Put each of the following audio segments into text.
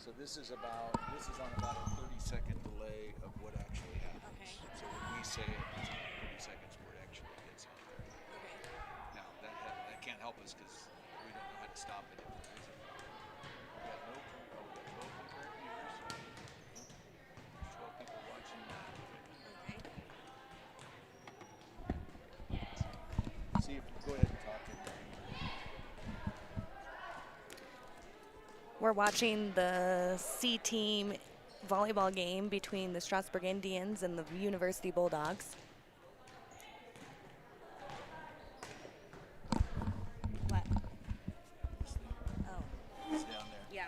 So this is on about a 30-second delay of what actually happens. Okay. So when we say it, it's 30 seconds before it actually gets out there. Okay. Now that can't help us because we don't know how to stop it if there is a problem. We got no concurrent viewers. There's 12 people watching now. Okay. See if go ahead and talk to them. We're watching the C team volleyball game between the Strasburg Indians and the University Bulldogs. What? Oh, It's down there. yeah.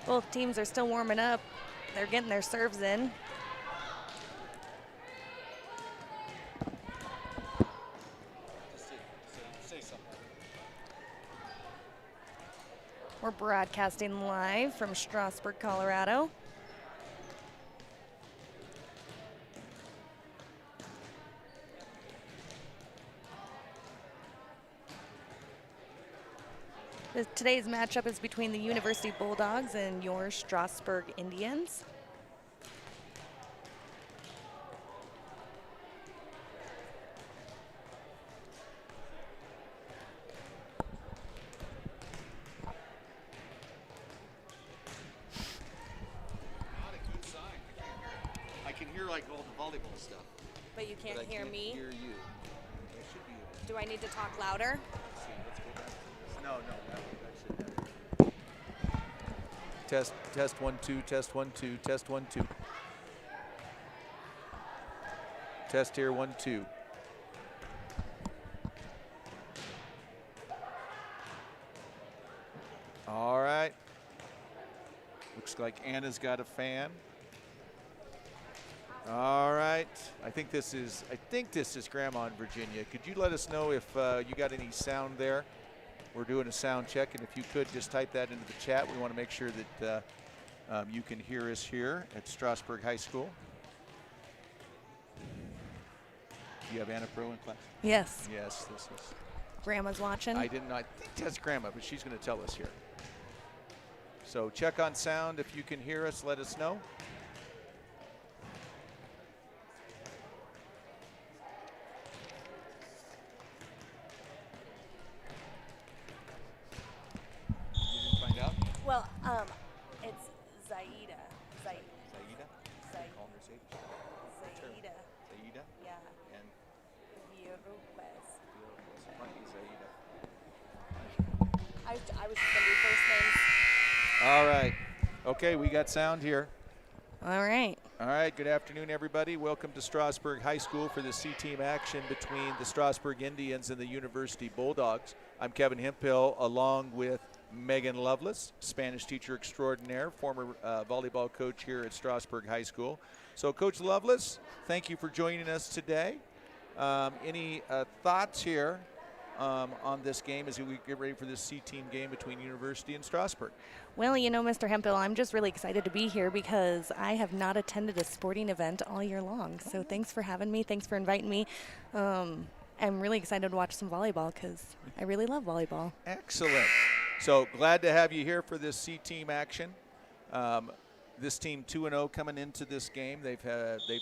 Both teams are still warming up. They're getting their serves in. Say something. We're broadcasting live from Strasburg, Colorado. Today's matchup is between the University Bulldogs and your Strasburg Indians. Not a good sign. I can hear like all the volleyball stuff. But you can't But I hear can't me? hear you. That should be it. Do I need to talk louder? Let's see. Let's go back. No, that should have it. Test 1 2, test 1 2, test 1 2. Test here 1 2. All right. Looks like Anna's got a fan. All right. I think this is Grandma in Virginia. Could you let us know if you got any sound there? We're doing a sound check, and if you could just type that into the chat. We want to make sure that you can hear us here at Strasburg High School. Do you have Anna Pro in class? Yes. Yes, this is. Grandma's watching. I think that's Grandma, but she's going to tell us here. So check on sound. If you can hear us, let us know. You didn't find out? Well, it's Zaida. Zaida? Zaida. Zaida? Yeah. And Villarupes. might be Zaida. I was just gonna do first names. All right. Okay, we got sound here. All right. All right, good afternoon, everybody. Welcome to Strasburg High School for the C-team action between the Strasburg Indians and the University Bulldogs. I'm Kevin Hemphill, along with Megan Lovelace, Spanish teacher extraordinaire, former volleyball coach here at Strasburg High School. So, Coach Lovelace, thank you for joining us today. Any thoughts here on this game as we get ready for this C-team game between University and Strasburg? Well, you know, Mr. Hemphill, I'm just really excited to be here because I have not attended a sporting event all year long. So thanks for having me. Thanks for inviting me. I'm really excited to watch some volleyball because I really love volleyball. Excellent. So glad to have you here for this C-team action. This team 2-0 coming into this game. They've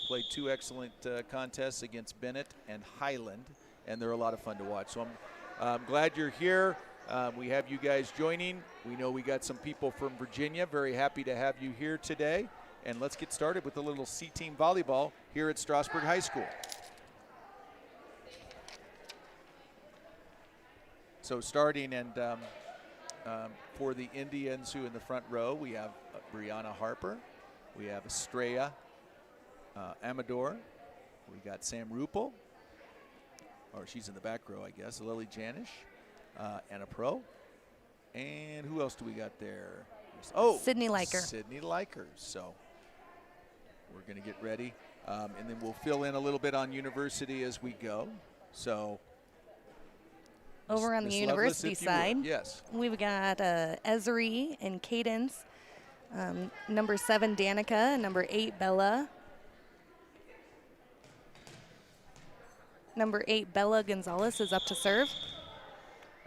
played two excellent contests against Bennett and Highland, and they're a lot of fun to watch. So I'm glad you're here. We have you guys joining. We know we got some people from Virginia. Very happy to have you here today. And let's get started with a little C-team volleyball here at Strasburg High School. So starting and for the Indians who in the front row, we have Brianna Harper. We have Estrella Amador. We got Sam Rupel, or she's in the back row, I guess. Lily Janish, Anna Pro. And who else do we got there? Oh, Sydney Liker. Sydney Liker. So we're going to get ready. And then we'll fill in a little bit on University as we go. So over on the University side, yes, we've got Ezri and Cadence, number 7 Danica, number 8 Bella, number 8 Bella Gonzalez is up to serve.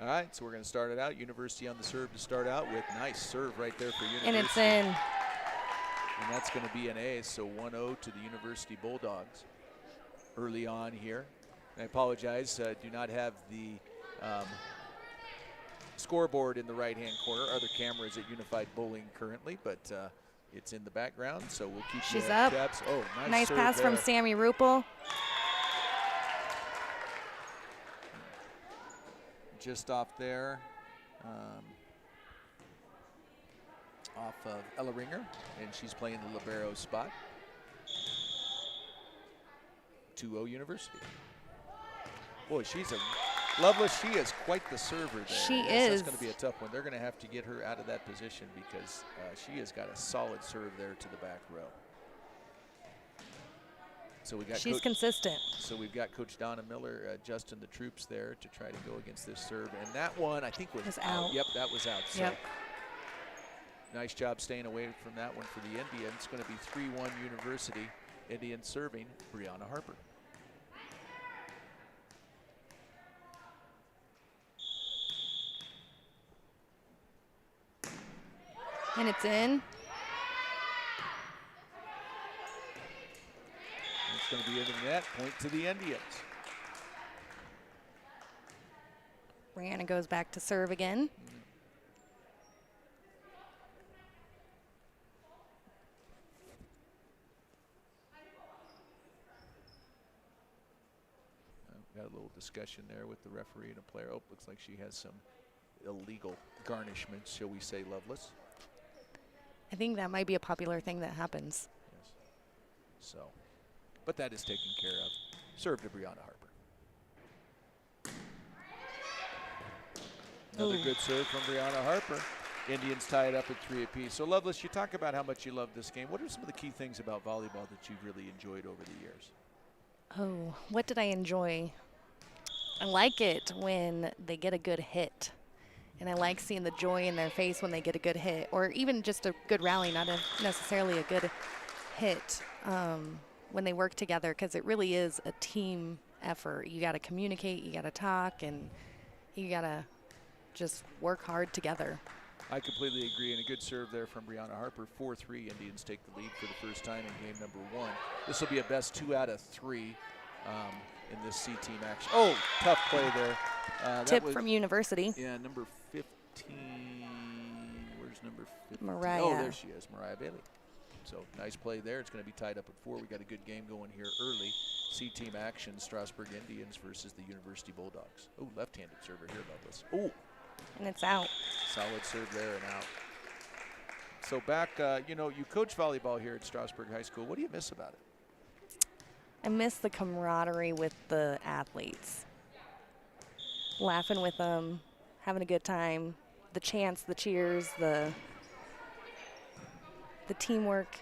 All right, so we're going to start it out. University on the serve to start out with. Nice serve right there for University. And it's in. And that's going to be an ace, so 1-0 to the University Bulldogs early on here. And I apologize, do not have the scoreboard in the right-hand corner. Other cameras at Unified Bowling currently, but it's in the background, so we'll keep She's you up. tabs. Oh, nice serve pass there from Sammy Rupel. Just off there, off of Ella Ringer, and she's playing the libero spot. 2-0 University. Boy, she's a Loveless. She is quite the server there. She That's is. going to be a tough one. They're going to have to get her out of that position because she has got a solid serve there to the back row. So we got she's consistent. So we've got Coach Donna Miller adjusting the troops there to try to go against this serve. And that one, I think, was out. Yep, that was out. So yep. Nice job staying away from that one for the Indians. It's going to be 3-1 University. Indians serving Brianna Harper. And it's in. It's going to be in the net. Point to the Indians. Brianna goes back to serve again. Got a little discussion there with the referee and a player. Oh, looks like she has some illegal garnishments, shall we say, Loveless. I think that might be a popular thing that happens. Yes. So, but that is taken care of. Serve to Brianna Harper. Another Ooh. good serve from Brianna Harper. Indians tie it up at 3 apiece. So, Loveless, you talk about how much you love this game. What are some of the key things about volleyball that you've really enjoyed over the years? Oh, what did I enjoy? I like it when they get a good hit. And I like seeing the joy in their face when they get a good hit, or even just a good rally, not necessarily a good hit, when they work together, because it really is a team effort. You got to communicate, you got to talk, and you got to just work hard together. I completely agree, and a good serve there from Brianna Harper. 4-3, Indians take the lead for the first time in game number 1. This will be a best 2 out of 3 in this C-team action. Oh, tough play there. Tip from University. Yeah, number 15. Where's number 15? Mariah. Oh, there she is, Mariah Bailey. So nice play there. It's going to be tied up at 4. We got a good game going here early. C-team action, Strasburg Indians versus the University Bulldogs. Oh, left-handed server here, Loveless. Oh. And it's out. Solid serve there and out. So back, you know, you coach volleyball here at Strasburg High School. What do you miss about it? I miss the camaraderie with the athletes. Laughing with them, having a good time, the chants, the cheers, the teamwork.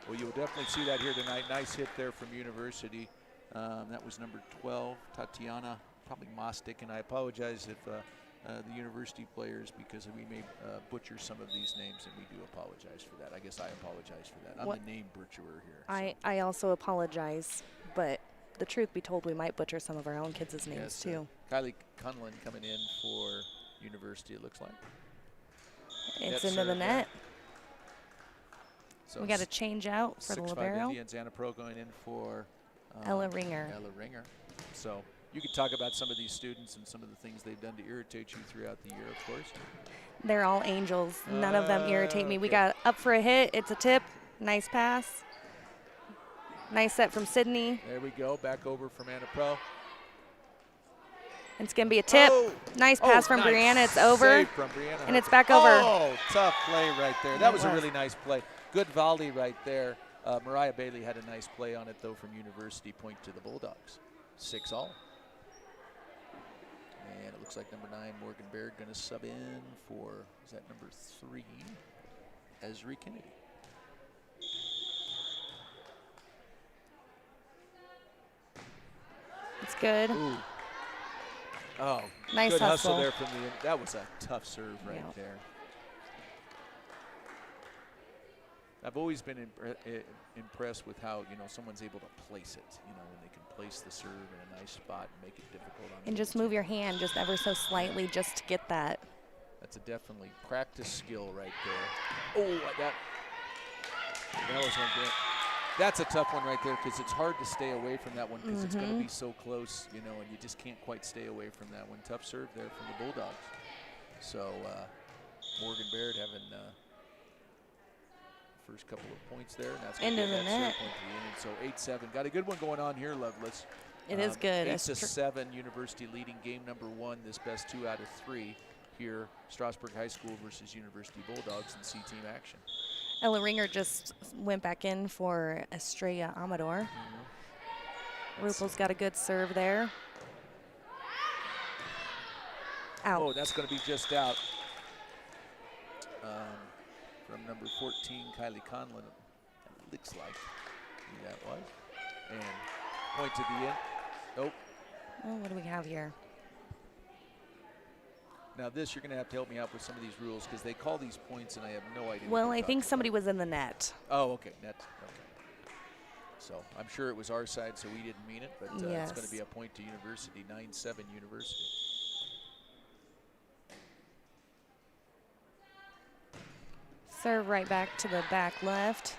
Well, you'll definitely see that here tonight. Nice hit there from University. That was number 12, Tatiana, probably Mostic, and I apologize if the University players, because we may butcher some of these names, and we do apologize for that. I guess I apologize for that. I'm the name butcherer here. I also apologize, but the truth be told, we might butcher some of our own kids' names Yes, too. Kylie Cunlin coming in for University, it looks like. It's Net into the serve there. net. So We got to change out for the 6-5 libero. Indians, Anna Pro going in for Ella Ringer. Ella Ringer. So you could talk about some of these students and some of the things they've done to irritate you throughout the year, of course. They're all angels. None of them irritate me. We Okay. got up for a hit. It's a tip. Nice pass. Nice set from Sydney. There we go. Back over from Anna Pro. It's going to be a tip. Oh. Nice pass from nice Brianna. It's over. save from Brianna And it's Harper. back over. Oh, tough play right there. That It was a was. really nice play. Good volley right there. Mariah Bailey had a nice play on it, though, from University. Point to the Bulldogs. 6-all. And it looks like number 9, Morgan Baird, going to sub in for, is that number 3, Esri Kennedy. It's good. Ooh. Oh, nice good hustle there from the, that was a tough serve right there. I've always been impressed with how, someone's able to place it, when they can place the serve in a nice spot and make it difficult on and just move your hand just ever so slightly just to get that. That's a definitely practice skill right there. Oh, that was one good. That's a tough one right there because it's hard to stay away from that one because it's going to be so close, and you just can't quite stay away from that one. Tough serve there from the Bulldogs. So Morgan Baird having first couple of points there. And that's into the net. So 8-7. Got a good one going on here, Lovelace. It is good. 8-7, University leading game number 1, this best 2 out of 3 here. Strasburg High School versus University Bulldogs in C-team action. Ella Ringer just went back in for Estrella Amador. Rupel's got a good serve there. Out. Oh, that's going to be just out. From number 14, Kylie Conlon, it looks like who that was. And point to the end. Nope. Oh, what do we have here? Now this, you're going to have to help me out with some of these rules because they call these points and I have no idea. Well, I think somebody was in the net. Oh, okay, net. Okay. So I'm sure it was our side, so we didn't mean it, but yes. It's going to be a point to University, 9-7 University. Serve right back to the back left.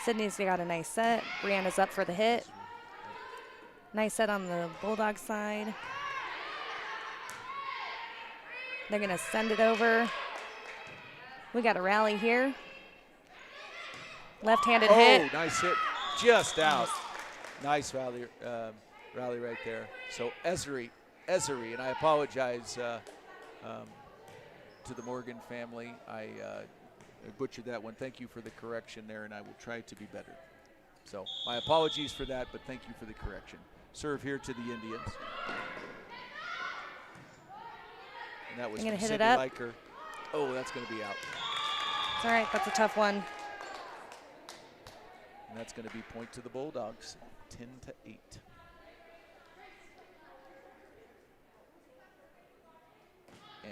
Sydney's got a nice set. Brianna's up for the hit. Nice set on the Bulldog side. They're going to send it over. We got a rally here. Left-handed hit. Oh, nice hit. Just out. Nice rally right there. So Esri, and I apologize to the Morgan family. I butchered that one. Thank you for the correction there, and I will try to be better. So my apologies for that, but thank you for the correction. Serve here to the Indians. And that was I'm gonna hit Sydney it up. Liker. Oh, that's going to be out. It's all right. That's a tough one. And that's going to be point to the Bulldogs, 10-8.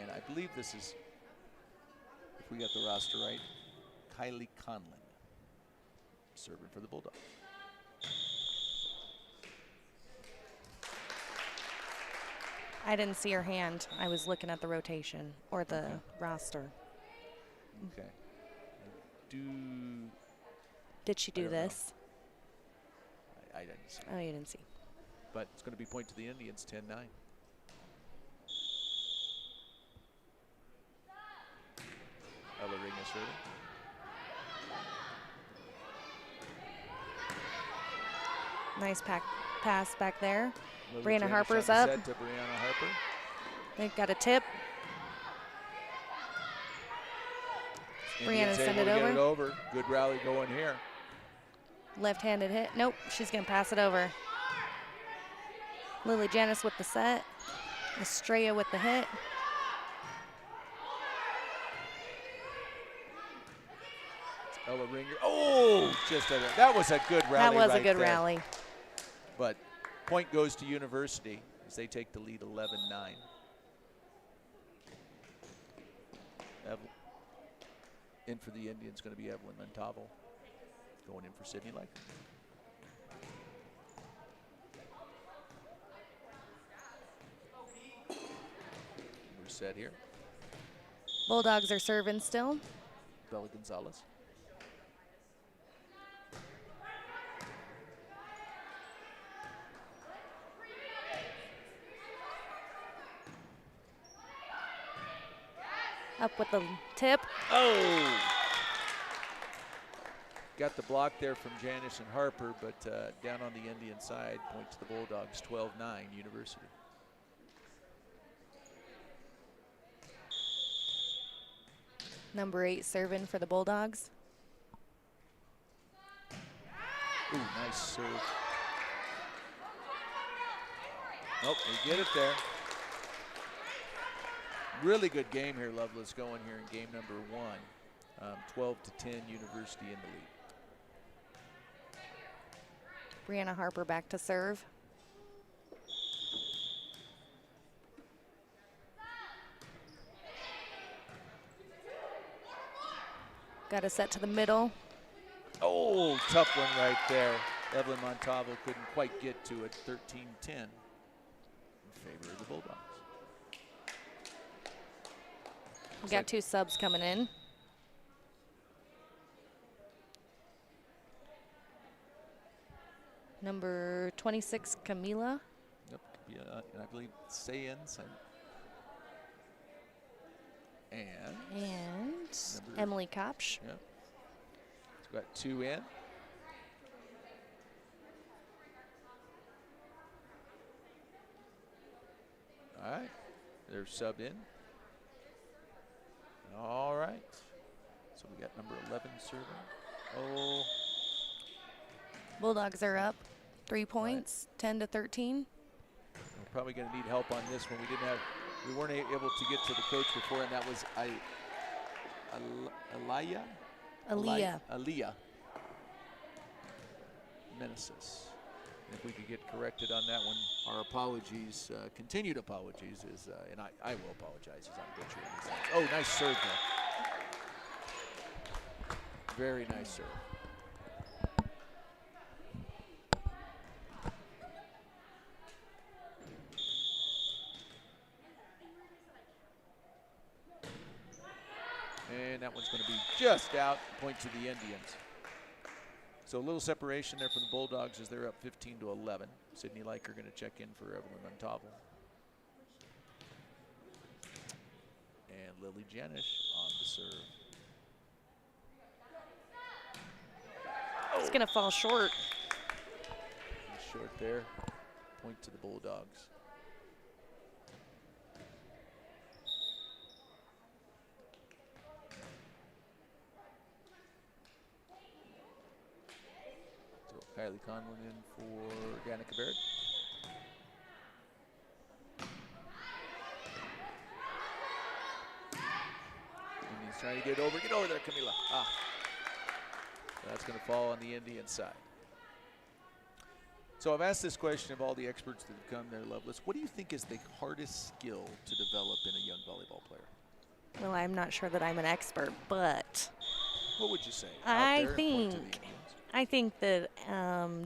And I believe this is, if we got the roster right, Kylie Conlon serving for the Bulldogs. I didn't see her hand. I was looking at the rotation or the roster. Okay. Did she do this? I didn't see. Oh, you didn't see. But it's going to be point to the Indians, 10-9. Ella Ringa serving. Nice pass back there. Lily Brianna Janish Harper's on the up. set to Brianna Harper. They've got a tip. Indians Brianna send able it to get over. it over. Good rally going here. Left-handed hit. Nope, she's going to pass it over. Lily Janice with the set. Estrella with the hit. Ella Ringer. Oh, that was a good rally. That was right a good there. rally. But point goes to University as they take the lead 11-9. In for the Indians going to be Evelyn Montalvo. Going in for Sydney Liker. We're set here. Bulldogs are serving still. Bella Gonzalez. Up with the tip. Oh! Got the block there from Janice and Harper, but down on the Indian side, point to the Bulldogs, 12-9 University. Number 8 serving for the Bulldogs. Ooh, nice serve. Nope, they get it there. Really good game here, Lovelace, going here in game number 1. 12-10, University in the lead. Brianna Harper back to serve. Got a set to the middle. Oh, tough one right there. Evelyn Montalvo couldn't quite get to it. 13-10 in favor of the Bulldogs. We got 2 subs coming in. Number 26, Camila. Yep, and I believe Sayens and Emily Kopsch. Yep. So got 2 in. All right, they're subbed in. All right, so we got number 11 serving. Oh. Bulldogs are up 3 points, 10-13. We're probably going to need help on this one. We weren't able to get to the coach before, and that was Aaliyah Meneses. If we could get corrected on that one, our apologies, continued apologies, and I will apologize as I'm butchering these things. Oh, nice serve there. Very nice serve. And that one's going to be just out, point to the Indians. So a little separation there from the Bulldogs as they're up 15-11. Sydney Leiker going to check in for Evelyn Montalvo. And Lily Janish on the serve. It's going to fall short. Short there, point to the Bulldogs. Kylie Conlon in for Danica Baird. Indians trying to get over there, Camila. Ah. That's going to fall on the Indian side. So I've asked this question of all the experts that have come there, Lovelace. What do you think is the hardest skill to develop in a young volleyball player? Well, I'm not sure that I'm an expert, but what would you say? I think that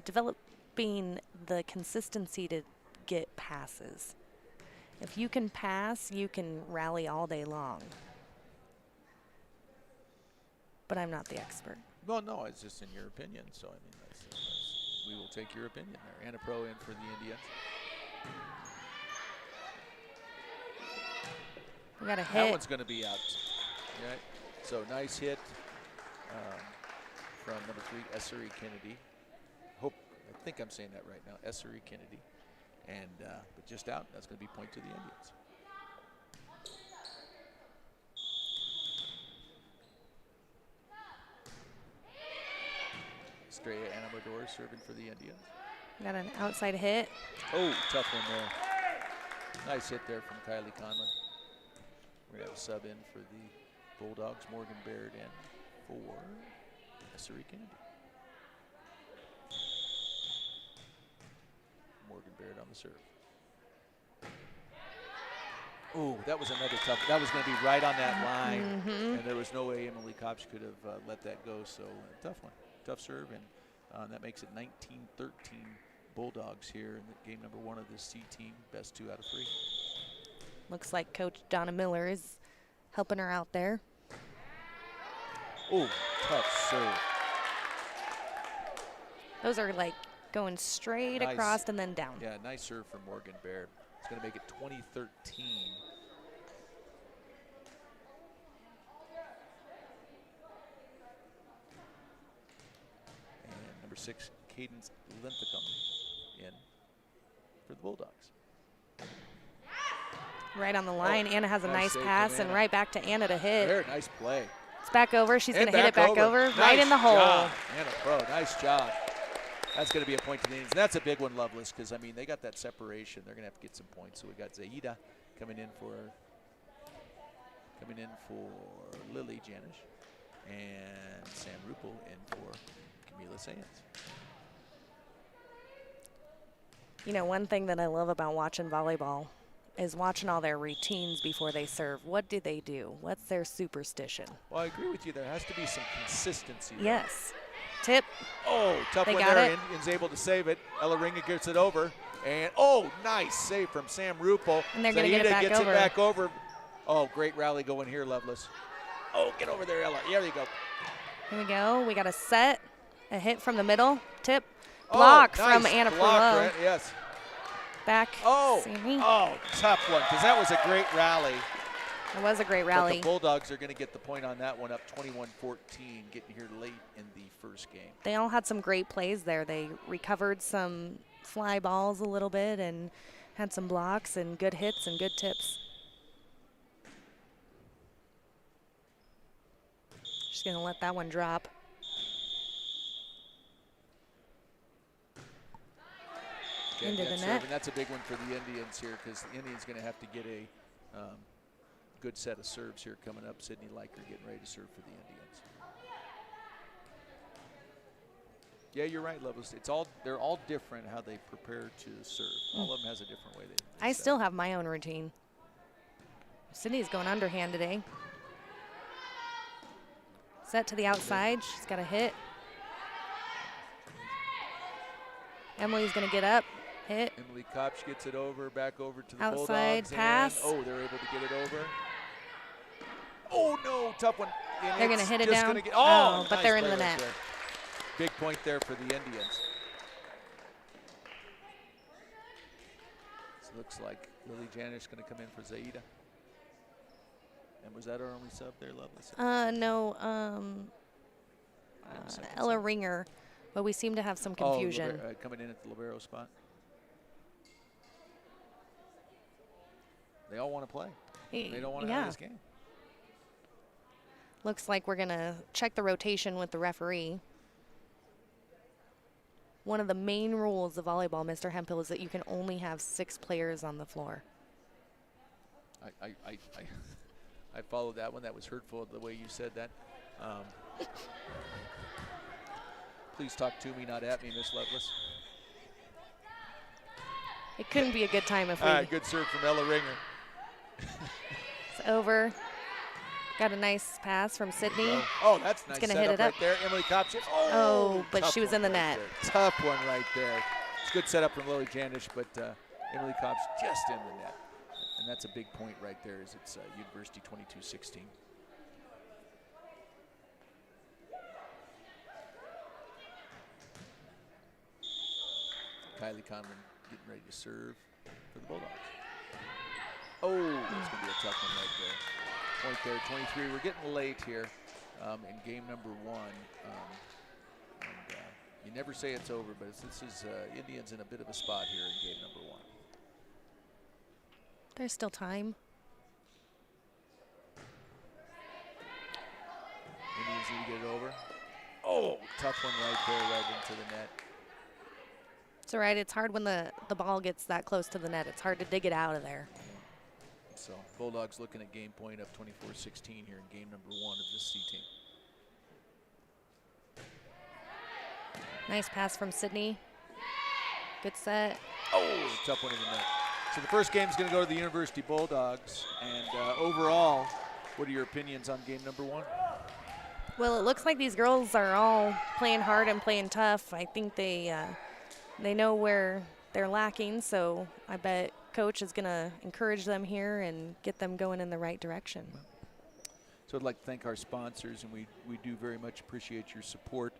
developing the consistency to get passes. If you can pass, you can rally all day long. But I'm not the expert. Well, no, it's just in your opinion. So, I mean, we will take your opinion there. Anna Pro in for the Indians. We got a hit. That one's going to be out. Right. So nice hit from number 3, Essery Kennedy. I think I'm saying that right now, Essery Kennedy. And but just out, that's going to be point to the Indians. Estrella Amador serving for the Indians. Got an outside hit. Oh, tough one there. Nice hit there from Kylie Conlon. We're going to have a sub in for the Bulldogs, Morgan Baird in for Essery Kennedy. Morgan Baird on the serve. Oh, that was another tough. That was going to be right on that line, and there was no way Emily Kopsch could have let that go. So tough one, tough serve, and that makes it 19-13 Bulldogs here in the game number 1 of this C team. Best 2 out of 3. Looks like Coach Donna Miller is helping her out there. Oh, tough serve. Those are like going straight across and then down. Yeah, nice serve from Morgan Baird. It's going to make it 20-13. And number 6, Cadence Linthicum in for the Bulldogs. Right on the line. Anna has a nice pass, and right back to Anna to hit. Very nice play. It's back over. She's going to hit it back over. Right in the hole. Job. Anna Pro, nice job. That's going to be a point to the Indians. And that's a big one, Lovelace, because, I mean, they got that separation. They're going to have to get some points. So we got Zaida coming in for Lily Janish, and Sam Rupel in for Camila Sands. You know, one thing that I love about watching volleyball is watching all their routines before they serve. What do they do? What's their superstition? Well, I agree with you. There has to be some consistency there. Yes. Tip. Oh, tough one there. Indians able to save it. Ella Ringa gets it over. And, oh, nice save from Sam Rupel. And they're going to get it back gets over. It back over. Oh, great rally going here, Lovelace. Oh, get over there, Ella. There you go. Here we go. We got a set. A hit from the middle. Tip. Block nice from Anna block, Perlow. right? Yes. Back. Sammy. Oh, tough one, because that was a great rally. It was a great rally. But the Bulldogs are going to get the point on that one, up 21-14, getting here late in the first game. They all had some great plays there. They recovered some fly balls a little bit and had some blocks and good hits and good tips. Just going to let that one drop. Into the net. And that's a big one for the Indians here, because the Indians going to have to get a good set of serves here coming up. Sydney Liker getting ready to serve for the Indians. Yeah, you're right, Lovelace. They're all different how they prepare to serve. All of them has a different way they I still have my own routine. Sydney's going underhand today. Set to the outside. She's got a hit. Emily's going to get up. Hit. Emily Kopsch gets it over, back over to the outside Bulldogs. Pass. Oh, they're able to get it over. Oh, no, tough one. And they're going to hit it down. But nice they're in the net. There. Big point there for the Indians. So looks like Lily Janish going to come in for Zaida. And was that our only sub there, Lovelace? No. Ella Ringer, but we seem to have some confusion. Coming in at the libero spot. They all want to play. They don't want to have this game. Looks like we're going to check the rotation with the referee. One of the main rules of volleyball, Mr. Hemphill, is that you can only have 6 players on the floor. I followed that one. That was hurtful the way you said that. Please talk to me, not at me, Miss Lovelace. It couldn't be a good time if we... All right, good serve from Ella Ringer. It's over. Got a nice pass from Sydney. Oh, that's nice. It's going to hit it up. Right there. Emily Kopsch. But she was in the net. Tough one right there. It's a good setup from Lily Janish, but Emily Kopsch just in the net. And that's a big point right there, as it's University 22-16. Kylie Conlon getting ready to serve for the Bulldogs. Oh, that's going to be a tough one right there. Point there, 23. We're getting late here in game number 1. You never say it's over, but this is Indians in a bit of a spot here in game number 1. There's still time. Indians need to get it over. Oh, tough one right there, right into the net. It's all right. It's hard when the ball gets that close to the net. It's hard to dig it out of there. So Bulldogs looking at game point up 24-16 here in game number 1 of this C team. Nice pass from Sydney. Good set. Oh, tough one in the net. So the first game is going to go to the University Bulldogs. And overall, what are your opinions on game number 1? Well, it looks like these girls are all playing hard and playing tough. I think they know where they're lacking, so I bet Coach is going to encourage them here and get them going in the right direction. So I'd like to thank our sponsors, and we do very much appreciate your support.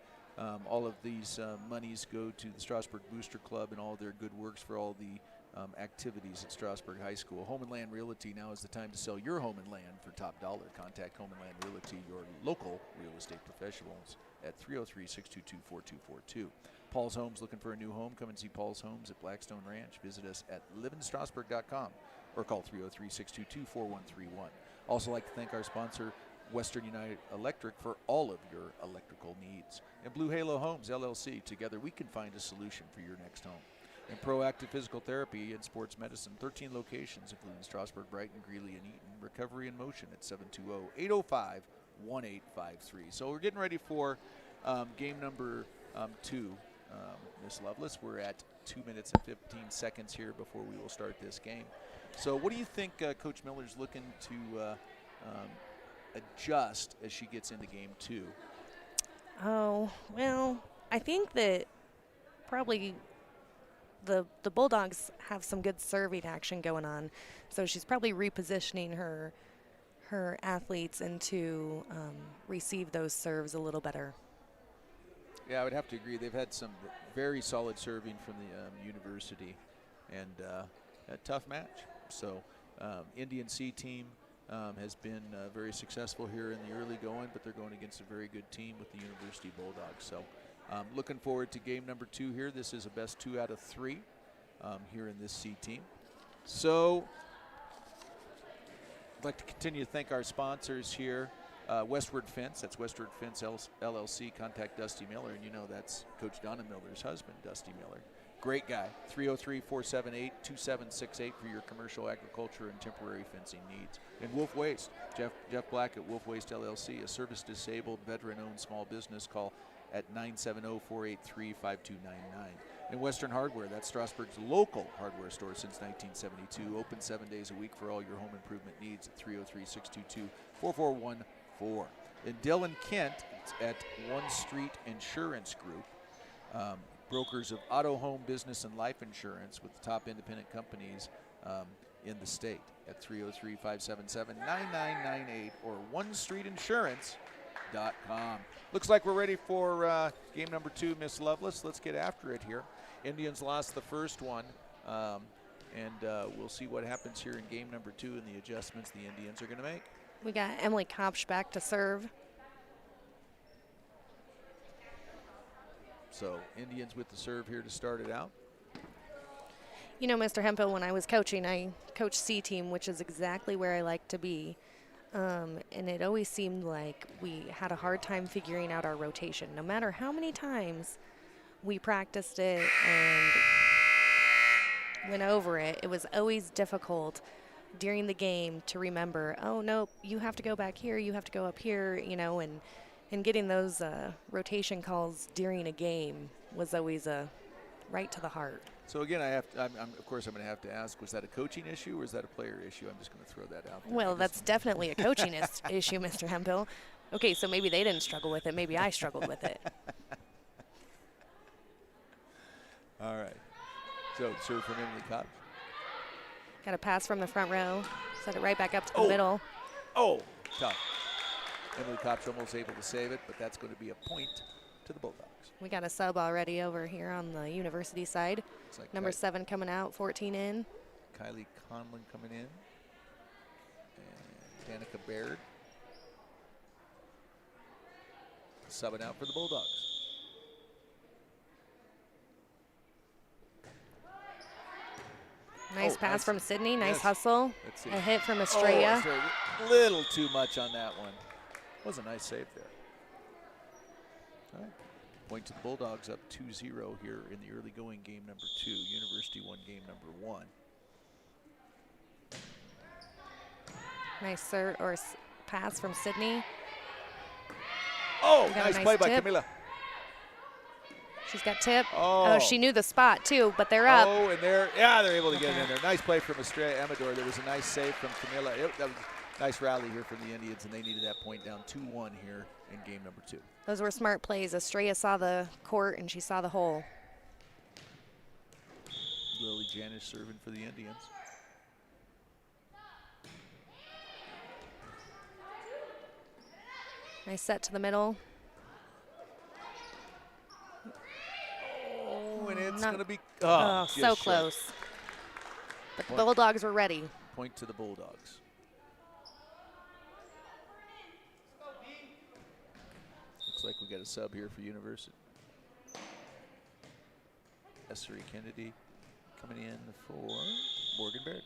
All of these monies go to the Strasburg Booster Club and all their good works for all the activities at Strasburg High School. Home and Land Realty, now is the time to sell your home and land for top dollar. Contact Home and Land Realty, your local real estate professionals, at 303-622-4242. Paul's Homes, looking for a new home? Come and see Paul's Homes at Blackstone Ranch. Visit us at liveinstrasburg.com or call 303-622-4131. Also like to thank our sponsor, Western United Electric for all of your electrical needs. And Blue Halo Homes, LLC, together we can find a solution for your next home. And Proactive Physical Therapy and Sports Medicine, 13 locations, including Strasburg, Brighton, Greeley, and Eaton. Recovery in Motion at 720-805-1853. So we're getting ready for game number 2, Miss Lovelace. We're at 2 minutes and 15 seconds here before we will start this game. So what do you think Coach Miller's looking to adjust as she gets into game 2? Oh, well, I think that probably the Bulldogs have some good serving action going on. So she's probably repositioning her athletes into receive those serves a little better. Yeah, I would have to agree. They've had some very solid serving from the University, and a tough match. So Indian C team has been very successful here in the early going, but they're going against a very good team with the University Bulldogs. So looking forward to game number 2 here. This is a best 2 out of 3 here in this C team. So I'd like to continue to thank our sponsors here. Westward Fence, that's Westward Fence LLC. Contact Dusty Miller, and you know that's Coach Donna Miller's husband, Dusty Miller. Great guy. 303-478-2768 for your commercial, agriculture, and temporary fencing needs. And Wolf Waste, Jeff Black at Wolf Waste LLC, a service-disabled, veteran-owned small business. Call at 970-483-5299. And Western Hardware, that's Strasburg's local hardware store since 1972. Open 7 days a week for all your home improvement needs at 303-622-4414. And Dylan Kent at One Street Insurance Group, brokers of auto, home, business, and life insurance with the top independent companies in the state at 303-577-9998 or onestreetinsurance.com. Looks like we're ready for game number 2, Miss Lovelace. Let's get after it here. Indians lost the first one, and we'll see what happens here in game number 2 and the adjustments the Indians are going to make. We got Emily Kopsch back to serve. So Indians with the serve here to start it out. You know, Mr. Hempel, when I was coaching, I coached C team, which is exactly where I like to be. And it always seemed like we had a hard time figuring out our rotation. No matter how many times we practiced it and went over it, it was always difficult during the game to remember, oh, no, you have to go back here, you have to go up here, you know, and getting those rotation calls during a game was always right to the heart. So again, of course, I'm going to have to ask: was that a coaching issue or is that a player issue? I'm just going to throw that out there. Well, that's definitely a coaching issue, Mr. Hempel. Okay, so maybe they didn't struggle with it. Maybe I struggled with it. All right. So serve from Emily Kopsch. Got a pass from the front row. Set it right back up to the middle. Oh, tough. Emily Kopsch almost able to save it, but that's going to be a point to the Bulldogs. We got a sub already over here on the University side. Like Number 7 coming out, 14 in. Kylie Conlon coming in. And Danica Baird subbing out for the Bulldogs. Nice pass from Sydney. Nice hustle. Let's see. A hit from Estrella. A little too much on that one. Was a nice save there. All right. Point to the Bulldogs up 2-0 here in the early going game number 2. University won game number 1. Nice pass from Sydney. Oh, nice play by Camila. She's got tip. Oh, she knew the spot too, but they're up. Oh, and they're able to get it in there. Nice play from Estrella Amador. There was a nice save from Camila. That was a nice rally here from the Indians, and they needed that point down 2-1 here in game number 2. Those were smart plays. Estrella saw the court and she saw the hole. Lily Janish serving for the Indians. Nice set to the middle. Oh, and it's going to be so close. But the Bulldogs were ready. Point to the Bulldogs. Looks like we got a sub here for University. Essery Kennedy coming in for Morgan Baird.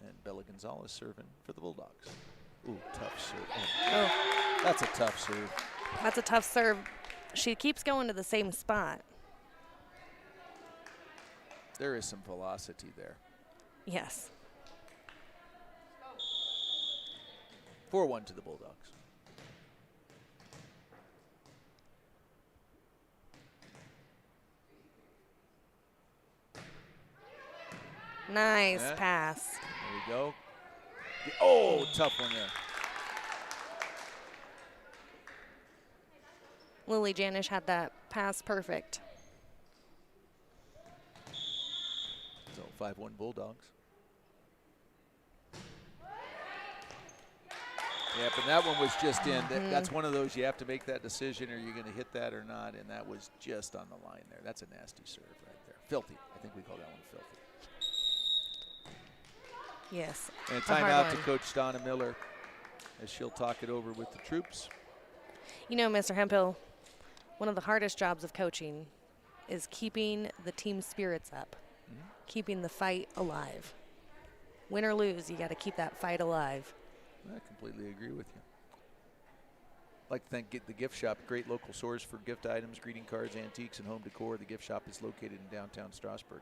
And Bella Gonzalez serving for the Bulldogs. Ooh, tough serve. Oh, That's a tough serve. that's a tough serve. She keeps going to the same spot. There is some velocity there. Yes. 4-1 to the Bulldogs. Nice Yeah. pass. There we go. Oh, tough one there. Lily Janish had that pass perfect. So 5-1 Bulldogs. Yep, and that one was just in. That's one of those you have to make that decision. Are you going to hit that or not? And that was just on the line there. That's a nasty serve right there. Filthy. I think we call that one filthy. Yes. And a a hard timeout to one. Coach Donna Miller as she'll talk it over with the troops. You know, Mr. Hemphill, one of the hardest jobs of coaching is keeping the team spirits up, keeping the fight alive. Win or lose, you got to keep that fight alive. I completely agree with you. I'd like to thank the gift shop, great local source for gift items, greeting cards, antiques, and home decor. The gift shop is located in downtown Strasburg.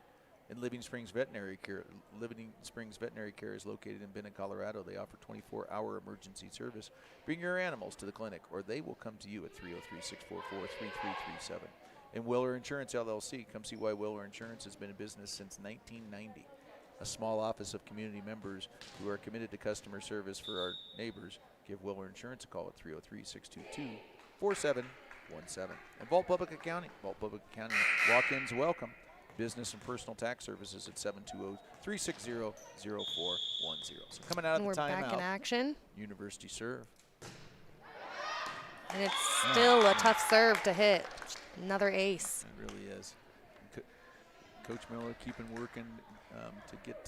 And Living Springs Veterinary Care is located in Bennett, Colorado. They offer 24-hour emergency service. Bring your animals to the clinic, or they will come to you at 303-644-3337. And Willer Insurance LLC. Come see why Willer Insurance has been in business since 1990. A small office of community members who are committed to customer service for our neighbors. Give Willer Insurance a call at 303-622-4717. And Vault Public Accounting. Vault Public Accounting walk-ins welcome. Business and personal tax services at 720-360-0410. So coming out of And the we're back in timeout, action. University serve. And it's still a tough serve to hit. Another ace. It really is. Coach Miller keeping working to get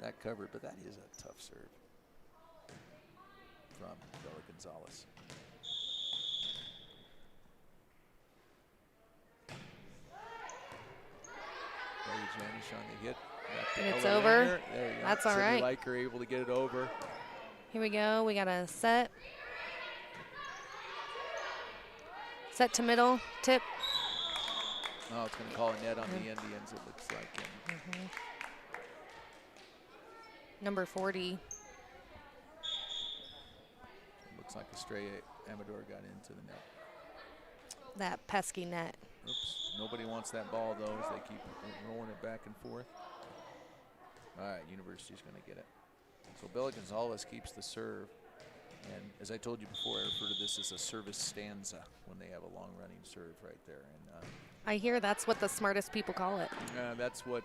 that covered, but that is a tough serve from Bella Gonzalez. Lily Janish on the hit. And it's Ella over. Ringer. There you go. That's all right. Sydney Liker able to get it over. Here we go. We got a set. Set to middle. Tip. Oh, it's going to call a net on the Indians, it looks like. Number 40. Looks like Estrella Amador got into the net. That pesky net. Oops. Nobody wants that ball, though, as they keep rolling it back and forth. All right, University's going to get it. So Bella Gonzalez keeps the serve. And as I told you before, I refer to this as a service stanza when they have a long-running serve right there. And I hear that's what the smartest people call it. that's what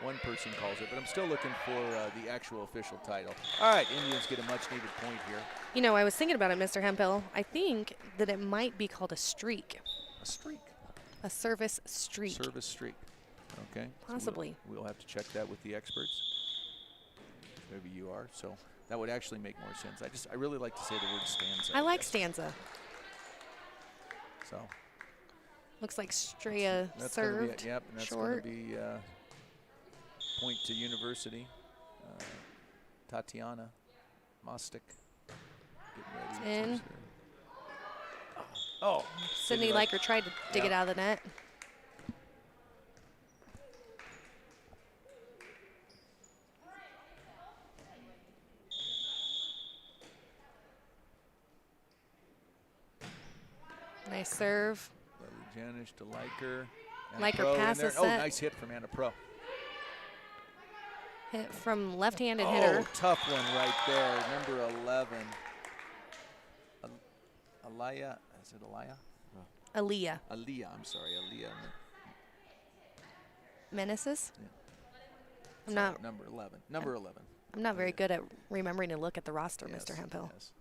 one person calls it. But I'm still looking for the actual official title. All right, Indians get a much-needed point here. You know, I was thinking about it, Mr. Hemphill. I think that it might be called a streak. A streak. A service streak. Service streak. Okay. Possibly. So we'll have to check that with the experts. Maybe you are. So that would actually make more sense. I really like to say the word stanza. I like stanza. So looks like Straya that's served. Yep, and that's going to be point to University. Tatiana Mostic getting ready. In. To serve. Oh, Sydney Liker tried to dig it out of the net. Nice serve. Janish to Liker. Liker passes Oh, set. nice hit from Anna Pro. Hit from left-handed Oh, hitter. tough one right there. Number 11. Aliyah. Is it Aliyah? Aaliyah. Aliyah, I'm sorry. Aliyah. Meneses? Yeah. I'm not. Number 11. Number 11. I'm not very good at remembering to look at the roster, Yes, Mr. Hemphill. yes.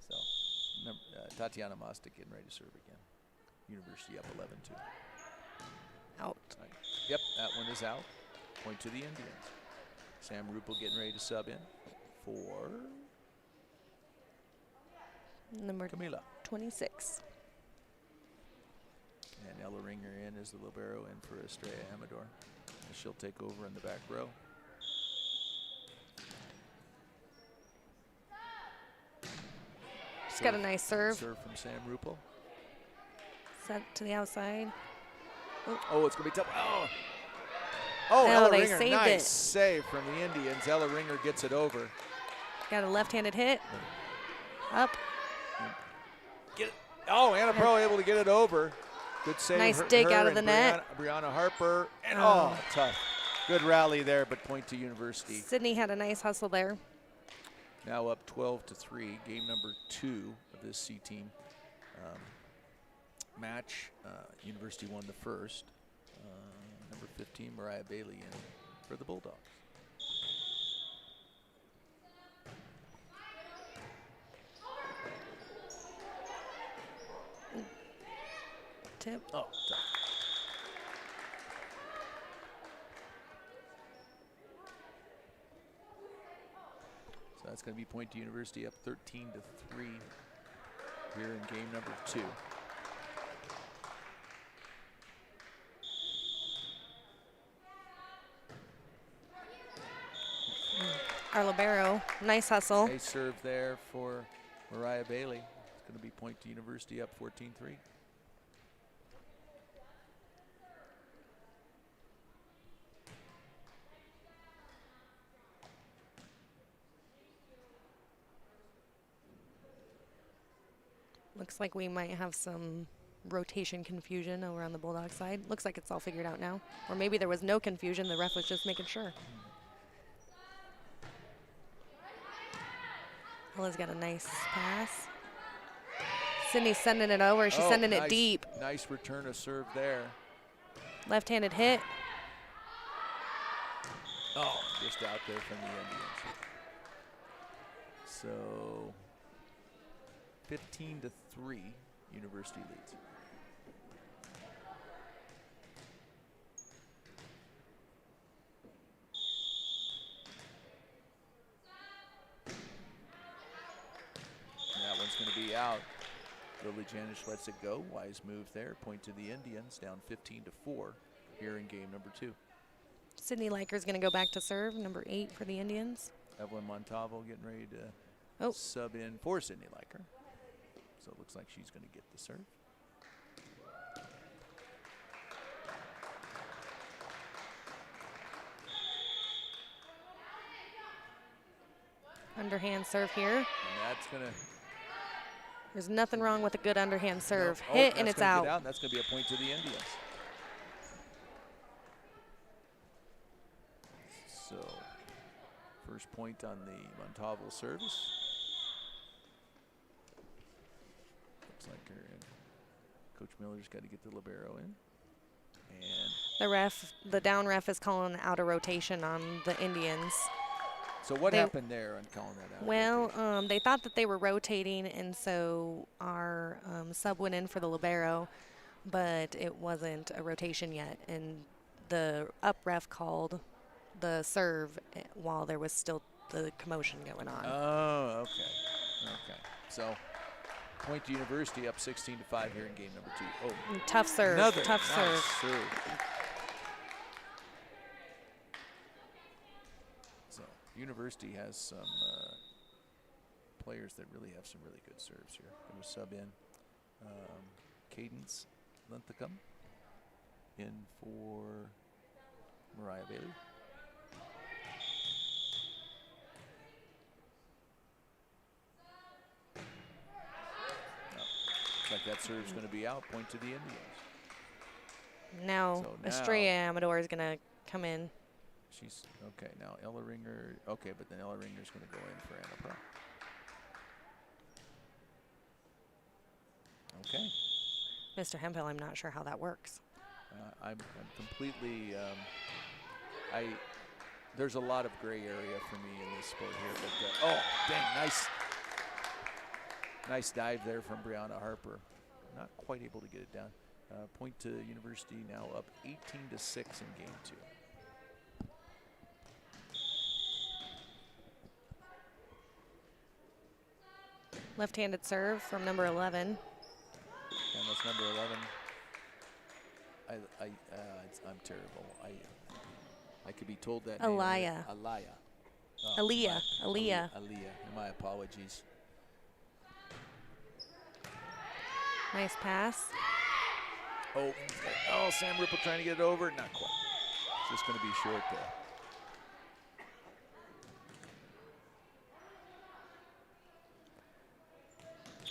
So, Tatiana Mostic getting ready to serve again. University up 11-2. Out. Right. Yep, that one is out. Point to the Indians. Sam Rupel getting ready to sub in for Number Camila. 26. And Ella Ringer in as the libero in for Estrella Amador. And she'll take over in the back row. She's got a nice serve. Serve from Sam Ruppel. Set to the outside. Oh, it's going to be tough. No, Ella they Ringer, saved nice it. save from the Indians. Ella Ringer gets it over. Got a left-handed hit. Up. Anna Pro able to get it over. Good save. Nice dig out of the net. Brianna Harper. And tough. Good rally there, but point to University. Sydney had a nice hustle there. Now up 12-3. Game number 2 of this C team match. University won the first. Number 15, Mariah Bailey, in for the Bulldogs. Tip. Oh, tough. So that's going to be point to University, up 13-3 here in game number 2. Our libero, nice hustle. Nice serve there for Mariah Bailey. It's going to be point to University, up 14-3. Looks like we might have some rotation confusion over on the Bulldog side. Looks like it's all figured out now. Or maybe there was no confusion, the ref was just making sure. Ella's got a nice pass. Sydney's sending it over. She's sending it deep. Nice return of serve there. Left-handed hit. Oh, just out there from the Indians. So 15-3, University leads. And that one's going to be out. Lily Janish lets it go. Wise move there. Point to the Indians, down 15-4 here in game number 2. Sydney Liker's going to go back to serve, number 8 for the Indians. Evelyn Montalvo getting ready to sub in for Sydney Liker. So it looks like she's going to get the serve. Underhand serve here. And that's going to... There's nothing wrong with a good underhand serve. No. Hit and it's out. And that's going to be a point to the Indians. So, first point on the Montalvo service. Looks like Coach Miller's got to get the libero in. And The down ref is calling out a rotation on the Indians. so what happened there on calling that out? Well, they thought that they were rotating, and so our sub went in for the libero, but it wasn't a rotation yet. And the up ref called the serve while there was still the commotion going on. Oh, okay. Okay. So, point to University, up 16-5 here in game number 2. Oh, tough serve. Another tough nice serve. So, University has some players that really have some really good serves here. Going to sub in Cadence Linthicum in for Mariah Bailey. Like that serve's going to be out. Point to the Indians. Now, Estrella Amador is going to come in. She's okay. Now Ella Ringer. Okay, but then Ella Ringer's going to go in for Anna Pro. Okay. Mr. Hemphill, I'm not sure how that works. I'm completely. There's a lot of gray area for me in this sport here. But oh, dang, nice dive there from Brianna Harper. Not quite able to get it down. Point to University, now up 18-6 in game 2. Left-handed serve from number 11. And that's number 11. I'm terrible. I could be told that Aliyah. name. Aliyah. Aliyah. My apologies. Nice pass. Oh, Sam Ripple trying to get it over. Not quite. Just going to be short there.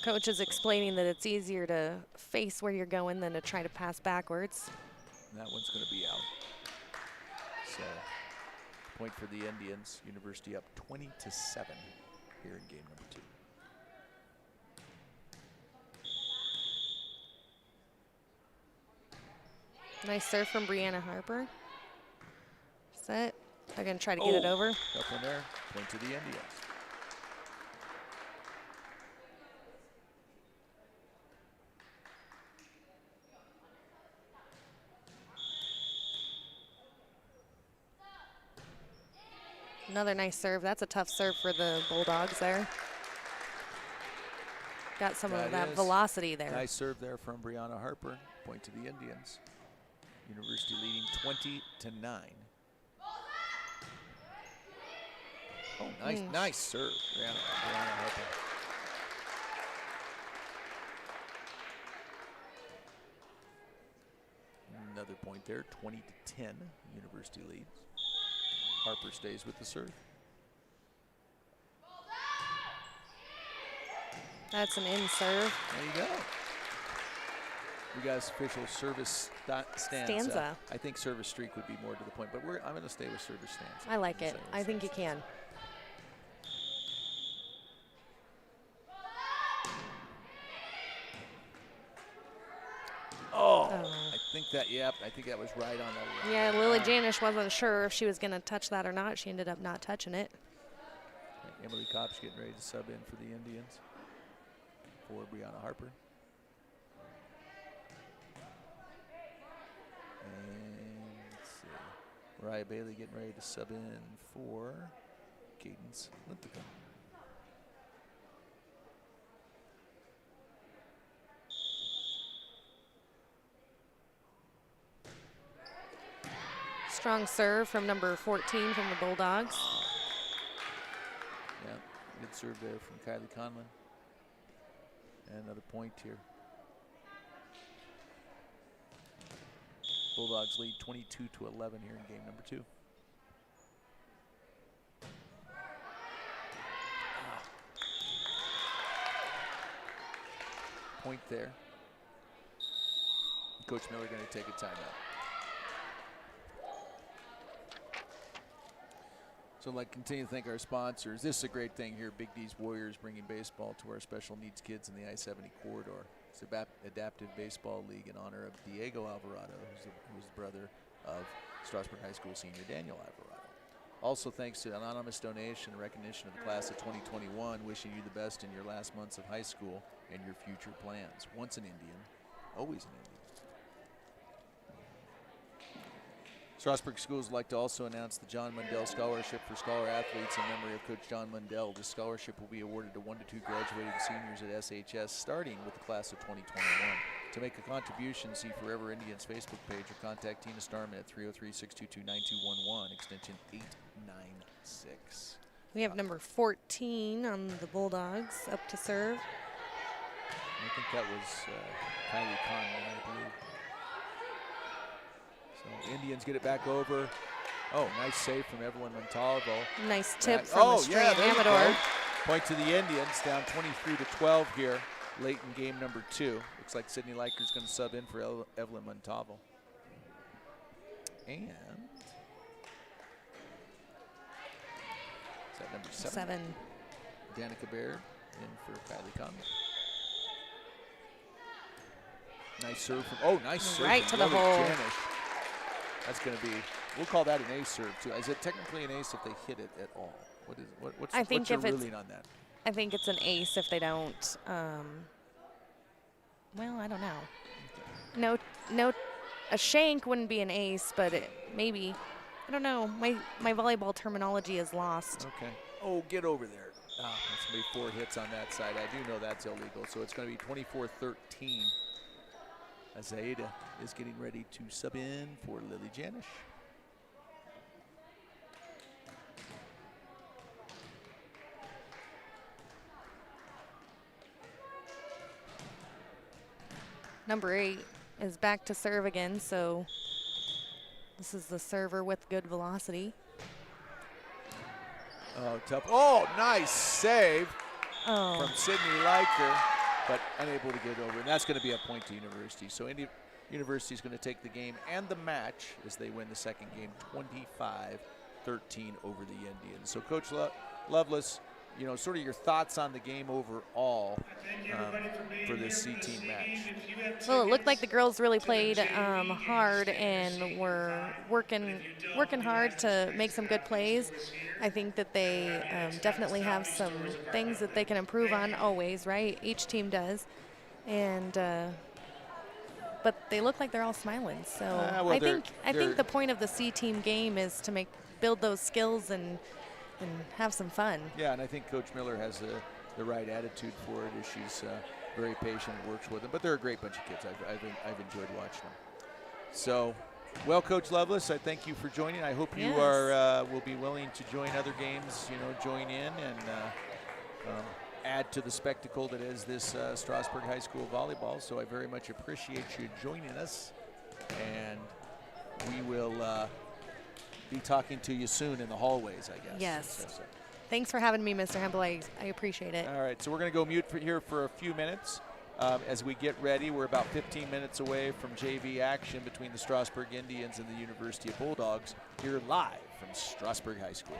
Coach is explaining that it's easier to face where you're going than to try to pass backwards. And that one's going to be out. So, point for the Indians. University up 20-7 here in game number 2. Nice serve from Brianna Harper. Set. They're going to try to get it over. Up in there. Point to the Indians. Another nice serve. That's a tough serve for the Bulldogs there. Got some of that velocity there. Nice serve there from Brianna Harper. Point to the Indians. University leading 20-9. Oh, nice serve, Brianna Harper. Another point there, 20-10. University leads. Harper stays with the serve. That's an in serve. There you go. We got official service stanza. I think service streak would be more to the point, but I'm going to stay with service stanza. I like it. I think you can. I think that was right on the line. Yeah, Lily Janish wasn't sure if she was going to touch that or not. She ended up not touching it. Emily Kopp's getting ready to sub in for the Indians for Brianna Harper. And let's see. Mariah Bailey getting ready to sub in for Cadence Linthicum. Strong serve from number 14 from the Bulldogs. Yeah, good serve there from Kylie Conlon. And another point here. Bulldogs lead 22-11 here in game number 2. Point there. Coach Miller going to take a timeout. So I'd like to continue to thank our sponsors. This is a great thing here. Big D's Warriors bringing baseball to our special needs kids in the I-70 corridor. It's an adaptive baseball league in honor of Diego Alvarado, who's the brother of Strasburg High School senior Daniel Alvarado. Also thanks to anonymous donation and recognition of the class of 2021, wishing you the best in your last months of high school and your future plans. Once an Indian, always an Indian. Strasburg Schools would like to also announce the John Mundell Scholarship for Scholar Athletes in memory of Coach John Mundell. This scholarship will be awarded to 1 to 2 graduating seniors at SHS, starting with the class of 2021. To make a contribution, see Forever Indians Facebook page or contact Tina Starman at 303-622-9211, extension 896. We have number 14 on the Bulldogs up to serve. I think that was Kylie Conlon, I believe. So Indians get it back over. Oh, nice save from Evelyn Montalvo. Nice tip from Estrella Amador. Point to the Indians, down 23-12 here, late in game number 2. Looks like Sydney Liker's going to sub in for Evelyn Montalvo. And is that number 7? Danica Baird in for Kylie Conlon. Nice serve from, nice serve right to the hole. Janish. That's going to be, we'll call that an ace serve too. Is it technically an ace if they hit it at all? What's your ruling on that? I think it's an ace if they don't. Well, I don't know. No, a shank wouldn't be an ace, but maybe. I don't know. My volleyball terminology is lost. Okay. Oh, get over there. That's going to be 4 hits on that side. I do know that's illegal, so it's going to be 24-13. As Aida is getting ready to sub in for Lily Janish. Number 8 is back to serve again, so this is the server with good velocity. Oh, tough. Oh, nice save Oh, from Sydney Liker, but unable to get over. And that's going to be a point to University. So University is going to take the game and the match as they win the second game 25-13 over the Indians. So Coach Lovelace, you know, sort of your thoughts on the game overall for this C-team match. well, it looked like the girls really played hard and were working hard to make some good plays. I think that they definitely have some things that they can improve on always, right? Each team does. And but they look like they're all smiling. So Well, I think the point of the C-team game is to build those skills and have some fun. Yeah, and I think Coach Miller has the right attitude for it as she's very patient and works with them. But they're a great bunch of kids. I've enjoyed watching them. So, well, Coach Lovelace, I thank you for joining. I hope you will be willing to join other games, you know, join in and add to the spectacle that is this Strasburg High School volleyball. So I very much appreciate you joining us. And we will be talking to you soon in the hallways, I guess. Yes. Thanks for having me, Mr. Hempel. I appreciate it. All right, so we're going to go mute here for a few minutes as we get ready. We're about 15 minutes away from JV action between the Strasburg Indians and the University of Bulldogs here live from Strasburg High School.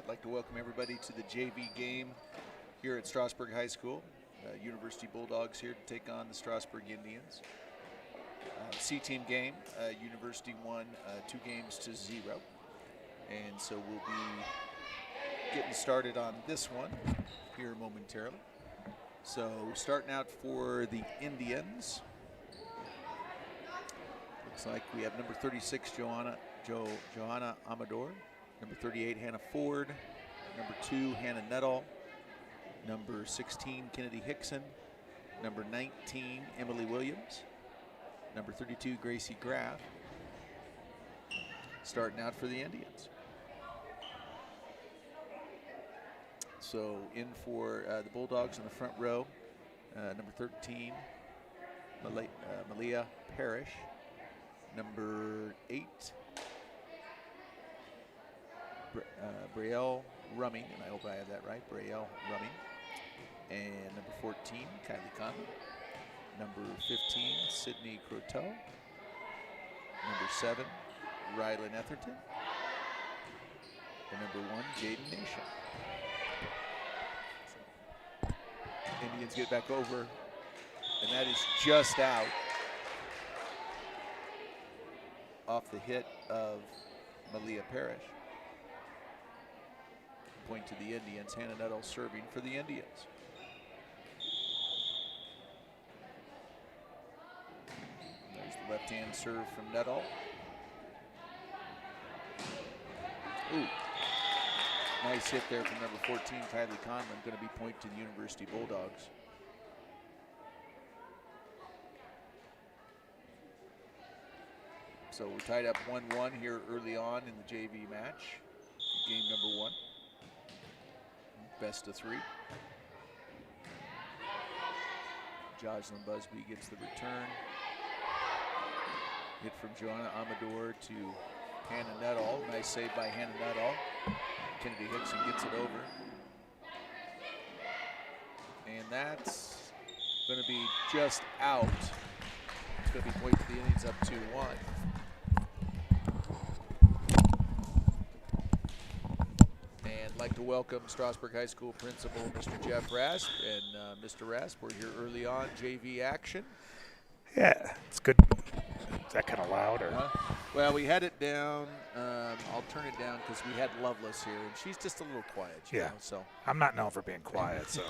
I'd like to welcome everybody to the JV game here at Strasburg High School. University Bulldogs here to take on the Strasburg Indians. C-team game, University won 2-0. And so we'll be getting started on this one here momentarily. So starting out for the Indians. Looks like we have number 36, Joanna Amador. Number 38, Hannah Ford. Number 2, Hannah Nuttall. Number 16, Kennedy Hickson. Number 19, Emily Williams. Number 32, Gracie Graff. Starting out for the Indians. So in for the Bulldogs in the front row. Number 13, Malia Parrish. Number 8, Brielle Rumming, and I hope I have that right, Brielle Rumming. And number 14, Kylie Conlon. Number 15, Sydney Croteau. Number 7, Rylan Etherton. And number 1, Jaden Nation. So, Indians get back over, and that is just out off the hit of Malia Parrish. Point to the Indians. Hannah Nuttall serving for the Indians. There's the left-hand serve from Nuttall. Ooh, nice hit there from number 14, Kylie Conlon. Going to be point to the University Bulldogs. So we're tied up 1-1 here early on in the JV match. Game number 1. Best of 3. Jocelyn Busby gets the return. Hit from Joanna Amador to Hannah Nuttall. Nice save by Hannah Nuttall. Kennedy Hickson gets it over. And that's going to be just out. It's going to be point to the Indians up 2-1. I'd like to welcome Strasburg High School Principal Mr. Jeff Rasp. And Mr. Rasp, we're here early on JV action. Yeah, it's good. Is that kind of loud? Or? Well, we had it down. I'll turn it down because we had Loveless here, and she's just a little quiet. You know, so I'm not known for being quiet. So,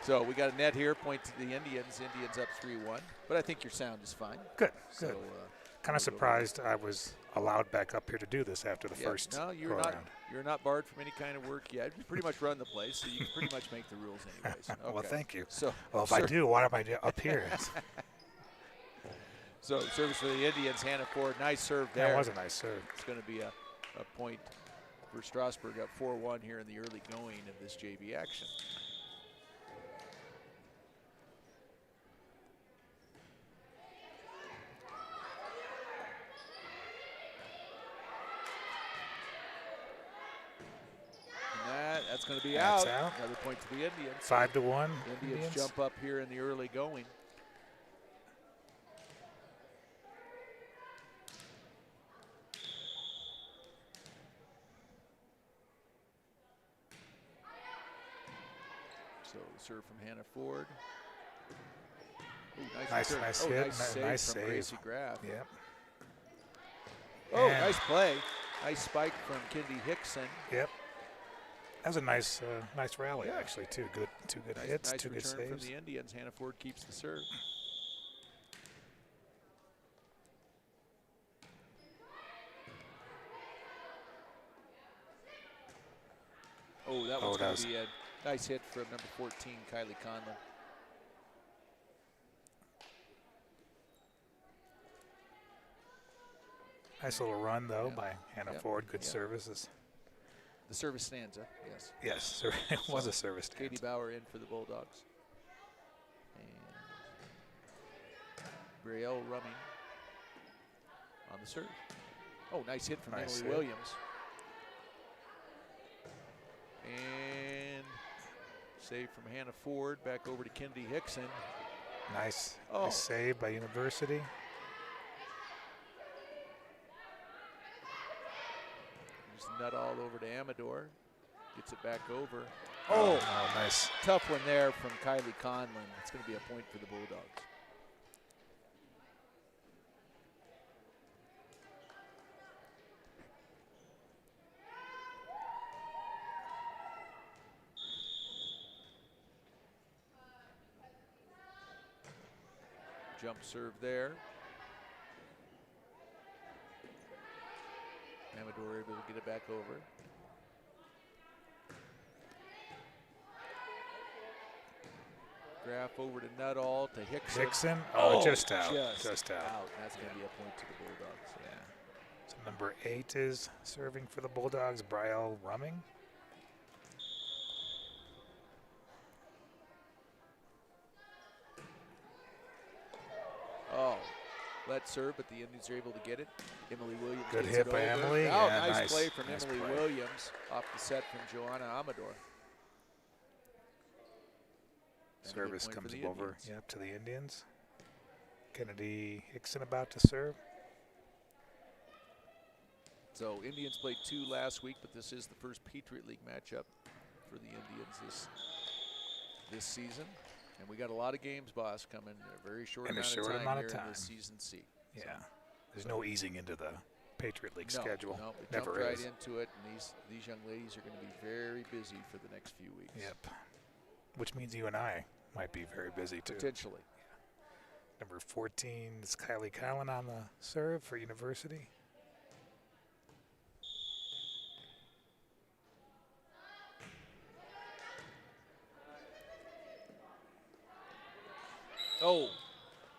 so we got a net here. Point to the Indians. Indians up 3-1. But I think your sound is fine. Good. So, good. Kind of surprised I was allowed back up here to do this after the first No, you're go not. around. You're not barred from any kind of work yet. You pretty much run the place, so you can pretty much make the rules anyways. Okay. Well, thank you. So, well, if I do, why am I up here? So service for the Indians, Hannah Ford. Nice serve there. That was a nice serve. It's going to be a point for Strasburg up 4-1 here in the early going of this JV action. And that's going to be out. Another point to the Indians. 5-1. Indians jump up here in the early going. So serve from Hannah Ford. Ooh, nice hit. Nice save from save. Gracie Graff. Yep. Oh, and nice play. Nice spike from Kennedy Hickson. Yep. That was a nice rally, actually, too. Good, 2 good hits, nice 2 good return saves. from the Indians. Hannah Ford keeps the serve. Oh, that one's going to be a nice hit from number 14, Kylie Conlon. Nice little run, though, by Hannah Ford. Good services. The service stanza, yes. Yes, it was a service stanza. Katie Bauer in for the Bulldogs. And Brielle Rumming on the serve. Oh, nice hit from Emily Williams. And save from Hannah Ford. Back over to Kennedy Hickson. Nice save by University. There's nut all over to Amador. Gets it back over. Oh, nice. Tough one there from Kylie Conlon. It's going to be a point for the Bulldogs. Jump serve there. Amador able to get it back over. Graf over to Nuttall to Hickson. Hickson, oh, just out. Just out. That's going to be a point to the Bulldogs. Yeah. So number 8 is serving for the Bulldogs, Brielle Rumming. Oh, let's serve, but the Indians are able to get it. Emily Williams Good gets hit it by over. Emily. Oh, Yeah, nice play from nice Emily play. Williams off the set from Joanna Amador. And a good Service point for comes the over, Indians. yep, to the Indians. Kennedy Hickson about to serve. So Indians played 2 last week, but this is the first Patriot League matchup for the Indians this season. And we got a lot of games, boss, coming in a very short amount of time here in the season C. Yeah, So, there's no easing into the Patriot League schedule. No, we Never jumped right is. into it, and these young ladies are going to be very busy for the next few weeks. Yep, which means you and I might be very busy too. Potentially. Number 14 is Kylie Conlon on the serve for University. Oh,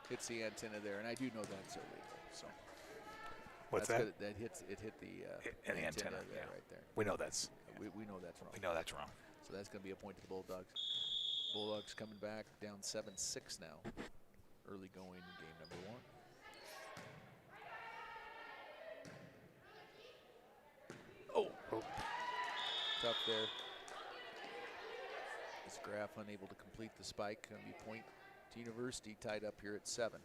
hits the antenna there, and I do know that's illegal. So What's that's that? That hit the The antenna, there, yeah. right there. We know that's We know that's wrong. we know that's wrong. So that's going to be a point to the Bulldogs. Bulldogs coming back down 7-6 now. Early going in game number 1. Oh, tough there. Is Graf unable to complete the spike? Going to be point to University, tied up here at 7.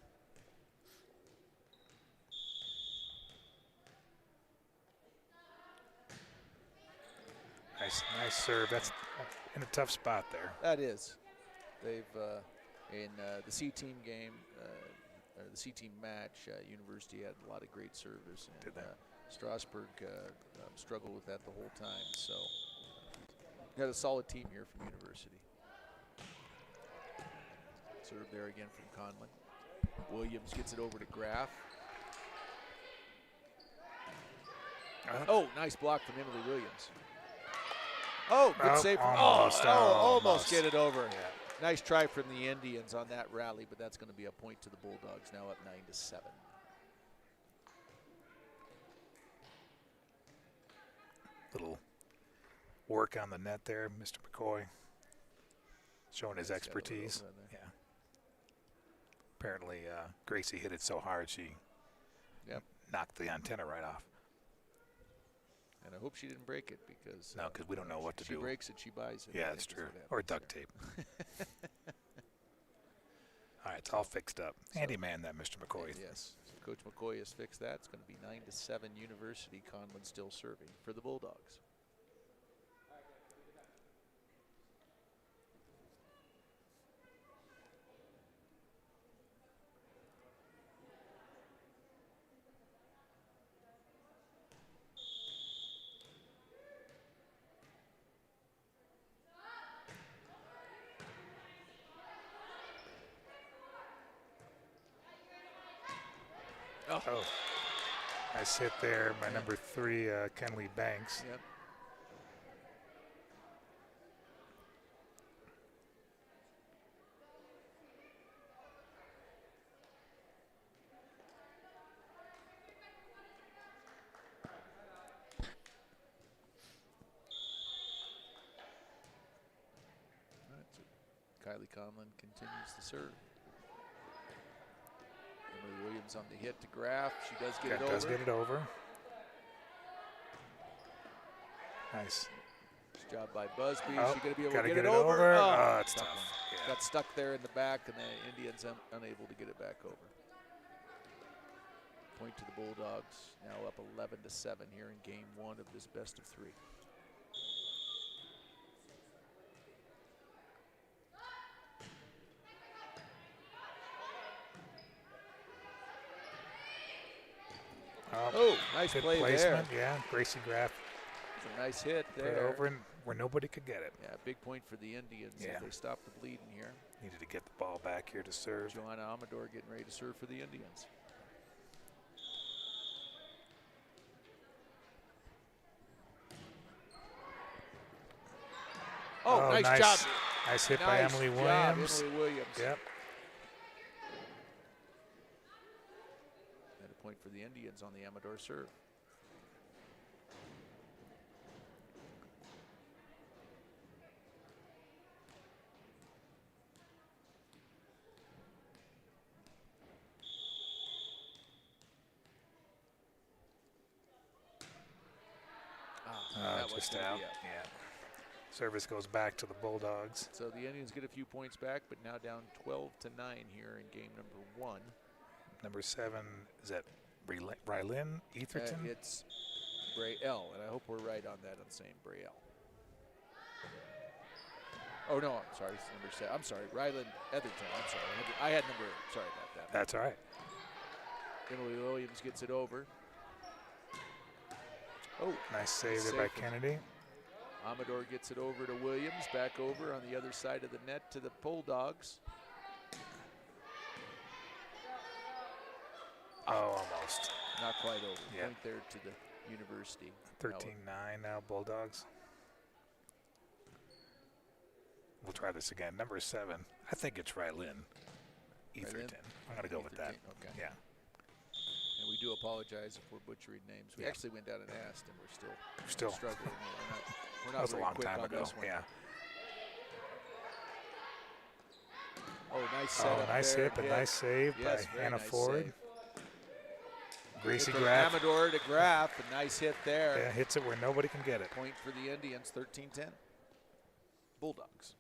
Nice serve. That's in a tough spot there. That is. They've in the C team game or the C team match, University had a lot of great service, and Did they? Strasburg struggled with that the whole time. So got a solid team here from University. Serve there again from Conlon. Williams gets it over to Graf. Oh, nice block from Emily Williams. Oh, good save from almost get it over. Yeah. Nice try from the Indians on that rally, but that's going to be a point to the Bulldogs, now up 9-7. Little work on the net there, Mr. McCoy. Showing his expertise. Yeah. Apparently, Gracie hit it so hard she knocked the antenna right off. And I hope she didn't break it because No, because we don't know what to do. She breaks it, she buys it. Yeah, that's true. Or duct tape. All right, it's all fixed up. Handyman that, Mr. McCoy. Yes, so Coach McCoy has fixed that. It's going to be 9-7 University. Conlon still serving for the Bulldogs. Oh, nice hit there by number 3, Kenley Banks. Yep. Kylie Conlon continues to serve. Emily Williams on the hit to Graf. She does get it over. Does get it over. Nice. Nice job by Busby. Oh, She's going to be able gotta to get it it over. over. Oh, It's tough. Yeah. Got stuck there in the back, and the Indians unable to get it back over. Point to the Bulldogs. Now up 11-7 here in game 1 of this best of 3. Oh, nice play placement. there. Yeah, Gracie Graff. It's a nice hit Put there. it over where nobody could get it. Yeah, big point for the Indians if they stop the bleeding here. Needed to get the ball back here to serve. Joanna Amador getting ready to serve for the Indians. Oh, nice job. Nice hit by Emily Williams. Emily Williams. Yep. And a point for the Indians on the Amador serve. Just out. Yeah. Service goes back to the Bulldogs. So the Indians get a few points back, but now down 12-9 here in game number 1. Number 7, is that Rylin Etherton? It's Braille, and I hope we're right on that on saying Braille. Oh, no, I'm sorry. It's number 7. I'm sorry. Ryland Etherton. I'm sorry. I had number. Sorry about that. That's all right. Emily Williams gets it over. Oh, nice save there by Kennedy. Amador gets it over to Williams. Back over on the other side of the net to the Bulldogs. Oh, almost. Not quite over. Yeah. Point there to the University. 13-9 now, Bulldogs. We'll try this again. Number 7. I think it's Rylin Etherton. I'm going to go with that. Okay. Yeah. And we do apologize if we're butchering names. We actually went down and asked, and we're still struggling. We're not that was a very long quick time on ago. this one. Yeah. Oh, nice setup. Nice hit, but nice save by Hannah Ford. Gracie Graff. Amador to Graff, a nice hit there. Yeah, hits it where nobody can get it. Point for the Indians, 13-10. Bulldogs.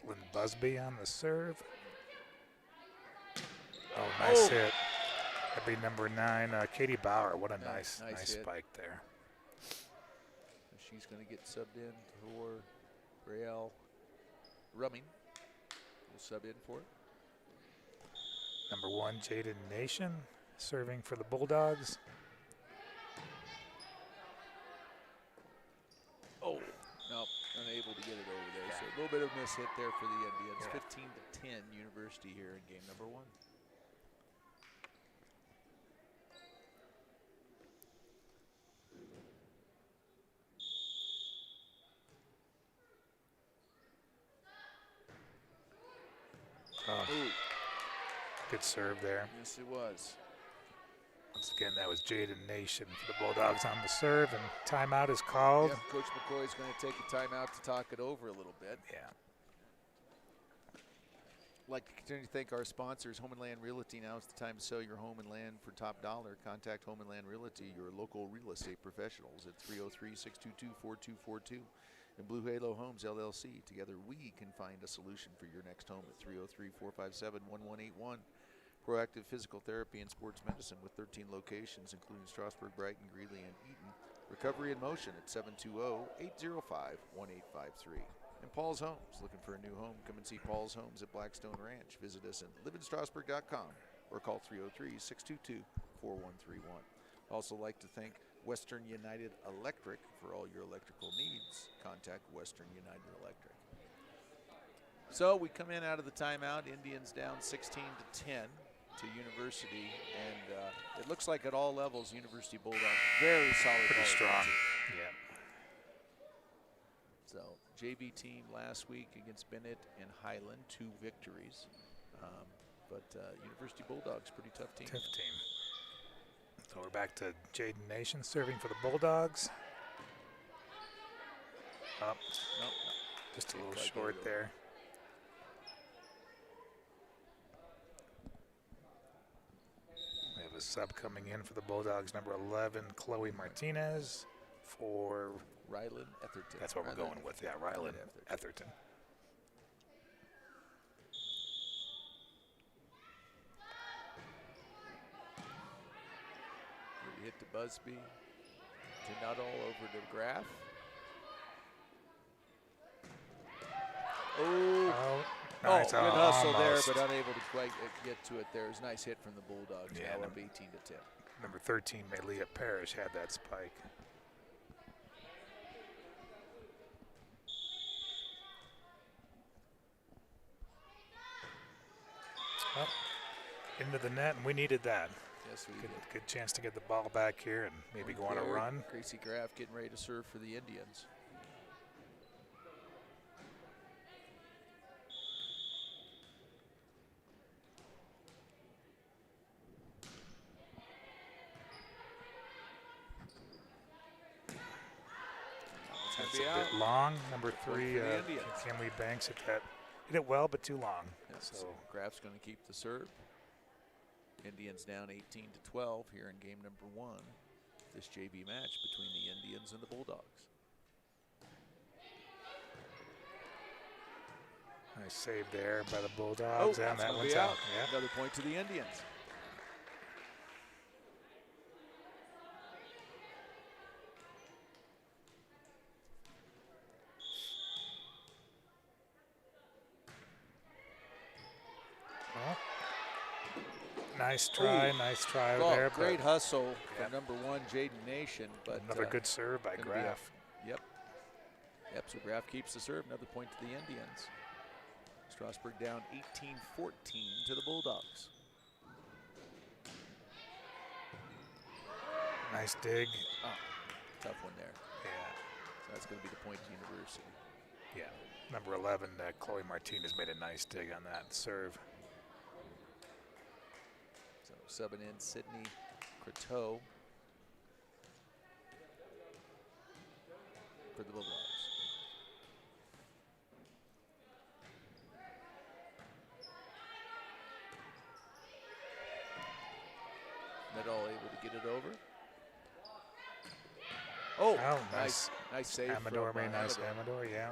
Lynn Busby on the serve. Oh, nice hit. That'd be number 9, Katie Bauer. What a nice spike there. She's going to get subbed in for Brielle Rumming. We'll sub in for it. Number 1, Jaden Nation, serving for the Bulldogs. Oh, no, unable to get it over there. So a little bit of miss hit there for the Indians. 15-10 University here in game number 1. Good serve there. Yes, it was. Once again, that was Jaden Nation for the Bulldogs on the serve, and timeout is called. Yep, Coach McCoy's going to take a timeout to talk it over a little bit. Yeah. I'd like to continue to thank our sponsors, Home and Land Realty. Now is the time to sell your home and land for top dollar. Contact Home and Land Realty, your local real estate professionals, at 303-622-4242. And Blue Halo Homes, LLC. Together we can find a solution for your next home at 303-457-1181. Proactive Physical Therapy and Sports Medicine with 13 locations, including Strasburg, Brighton, Greeley, and Eaton. Recovery in Motion at 720-805-1853. And Paul's Homes. Looking for a new home? Come and see Paul's Homes at Blackstone Ranch. Visit us at liveinstrasburg.com or call 303-622-4131. Also like to thank Western United Electric for all your electrical needs. Contact Western United Electric. So we come in out of the timeout. Indians down 16-10 to University, and it looks like at all levels, University Bulldogs very solid. Pretty strong. Yeah. So JV team last week against Bennett and Highland, 2 victories. But University Bulldogs, pretty tough team. Tough team. So we're back to Jaden Nation serving for the Bulldogs. Up. Nope. Just a little short there. We have a sub coming in for the Bulldogs, number 11, Chloe Martinez for Rylan Etherton. That's what we're going with, yeah, Rylan Etherton. Good hit to Busby. To Nuttall over to Graff. Nice. Good hustle almost. there, but unable to quite get to it there. It was a nice hit from the Bulldogs. Yeah, Now up 18 to 10. Number 13, Malia Parrish, had that spike. Well, into the net, and we needed that. Yes, we did. Good chance to get the ball back here and maybe go on a run. Gracie Graff getting ready to serve for the Indians. It's a bit long. Number 3, Kinley Banks hit it well, but too long. Yes, So Graff's going to keep the serve. Indians down 18 to 12 here in game number 1. This JV match between the Indians and the Bulldogs. nice save there by the Bulldogs, and that's that gonna one's be out. Yeah. Another point to the Indians. Well, nice try there. Great but hustle Yep. from number 1, Jaden Nation. But another good serve by gonna be Graff. Yep, so Graff keeps the serve. Another point to the Indians. Strasburg down 18-14 to the Bulldogs. Nice dig. Tough one there. Yeah. So that's going to be the point to University. Yeah. Number 11, Chloe Martinez made a nice dig on that serve. So subbing in Sydney Croteau for the Bulldogs. Nuttall able to get it over. Oh, nice save. Amador, from, nice Amador, yeah.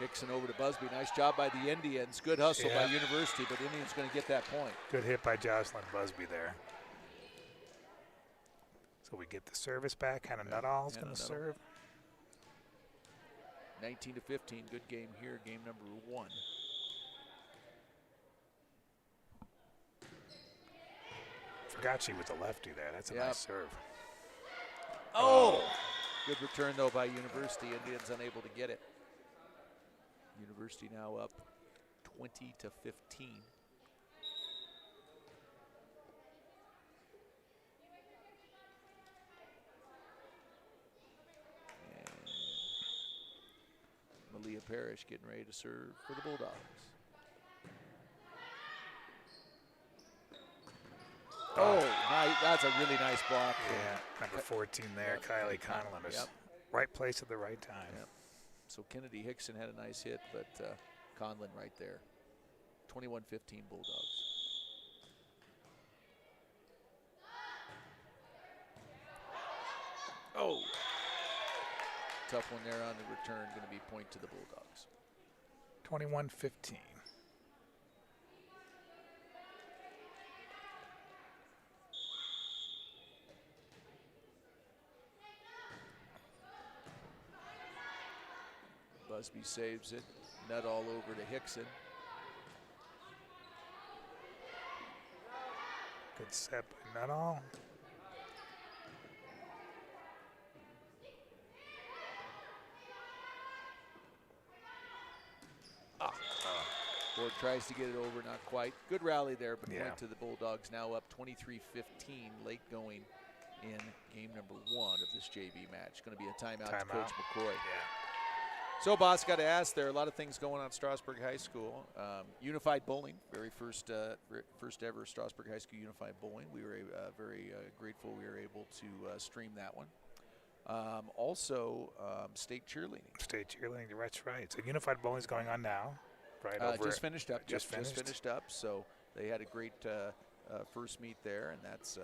Hickson over to Busby. Nice job by the Indians. Good hustle by University, but Indians going to get that point. Good hit by Jocelyn Busby there. So we get the service back. Hannah Nuttall's going to serve. 19 to 15. Good game here. Game number 1. Forgot she was a lefty there. That's a nice serve. Good return though by University. Indians unable to get it. University now up 20 to 15. And Malia Parrish getting ready to serve for the Bulldogs. Nice. That's a really nice block. Yeah, number 14 there, Kylie Conlon is right place at the right time. Yep. So Kennedy Hickson had a nice hit, but Conlon right there. 21-15 Bulldogs. Tough one there on the return. Going to be point to the Bulldogs. 21-15. Busby saves it. Nuttall over to Hickson. Good set by Nuttall. Ford tries to get it over, not quite. Good rally there, but Yeah. point to the Bulldogs, now up 23-15, late going in game number 1 of this JV match. Going to be a timeout to Coach McCoy. Yeah. So, boss, got to ask, there are a lot of things going on at Strasburg High School. Unified bowling, very first ever Strasburg High School unified bowling. We were very grateful we were able to stream that one. Also, state cheerleading. State cheerleading, that's right. So unified bowling is going on now, right? Just finished up. Just finished up. So they had a great first meet there, and that's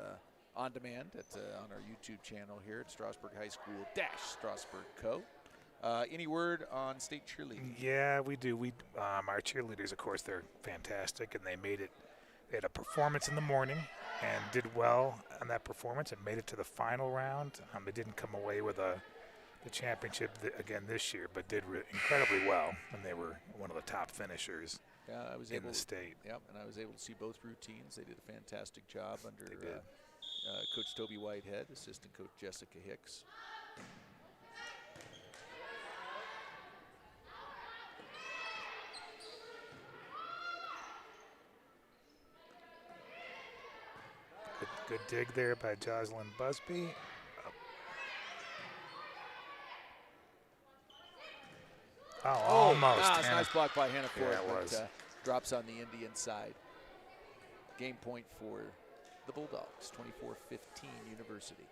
on demand on our YouTube channel here at Strasburg High School Strasburg Co. Any word on state cheerleading? Yeah, we do. Our cheerleaders, of course, they're fantastic, and they made it. They had a performance in the morning and did well on that performance and made it to the final round. They didn't come away with the championship again this year, but did incredibly well, and they were one of the top finishers in the state. Yep, and I was able to see both routines. They did a fantastic job under Coach Toby Whitehead, assistant coach Jessica Hicks. Good dig there by Jocelyn Busby. Almost. Nice block by Hannah Ford, Yeah, it was. Drops on the Indian side. Game point for the Bulldogs, 24-15 University.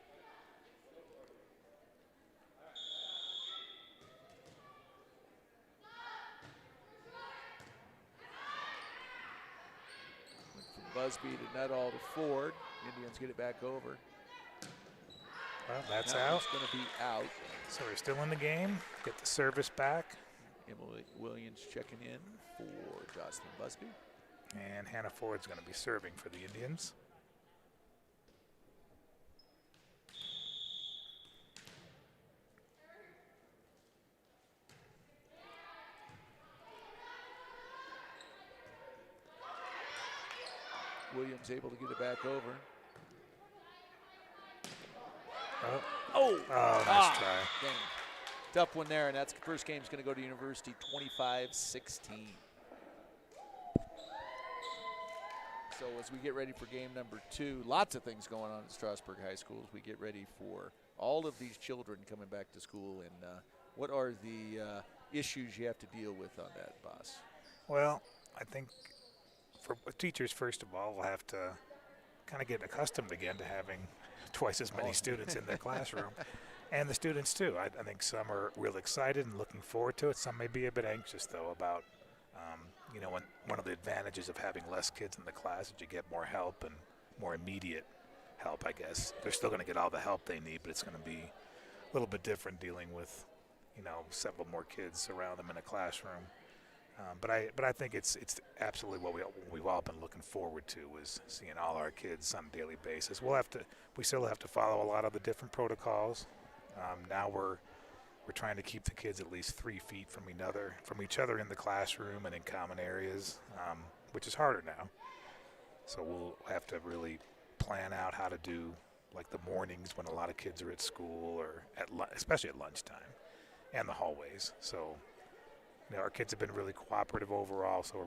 Went from Busby to Nuttall to Ford. Indians get it back over. Well, that's That out. one's going to be out. So we're still in the game. Get the service back. Emily Williams checking in for Jocelyn Busby. And Hannah Ford's going to be serving for the Indians. Williams able to get it back over. Nice try. Dang. Tough one there, and that's the first game's going to go to University, 25-16. So as we get ready for game number 2, lots of things going on at Strasburg High School as we get ready for all of these children coming back to school. And what are the issues you have to deal with on that, boss? Well, I think for teachers, first of all, will have to kind of get accustomed again to having twice as many students in their classroom. And the students, too. I think some are real excited and looking forward to it. Some may be a bit anxious, though, about, when one of the advantages of having less kids in the class is you get more help and more immediate help, I guess. They're still going to get all the help they need, but it's going to be a little bit different dealing with, several more kids around them in a classroom. But I think it's absolutely what we've all been looking forward to, is seeing all our kids on a daily basis. We still have to follow a lot of the different protocols. Now we're trying to keep the kids at least 3 feet from each other in the classroom and in common areas, which is harder now. So we'll have to really plan out how to do, like, the mornings when a lot of kids are at school, or especially at lunchtime, and the hallways. So our kids have been really cooperative overall. So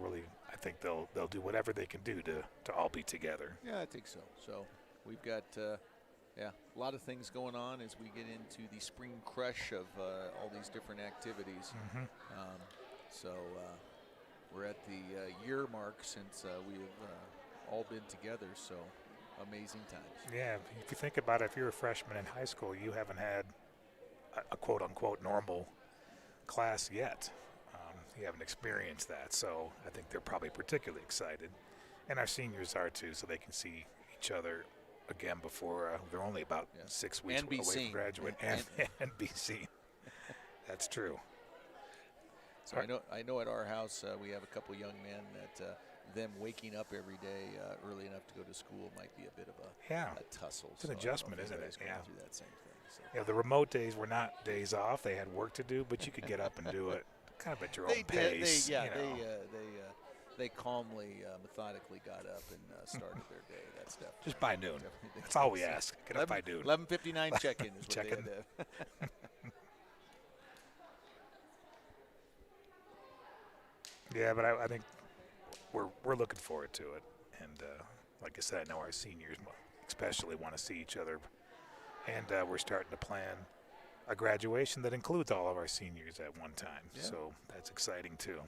I think they'll do whatever they can do to all be together. Yeah, I think so. So we've got a lot of things going on as we get into the spring crush of all these different activities. Mm-hmm. We're at the year mark since we have all been together, so amazing times. Yeah, if you think about it, if you're a freshman in high school, you haven't had a quote-unquote normal class yet. You haven't experienced that, so I think they're probably particularly excited. And our seniors are, too, so they can see each other again before they're only about 6 weeks away from graduate and be seen. That's true. So I know at our house we have a couple young men that them waking up every day early enough to go to school might be a bit of a tussle. It's an adjustment, isn't it? Yeah. Through that same thing. So. The remote days were not days off. They had work to do, but you could get up and do it kind of at your own pace. They calmly, methodically got up and started their day. That's definitely just by noon. That's all we ask. Get up by noon. 11:59 check-in is what they had to. Yeah, but I think we're looking forward to it, and like I said, I know our seniors especially want to see each other, and we're starting to plan a graduation that includes all of our seniors at one time. Yeah. So that's exciting too.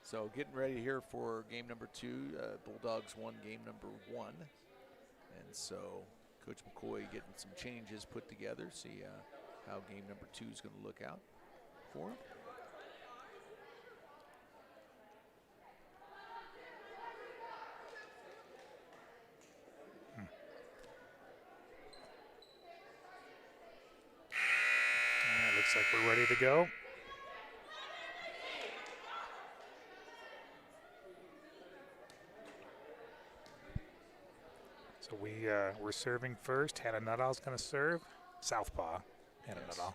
So getting ready here for game number 2. Bulldogs won game number 1, and so Coach McCoy getting some changes put together. See how game number 2 is going to look out for him. We're ready to go. So we're serving first. Hannah Nuttall's going to serve. Southpaw, Hannah Nuttall.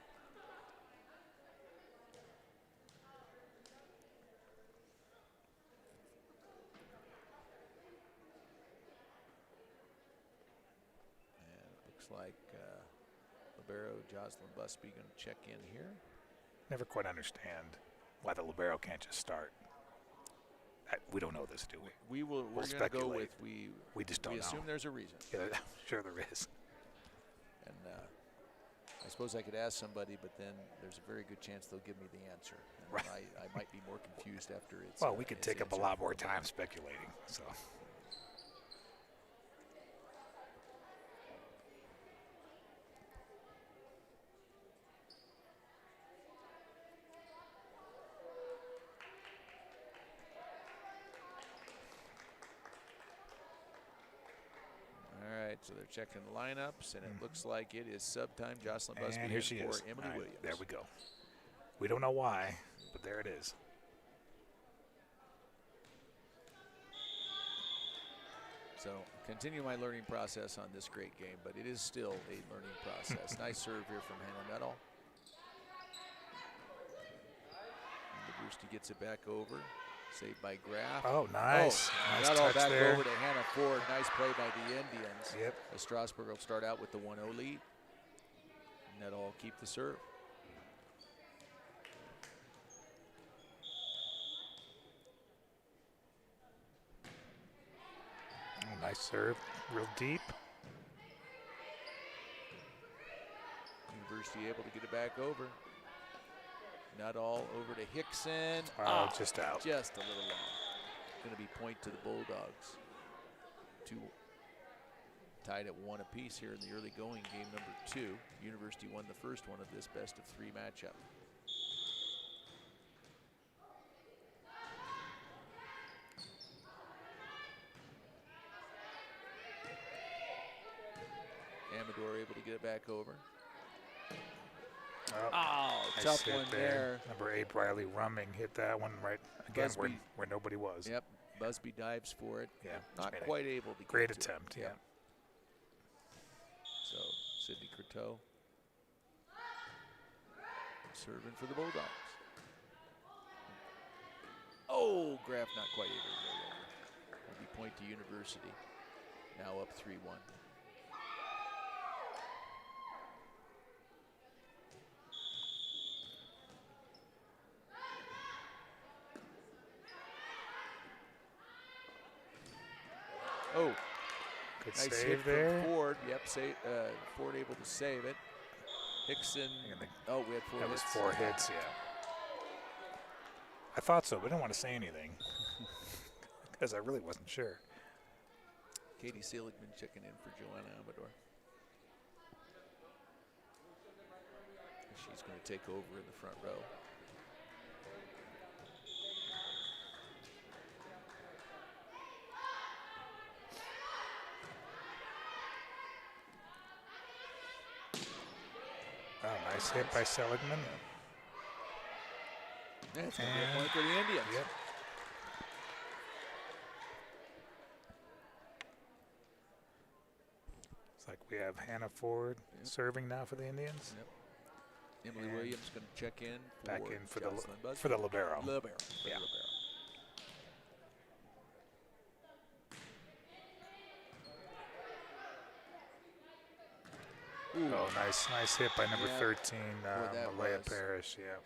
And it looks like libero Jocelyn Busby going to check in here. Never quite understand why the libero can't just start. We don't know this, do we? We're going to go with we just don't know. Assume there's a reason. Yeah, sure there is. And I suppose I could ask somebody, but then there's a very good chance they'll give me the answer. And Right. I might be more confused after it's. Well, we could it's take up a answered. lot more time speculating. So. All right, so they're checking the lineups, and it looks like it is sub time. Jocelyn Busby And here she for is. Emily All right, Williams. there we go. We don't know why, but there it is. So continue my learning process on this great game, but it is still a learning process. Nice serve here from Hannah Nuttall. And Varsity gets it back over. Saved by Graff. Oh, nice. Oh, Nice Nuttall touch back there. over to Hannah Ford. Nice play by the Indians. Yep. As Strasburg will start out with the 1-0 lead. Nuttall will keep the serve. Oh, nice serve. Real deep. University able to get it back over. Nuttall over to Hickson. Oh, just out. Just a little long. Going to be point to the Bulldogs. Tied at 1 apiece here in the early going game number 2. University won the first one of this best of 3 matchup. Amador able to get it back over. Oh, Nice tough hit one there. Number 8, Riley Rumming, hit that one right again where nobody was. Yep, Busby dives for it. Yeah, Not quite able to get great to it. attempt. Yeah. So Sydney Croteau serving for the Bulldogs. Oh, Graff not quite able to go over. Will be point to University. Now up 3-1. Oh, Good nice save hit there. from Ford. Yep, Ford able to save it. Hickson. Oh, we had 4 That hits. was 4 hits, yeah. I thought so, but I didn't want to say anything because I really wasn't sure. Katie Seligman checking in for Joanna Amador. She's going to take over in the front row. Oh, nice hit by Seligman. Yeah, it's going to be a point for the Indians. Yep. It's like we have Hannah Ford serving now for the Indians. Yep. Emily Williams going to check in Back in for Jocelyn Busby. the libero. Libero. Yeah. Ooh. Oh, nice hit by number Yeah. 13, that Malaya was. Parrish. Yeah.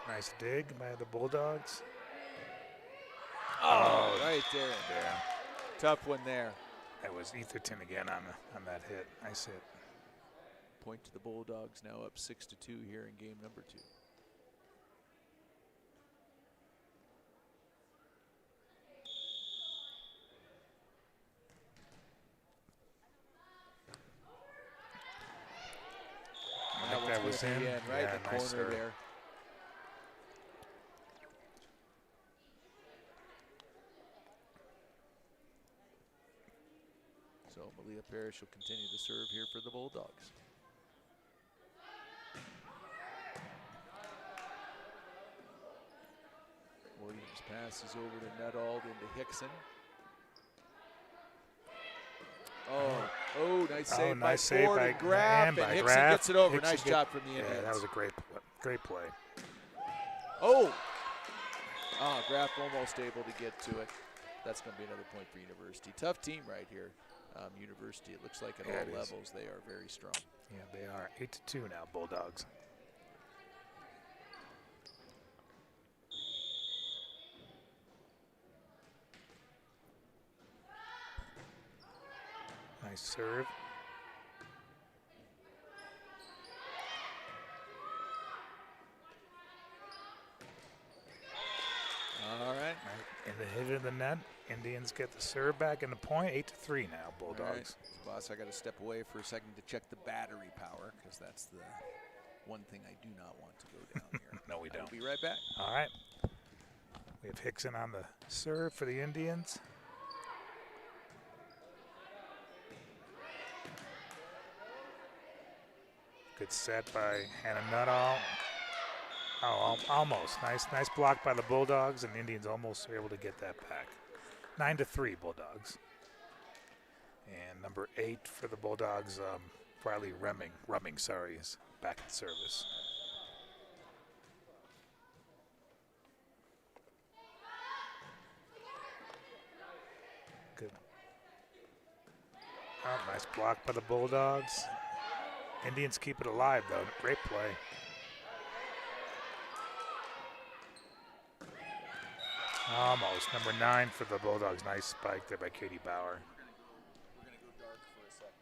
Nice dig by the Bulldogs. Oh, right there. Yeah. Tough one there. That was Etherton again on that hit. Nice hit. Point to the Bulldogs, now up 6-2 here in game number 2. goes in. Right Yeah, in the nice corner serve. there. So Malia Parrish will continue to serve here for the Bulldogs. Williams passes over to Nuttall into Hickson. Oh, nice save by Ford and Graff, and Hickson gets it over. Nice job from the Indians. Yeah, that was a great play. Oh, Graff almost able to get to it. That's going to be another point for University. Tough team right here. University, it looks like at all levels they are very strong. Yeah, they are 8-2 now, Bulldogs. Nice serve. All right. And the hit of the net. Indians get the serve back in the point. 8-3 now, Bulldogs. All right. Boss, I got to step away for a second to check the battery power because that's the one thing I do not want to go down here. No, we don't. I'll be right back. All right. We have Hickson on the serve for the Indians. Good set by Hannah Nuttall. Oh, almost. Nice block by the Bulldogs, and the Indians almost were able to get that back. 9-3 Bulldogs. And number 8 for the Bulldogs, Riley Rumming, is back in service. Good. Oh, nice block by the Bulldogs. Indians keep it alive, though. Great play. Almost. Number 9 for the Bulldogs. Nice spike there by Katie Bauer. We're going to go dark for a second.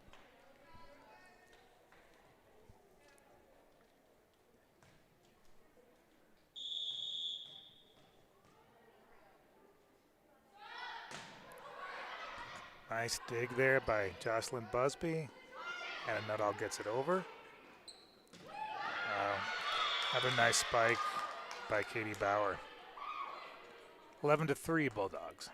Nice dig there by Jocelyn Busby. And Nuttall gets it over. Another nice spike by Katie Bauer. 11-3 Bulldogs.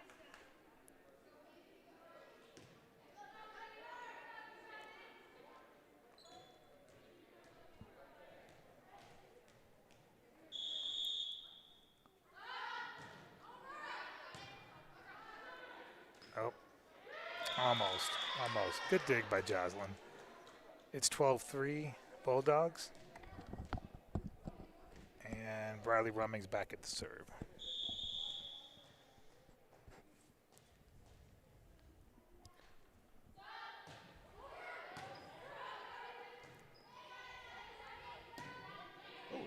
Oh, almost. Good dig by Jocelyn. It's 12-3 Bulldogs. And Riley Rumming's back at the serve.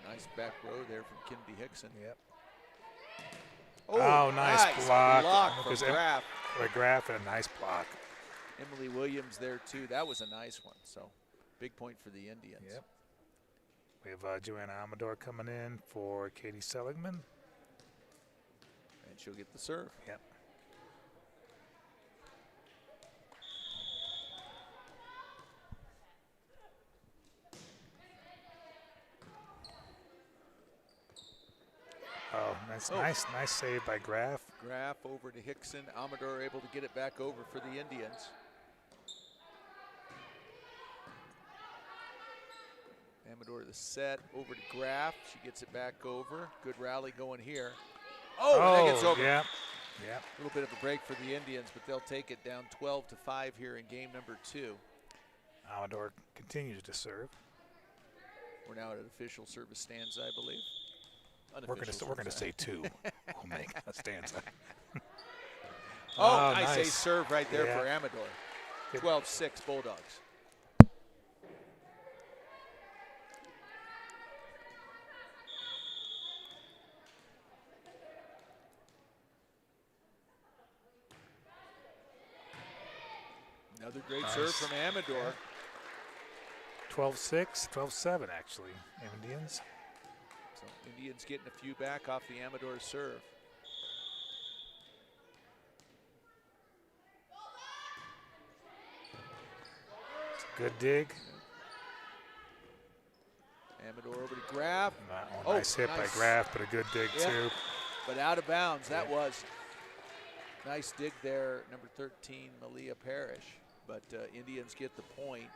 Nice back row there from Kennedy Hickson. Yep. Oh, nice block from Graff. Graff and a nice block. Emily Williams there too. That was a nice one. So big point for the Indians. Yep. We have Joanna Amador coming in for Katie Seligman. And she'll get the serve. Yep. Nice save by Graff. Graff over to Hickson. Amador able to get it back over for the Indians. Amador the set over to Graff. She gets it back over. Good rally going here. That gets over. Yeah. A little bit of a break for the Indians, but they'll take it down 12-5 here in game number 2. Amador continues to serve. We're now at an official service stanza, I believe. We're going to say 2. We'll make a stanza. Nice serve right there for Amador. 12-6 Bulldogs. Another great serve from Amador. 12-6, 12-7 actually, Indians. So Indians getting a few back off the Amador serve. Good dig. Amador over to Graff. Nice hit by Graff, but a good dig too. But out of bounds, that was. Nice dig there, number 13, Malia Parrish. But Indians get the point.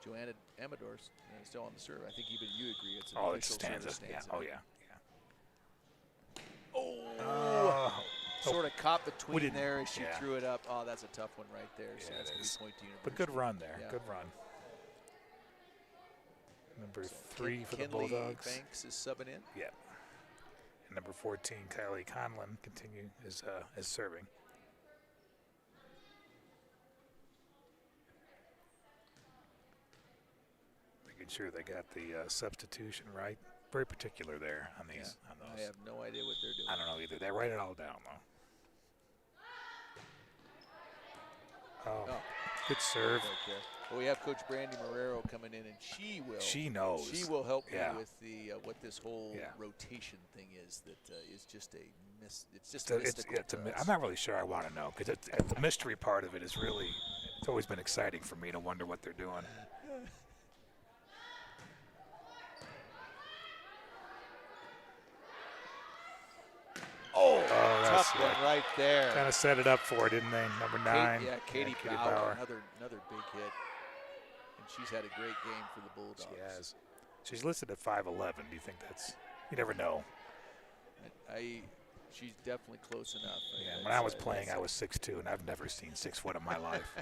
Joanna Amador still on the serve. I think even you agree it's an official service stanza. Yeah. Oh, yeah. Sort of caught between there as she Yeah. threw it up. Oh, that's a tough one right there. So Yeah, that's it a is. good point to University. But good run there. Yeah. Good run. Number 3 for the Kinley Bulldogs. Banks is subbing in. Yeah. And number 14, Kylie Conlon, continue as serving. Making sure they got the substitution right. Very particular there on these. Yeah. On those. I have no idea what they're doing. I don't know either. They write it all down though. Oh, good serve. Right there. Well, we have Coach Brandy Marrero coming in, and she will. She knows. She will help me Yeah. with the what this whole Yeah. rotation thing is. That is just a it's just a mystical. I'm not really sure I want to know because the mystery part of it is really. It's always been exciting for me to wonder what they're doing. Tough one right there. Kind of set it up for her, didn't they? Number 9. Katie Bauer, another big hit, and she's had a great game for the Bulldogs. She has. She's listed at 5'11". Do you think that's? You never know. She's definitely close enough. Yeah. When I was playing, I was 6'2", and I've never seen 6 foot in my life.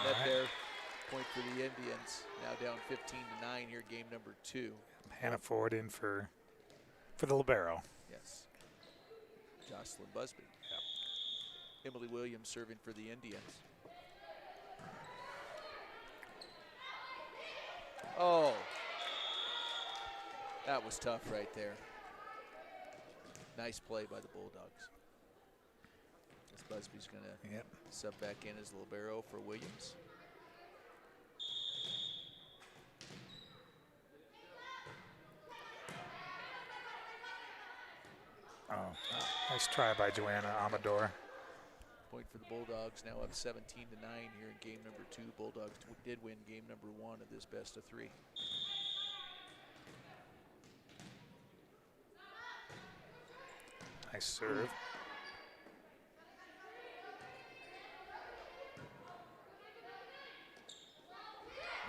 That there, point for the Indians. Now down 15-9 here, game number 2. Hannah Ford in for the libero. Yes. Jocelyn Busby. Yep. Emily Williams serving for the Indians. Oh, that was tough right there. Nice play by the Bulldogs. As Busby's going to sub back in as libero for Williams. Nice try by Joanna Amador. Point for the Bulldogs, now up 17-9 here in game number 2. Bulldogs did win game number 1 of this best of 3. Nice serve.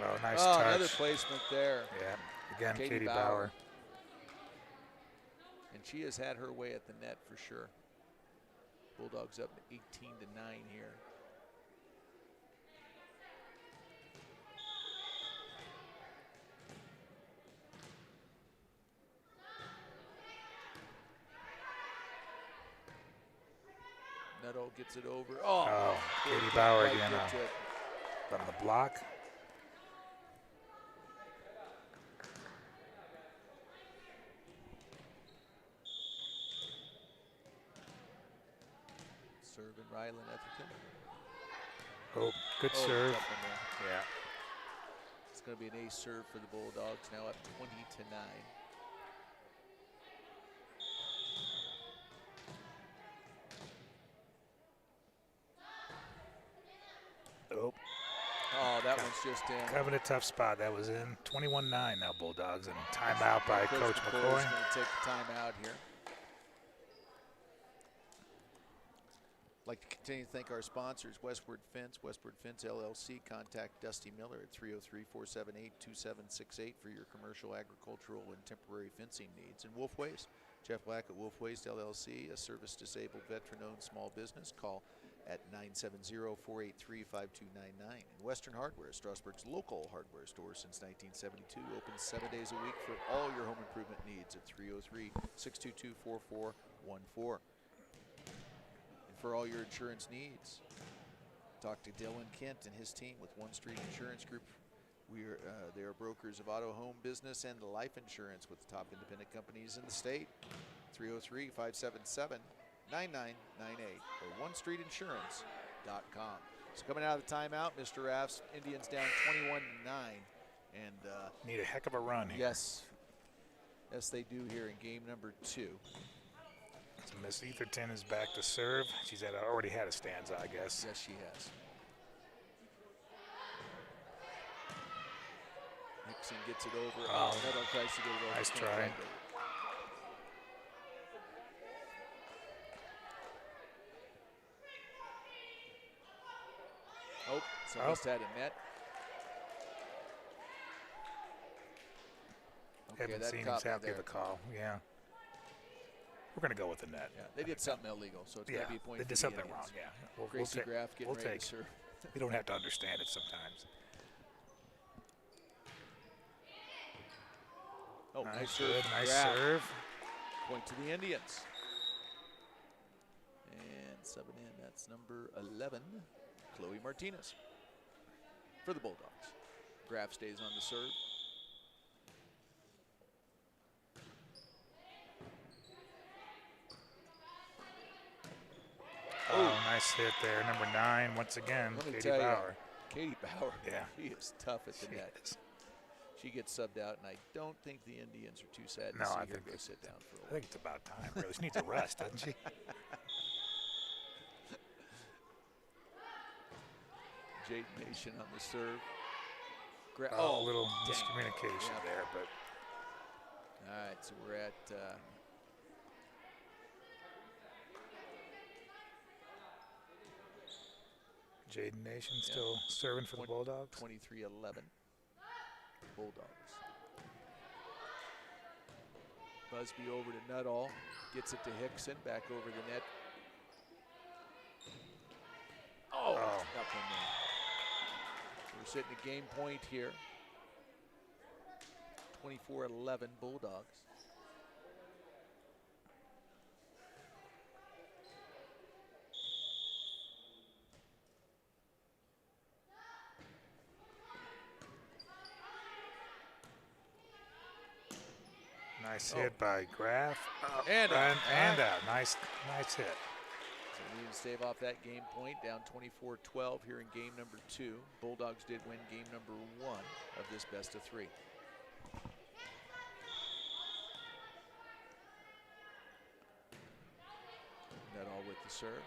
Well, nice touch. Another placement there. Yeah, again, Katie Bauer. And she has had her way at the net for sure. Bulldogs up 18-9 here. Nuttall gets it over. Oh, Katie Bauer again on the block. Serving Rylan Etherton. Oh, good serve. Yeah. It's going to be an ace serve for the Bulldogs, now up 20-9. Oh, that one's just in. Covered a tough spot. That was in. 21-9 now, Bulldogs, and timeout by Coach McCoy. Going to take the timeout here. Like to continue to thank our sponsors, Westward Fence LLC. Contact Dusty Miller at 303-478-2768 for your commercial, agricultural, and temporary fencing needs. And Wolf Waste, Jeff Black at Wolf Waste LLC, a service-disabled, veteran-owned small business. Call at 970-483-5299. And Western Hardware, Strasburg's local hardware store since 1972, open 7 days a week for all your home improvement needs at 303-622-4414. For all your insurance needs, talk to Dylan Kent and his team with One Street Insurance Group. They are brokers of auto, home, business, and life insurance with the top independent companies in the state. 303-577-9998 or onestreetinsurance.com. So coming out of the timeout, Mr. Raffs, Indians down 21-9, and need a heck of a run here. Yes, they do here in game number 2. So Miss Etherton is back to serve. She's already had a stanza, I guess. Yes, she has. Nixon gets it over. Oh, Nettle tries to get it over. Nice Can't try. find it. Oh, somebody's had a net. Okay, Haven't that seen caught me exactly there. the call. Yeah. We're going to go with the net. Yeah, they did something illegal, so it's got to be a point they for did the something Indians. wrong. Yeah. We'll Gracie take, Graff getting we'll ready take to serve. You don't have to understand it sometimes. Oh, nice serve. Good, nice Graff. serve. Point to the Indians. And subbing in, that's number 11, Chloe Martinez for the Bulldogs. Graff stays on the serve. Oh, nice hit there. Number 9, once again, Let me Katie tell Bauer. Katie Bauer, Yeah. she is tough at the She net. is. She gets subbed out, and I don't think the Indians are too sad to No, see I her think go it's- sit down for a I while. think it's about time, really. She needs a rest, doesn't she? Jaden Nation on the serve. A little dang. miscommunication Yeah. there, but All right, so we're at Jaden Nation still serving for the Bulldogs. 23-11. Bulldogs. Busby over to Nuttall. Gets it to Hickson. Back over the net. Oh, Oh. up in there. We're sitting at game point here. 24-11 Bulldogs. Nice hit by Graff. And out. And out. Nice hit. So we need to stave off that game point. Down 24-12 here in game number 2. Bulldogs did win game number 1 of this best of 3. Nuttall with the serve.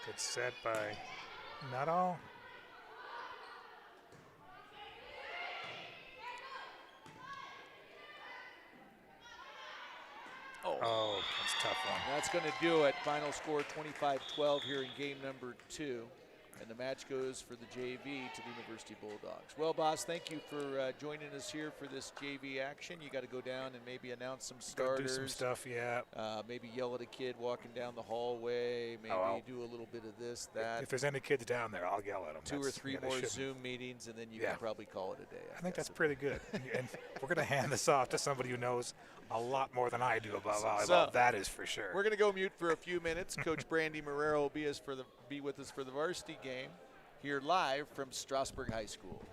Good set by Nuttall. Oh, that's a tough one. That's going to do it. Final score 25-12 here in game number 2. And the match goes for the JV to the University Bulldogs. Well, boss, thank you for joining us here for this JV action. You got to go down and maybe announce some Go starters. do some stuff, yeah. Maybe yell at a kid walking down the hallway. Maybe do a little bit of this, that. If there's any kids down there, I'll yell at them. 2 or 3 more Zoom meetings, and then you can probably call it a day. I think that's pretty good. And we're going to hand this off to somebody who knows a lot more than I do about volleyball. So, that is for sure. We're going to go mute for a few minutes. Coach Brandy Marrero will be with us for the varsity game here live from Strasburg High School.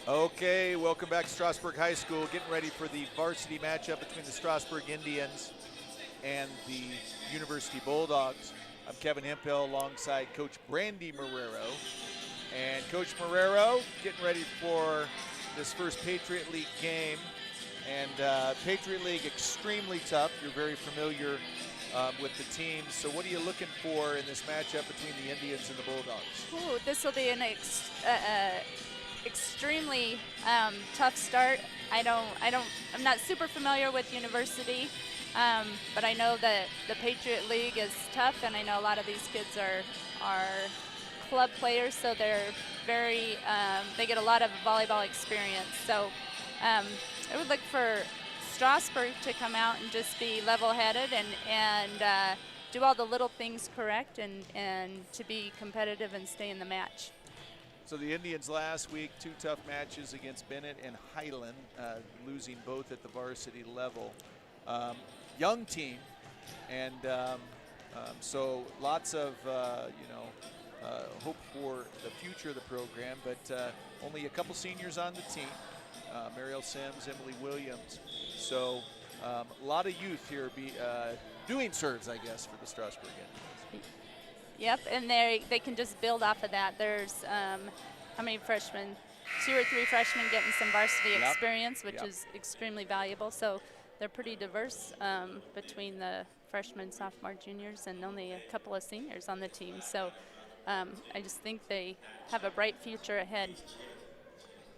Okay, welcome back to Strasburg High School. Getting ready for the varsity matchup between the Strasburg Indians and the University Bulldogs. I'm Kevin Hemphill alongside Coach Brandy Marrero. And Coach Marrero getting ready for this first Patriot League game. And Patriot League extremely tough. You're very familiar with the teams. So what are you looking for in this matchup between the Indians and the Bulldogs? Ooh, this will be an extremely tough start. I'm not super familiar with University, but I know that the Patriot League is tough, and I know a lot of these kids are club players, so they're very they get a lot of volleyball experience. So I would look for Strasburg to come out and just be level-headed and do all the little things correct and to be competitive and stay in the match. So the Indians last week, 2 tough matches against Bennett and Highland, losing both at the varsity level. Young team, and so lots of hope for the future of the program, but only a couple seniors on the team, Mariel Sims, Emily Williams. So a lot of youth here doing serves, I guess, for the Strasburg Indians. Yep, and they can just build off of that. There's how many freshmen? 2 or 3 freshmen getting some varsity experience, which is extremely valuable. So they're pretty diverse between the freshmen, sophomore, juniors, and only a couple of seniors on the team. So I just think they have a bright future ahead.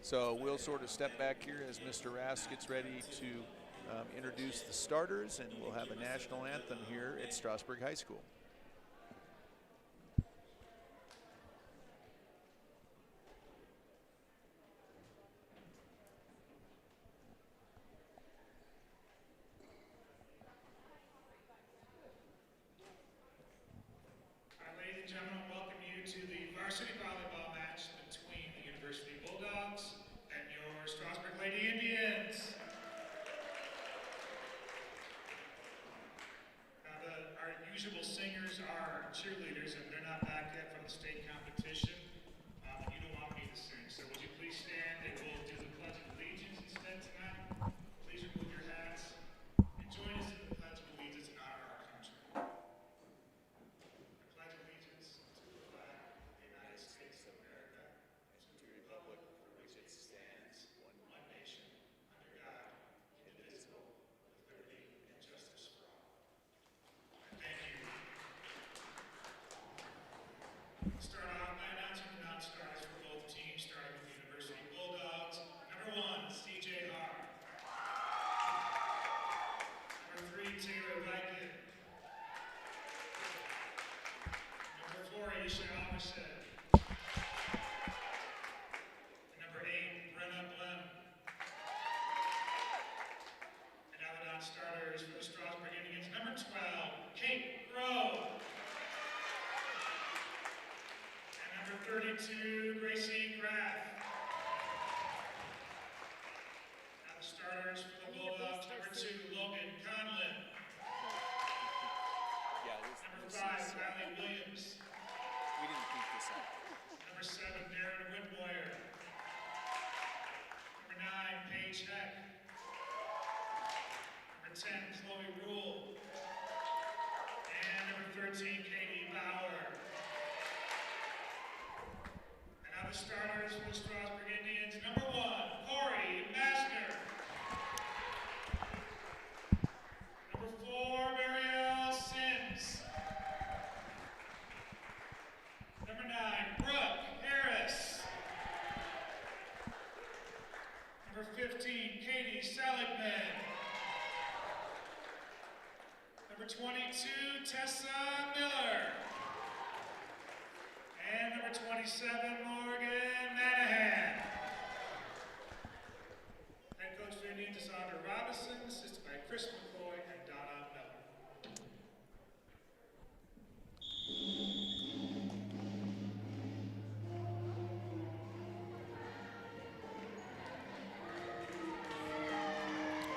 So we'll sort of step back here as Mr. Rask gets ready to introduce the starters, and we'll have a national anthem here at Strasburg High School. Ladies and gentlemen, welcome you to the varsity volleyball match between the University Bulldogs and your Strasburg Lady Indians. Now, our usual singers are cheerleaders, and they're not back yet from the state competition. You don't want me to sing, so would you please stand and we'll do the Pledge of Allegiance instead tonight. Please remove your hats and join us in the Pledge of Allegiance and honor our country. Start off by announcing the non-starters for both teams, starting with the University Bulldogs. Number 1, CJ Hart. Number 3, Taylor Viking. Number 4, Isha Almerson. And number 8, Brenna Blem. And now the non-starters for the Strasburg Indians. Number 12, Kate Rowe. 32, Gracie Graff. Now the starters for the Bulldogs. Number 2, Logan Conlon. Number 5, Valley Williams. We didn't keep this up. Number 7, Darren Whitboyer. Number 9, Paige Heck. Number 10, Chloe Rule. And number 13, Katie Bauer. Now the starters for the Strasburg Indians. Number 1, Corey Massner. Number 4, Mariel Sims. Number 9, Brooke Harris. Number 15, Katie Seligman. Number 22, Tessa Miller. And number 27, Morgan Manahan. Head coach for Indians is Sandra Robinson, assisted by Chris McCoy and Donna Miller.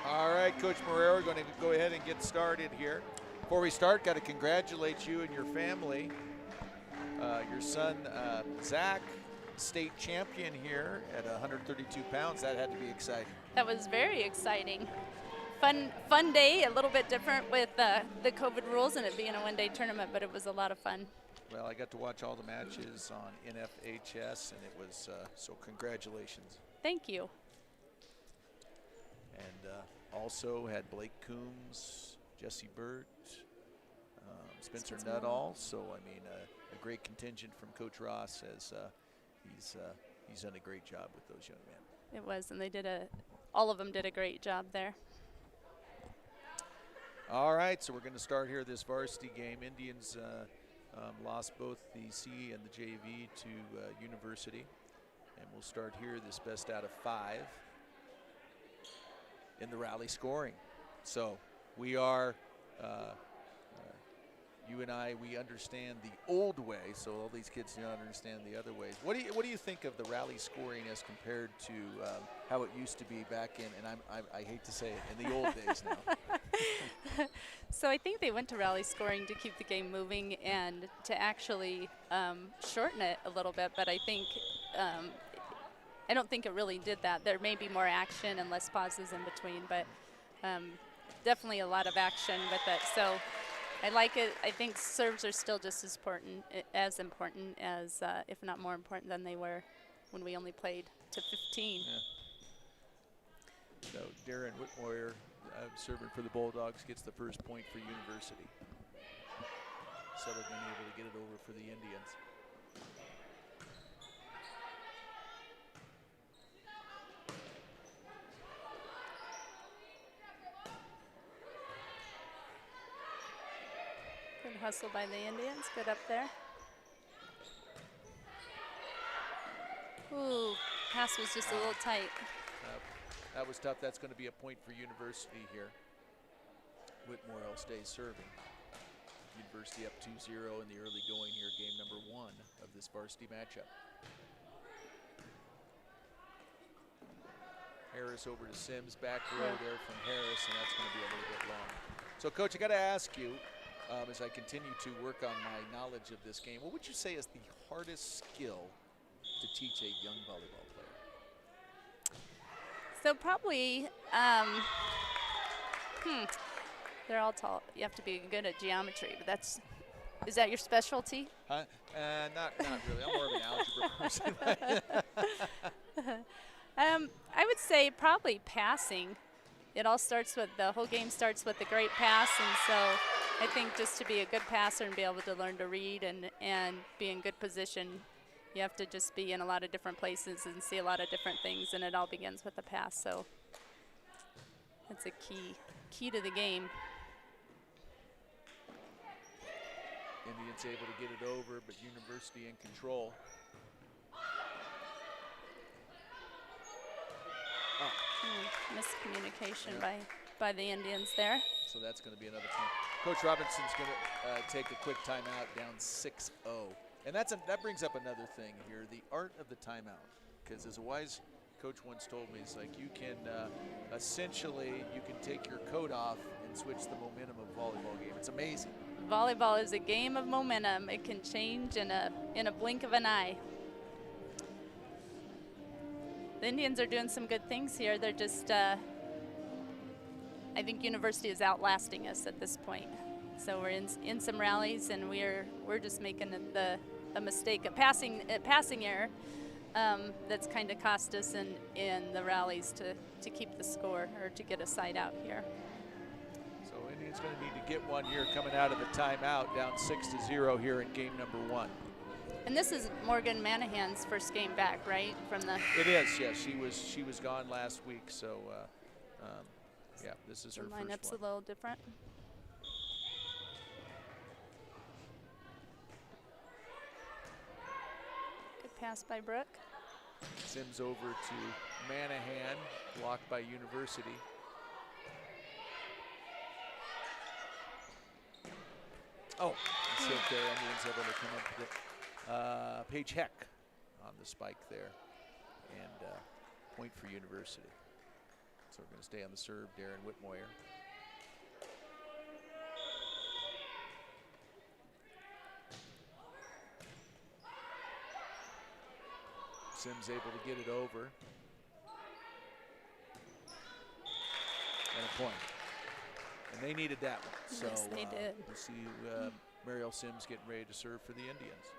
All right, Coach Marrero, going to go ahead and get started here. Before we start, got to congratulate you and your family. Your son, Zach, state champion here at 132 pounds. That had to be exciting. That was very exciting. Fun day, a little bit different with the COVID rules and it being a one-day tournament, but it was a lot of fun. Well, I got to watch all the matches on NFHS, and it was, so congratulations. Thank you. And also had Blake Coombs, Jesse Burt, Spencer Nuttall. So, I mean, a great contingent from Coach Ross as he's done a great job with those young men. It was, and they did all of them did a great job there. All right, so we're going to start here this varsity game. Indians lost both the C and the JV to University. And we'll start here this best out of 5 in the rally scoring. So we are, you and I, we understand the old way, so all these kids don't understand the other ways. What do you think of the rally scoring as compared to how it used to be back in, and I hate to say it, in the old days now? So I think they went to rally scoring to keep the game moving and to actually shorten it a little bit, but I think I don't think it really did that. There may be more action and less pauses in between, but definitely a lot of action with it. So I like it. I think serves are still just as important as, if not more important than they were when we only played to 15. Yeah. So Darren Whitmoyer, serving for the Bulldogs, gets the first point for University. Southern able to get it over for the Indians. Good hustle by the Indians. Good up there. Ooh, pass was just a little tight. That was tough. That's going to be a point for University here. Whitmore stays serving. University up 2-0 in the early going here, game number 1 of this varsity matchup. Harris over to Sims, back row there from Harris, and that's going to be a little bit long. So, Coach, I got to ask you, as I continue to work on my knowledge of this game, what would you say is the hardest skill to teach a young volleyball player? So probably, they're all tall. You have to be good at geometry, but is that your specialty? Huh? Not really. I'm more of an algebra person. I would say probably passing. It all starts with, the whole game starts with a great pass, and so I think just to be a good passer and be able to learn to read and be in good position, you have to just be in a lot of different places and see a lot of different things, and it all begins with a pass. So that's a key to the game. Indians able to get it over, but University in control. Miscommunication by the Indians there. So that's going to be another point. Coach Robinson's going to take a quick timeout, down 6-0. And that brings up another thing here, the art of the timeout. Because as a wise coach once told me, it's like you can essentially, you can take your coat off and switch the momentum of a volleyball game. It's amazing. Volleyball is a game of momentum. It can change in a blink of an eye. The Indians are doing some good things here. They're just, I think University is outlasting us at this point. So we're in some rallies, and we're just making a mistake, a passing error that's kind of cost us in the rallies to keep the score or to get a side out here. So Indians going to need to get one here coming out of the timeout, down 6-0 here in game number 1. And this is Morgan Manahan's first game back, right? From the. It is, yes. She was gone last week, so yeah, this is her first one. Lineup's a little different. Good pass by Brooke. Sims over to Manahan, blocked by University. Oh, mistake there. Indians able to come up with it. Paige Heck on the spike there, and point for University. So we're going to stay on the serve, Darren Whitmoyer. Sims able to get it over. And a point. And they needed that one. So Yes, they did. we'll see Mariel Sims getting ready to serve for the Indians.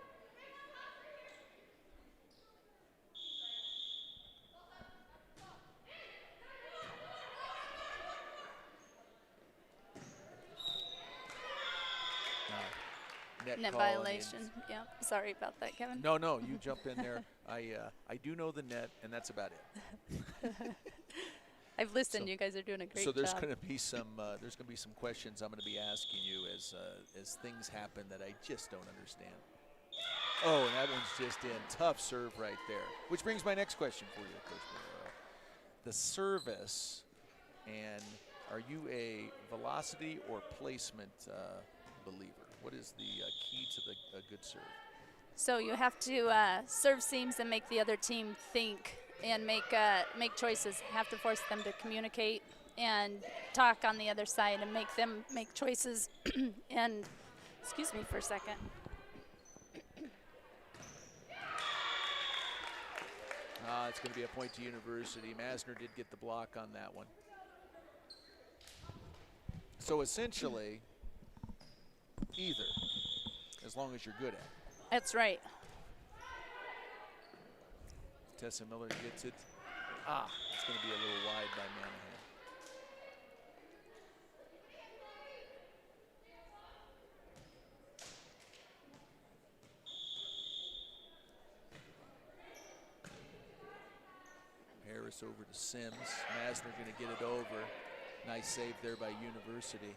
Net call on the violation. Indians. Yeah. Sorry about that, Kevin. No, you jump in there. I do know the net, and that's about it. I've listened. So- You guys are doing a great So there's job. going to be some questions I'm going to be asking you as things happen that I just don't understand. Oh, and that one's just in. Tough serve right there. Which brings my next question for you, Coach Morero. The service, and are you a velocity or placement believer? What is the key to a good serve? So you have to serve seams and make the other team think and make choices. Have to force them to communicate and talk on the other side and make them make choices. And excuse me for a second. It's going to be a point to University. Masner did get the block on that one. So essentially, either, as long as you're good at it. That's right. Tessa Miller gets it. It's going to be a little wide by Manahan. Harris over to Sims. Masner going to get it over. Nice save there by University.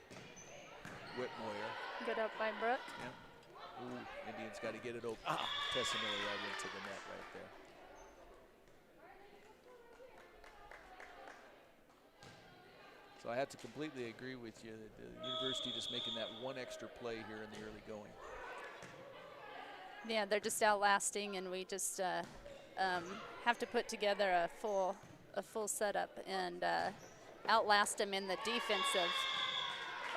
Whitmoyer. Good up by Brooke. Yeah. Ooh, Indians got to get it over. Tessa Miller right into the net right there. So I have to completely agree with you that the University just making that one extra play here in the early going. Yeah, they're just outlasting, and we just have to put together a full setup and outlast them in the defensive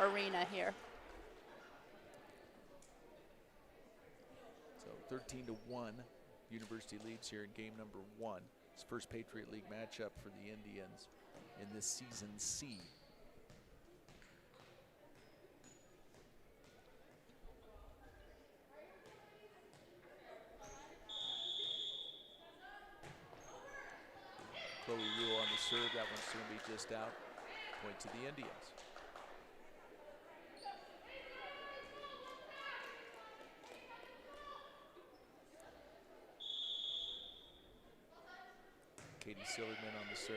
arena here. So 13-1, University leads here in game number 1. It's first Patriot League matchup for the Indians in this season C. Chloe Rule on the serve. That one's going to be just out. Point to the Indians. Katie Silverman on the serve.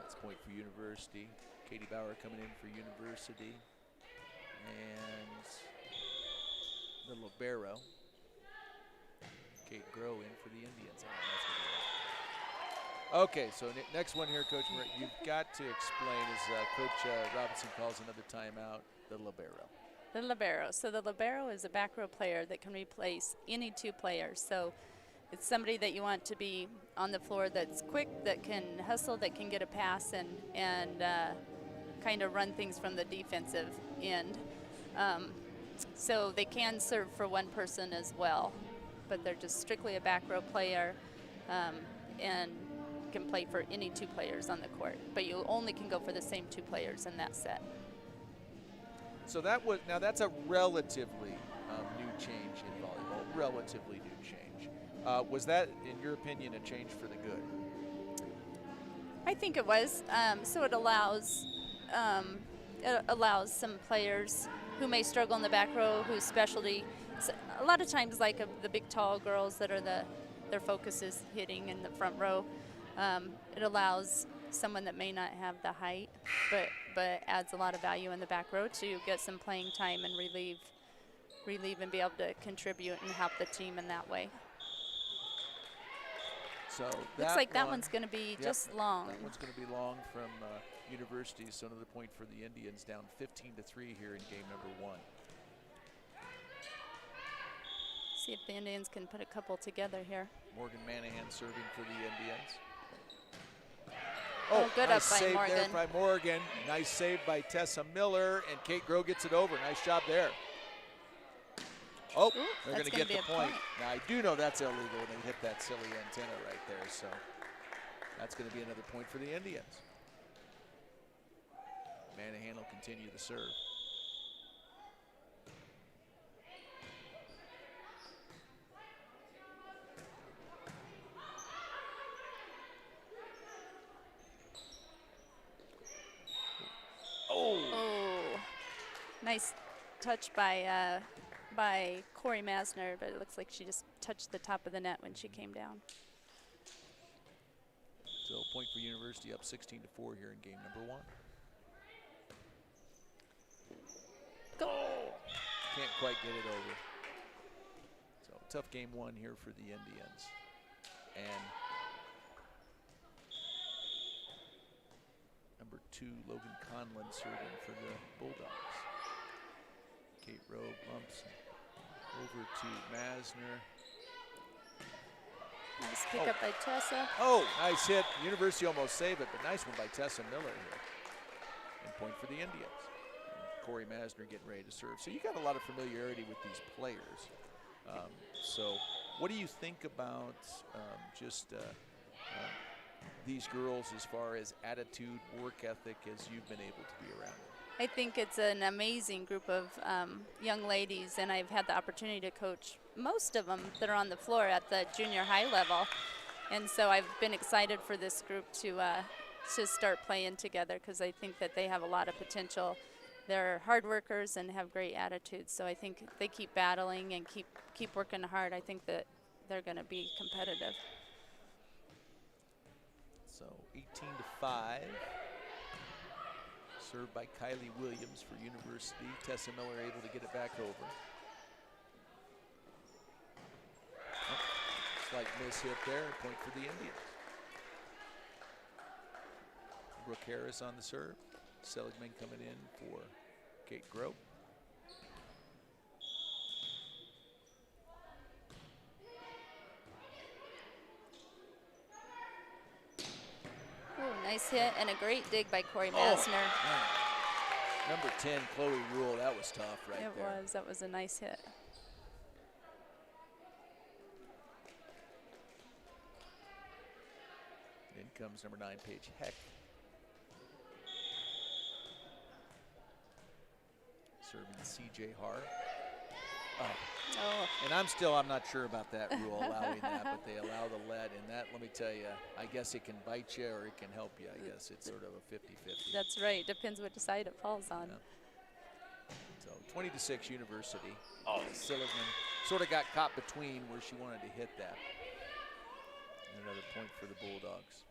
That's point for University. Katie Bauer coming in for University. And the libero. Kate Groh in for the Indians. That's gonna be right. Okay, so next one here, Coach. You've got to explain as Coach Robinson calls another timeout, the libero. The libero. So the libero is a back row player that can replace any two players. So it's somebody that you want to be on the floor that's quick, that can hustle, that can get a pass and kind of run things from the defensive end. So they can serve for one person as well, but they're just strictly a back row player and can play for any two players on the court. But you only can go for the same two players in that set. So that's a relatively new change in volleyball, relatively new change. Was that, in your opinion, a change for the good? I think it was. So it allows some players who may struggle in the back row, whose specialty, so a lot of times like the big tall girls that are their focus is hitting in the front row. It allows someone that may not have the height, but adds a lot of value in the back row to get some playing time and relieve and be able to contribute and help the team in that way. So Looks like that one's going to be just long. That one's going to be long from University, so another point for the Indians, down 15-3 here in game number 1. See if the Indians can put a couple together here. Morgan Manahan serving for the Indians. Oh, good nice up by save there Morgan. by Morgan. Nice save by Tessa Miller, and Kate Groh gets it over. Nice job there. Oh, Ooh, they're going that's to gonna get be the a point. point. Now, I do know that's illegal when they hit that silly antenna right there, so that's going to be another point for the Indians. Manahan will continue the serve. Oh, nice touch by Corey Masner, but it looks like she just touched the top of the net when she came down. So point for University, up 16-4 here in game number 1. Goal. Can't quite get it over. So tough game 1 here for the Indians. And number 2, Logan Conlon serving for the Bulldogs. Kate Rowe bumps over to Masner. Nice pick up by Tessa. Oh, nice hit. University almost saved it, but nice one by Tessa Miller here. And point for the Indians. And Corey Masner getting ready to serve. So you got a lot of familiarity with these players. So what do you think about these girls as far as attitude, work ethic, as you've been able to be around them? I think it's an amazing group of young ladies, and I've had the opportunity to coach most of them that are on the floor at the junior high level. And so I've been excited for this group to start playing together, because I think that they have a lot of potential. They're hard workers and have great attitudes, so I think if they keep battling and keep working hard, I think that they're going to be competitive. So 18-5. Served by Kylie Williams for University. Tessa Miller able to get it back over. Oh, slight miss hit there, point for the Indians. Brooke Harris on the serve. Seligman coming in for Kate Groh. Ooh, nice hit and a great dig by Corey Masner. Man. Number 10, Chloe Rule, that was tough right there. That was a nice hit. In comes number 9, Paige Heck. Serving CJ Har. Oh, And I'm not sure about that rule allowing that, but they allow the lead, and that, let me tell you, I guess it can bite you or it can help you. I guess it's sort of a 50-50. that's right. Depends which side it falls on. Yeah. So 20-6 University. Oh, Seligman sort of got caught between where she wanted to hit that. And another point for the Bulldogs.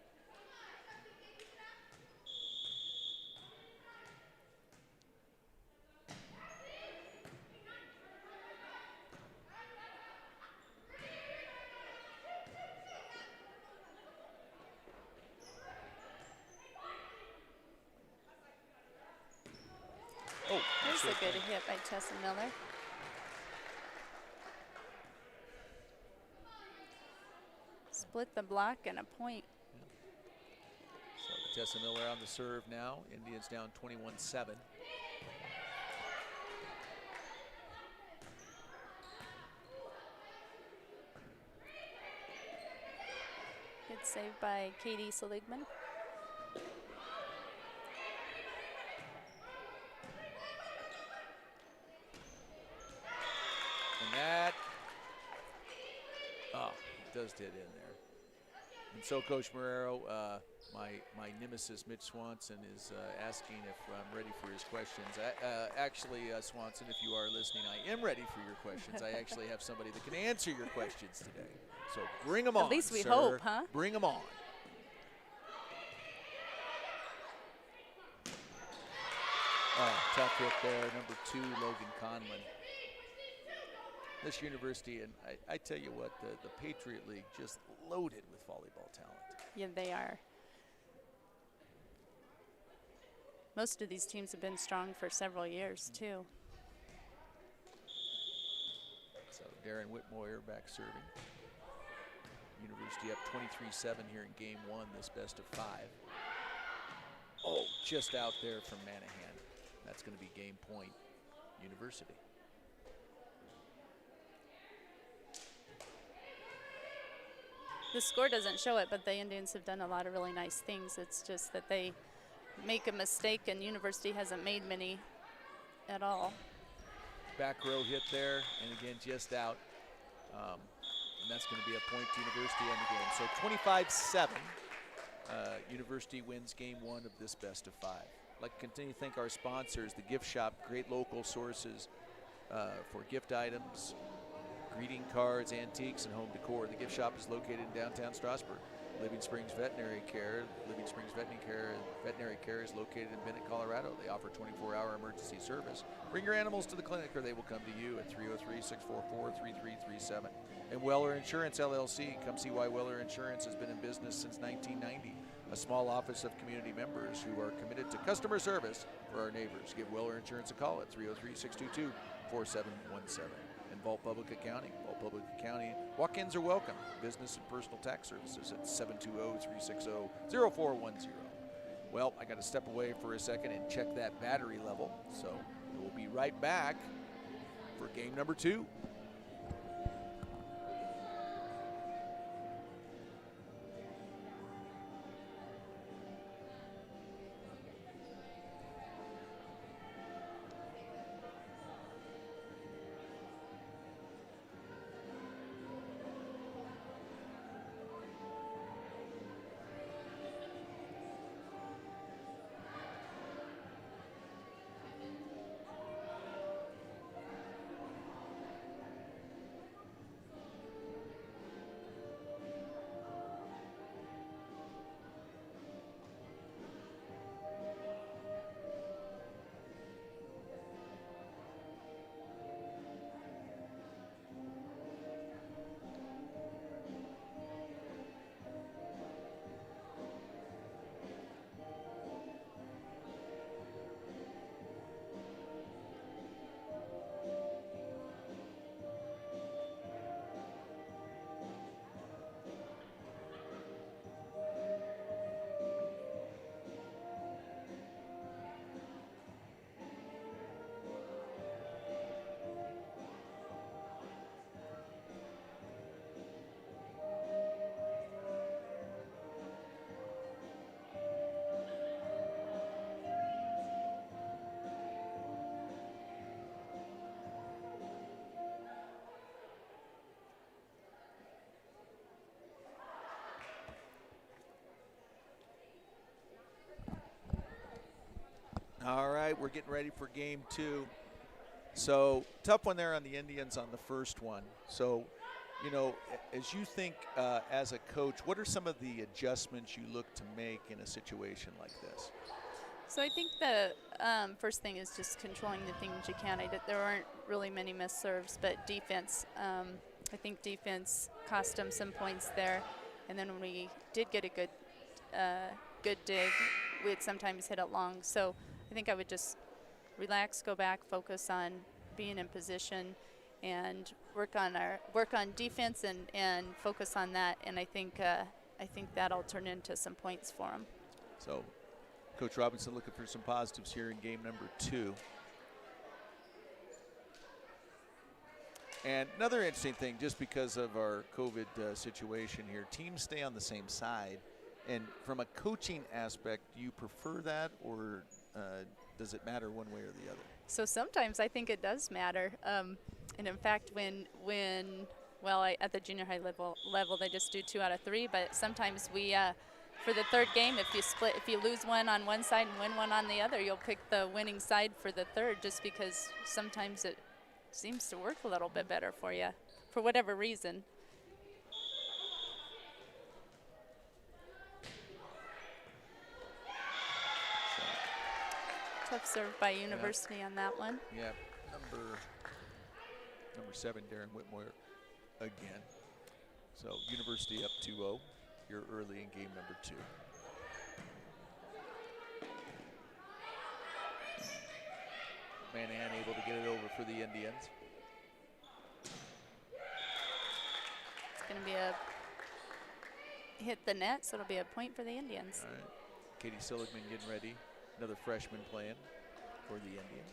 Oh, There's sure a good thing. hit by Tessa Miller. Split the block and a point. So Tessa Miller on the serve now. Indians down 21-7. Good save by Katie Seligman. And that, does hit in there. And so Coach Marrero, my nemesis Mitch Swanson is asking if I'm ready for his questions. Actually, Swanson, if you are listening, I am ready for your questions. I actually have somebody that can answer your questions today. So bring them on, At least we sir. hope, huh? Bring them on. Tough hit there, number 2, Logan Conlon. This university, and I tell you what, the Patriot League just loaded with volleyball talent. Yeah, they are. Most of these teams have been strong for several years, too. So Darren Whitmoyer back serving. University up 23-7 here in game 1, this best of 5. Oh, just out there from Manahan. That's going to be game point, University. The score doesn't show it, but the Indians have done a lot of really nice things. It's just that they make a mistake, and University hasn't made many at all. Back row hit there, and again, just out. And that's going to be a point to University in the game. So 25-7, University wins game one of this best of 5. I'd like to continue to thank our sponsors, the gift shop, great local sources for gift items, greeting cards, antiques, and home decor. The gift shop is located in downtown Strasburg. Living Springs Veterinary Care. Living Springs Veterinary Care is located in Bennett, Colorado. They offer 24-hour emergency service. Bring your animals to the clinic or they will come to you at 303-644-3337. And Weller Insurance LLC. Come see why Weller Insurance has been in business since 1990. A small office of community members who are committed to customer service for our neighbors. Give Weller Insurance a call at 303-622-4717. And Vault Public Accounting. Vault Public Accounting. Walk-ins are welcome. Business and personal tax services at 720-360-0410. Well, I got to step away for a second and check that battery level. So we'll be right back for game number 2. All right, we're getting ready for game 2. So tough one there on the Indians on the first one. So, you know, as you think as a coach, what are some of the adjustments you look to make in a situation like this? So I think the first thing is just controlling the things you can. There aren't really many missed serves, but defense. I think defense cost them some points there. And then when we did get a good dig, we'd sometimes hit it long. So I think I would just relax, go back, focus on being in position, and work on defense and focus on that. And I think that'll turn into some points for them. So, Coach Robinson looking for some positives here in game number 2. And another interesting thing, just because of our COVID situation here, teams stay on the same side. And from a coaching aspect, do you prefer that, or does it matter one way or the other? So sometimes I think it does matter. And in fact, at the junior high level, they just do 2 out of 3. But sometimes we, for the third game, if you lose one on one side and win one on the other, you'll pick the winning side for the third, just because sometimes it seems to work a little bit better for you, for whatever reason. Tough serve by University on that one. Yeah, number 7, Darren Whitmore again. So University up 2-0. You're early in game number 2. Manahan able to get it over for the Indians. It's going to be hit the net, so it'll be a point for the Indians. All right. Katie Seligman getting ready. Another freshman playing for the Indians.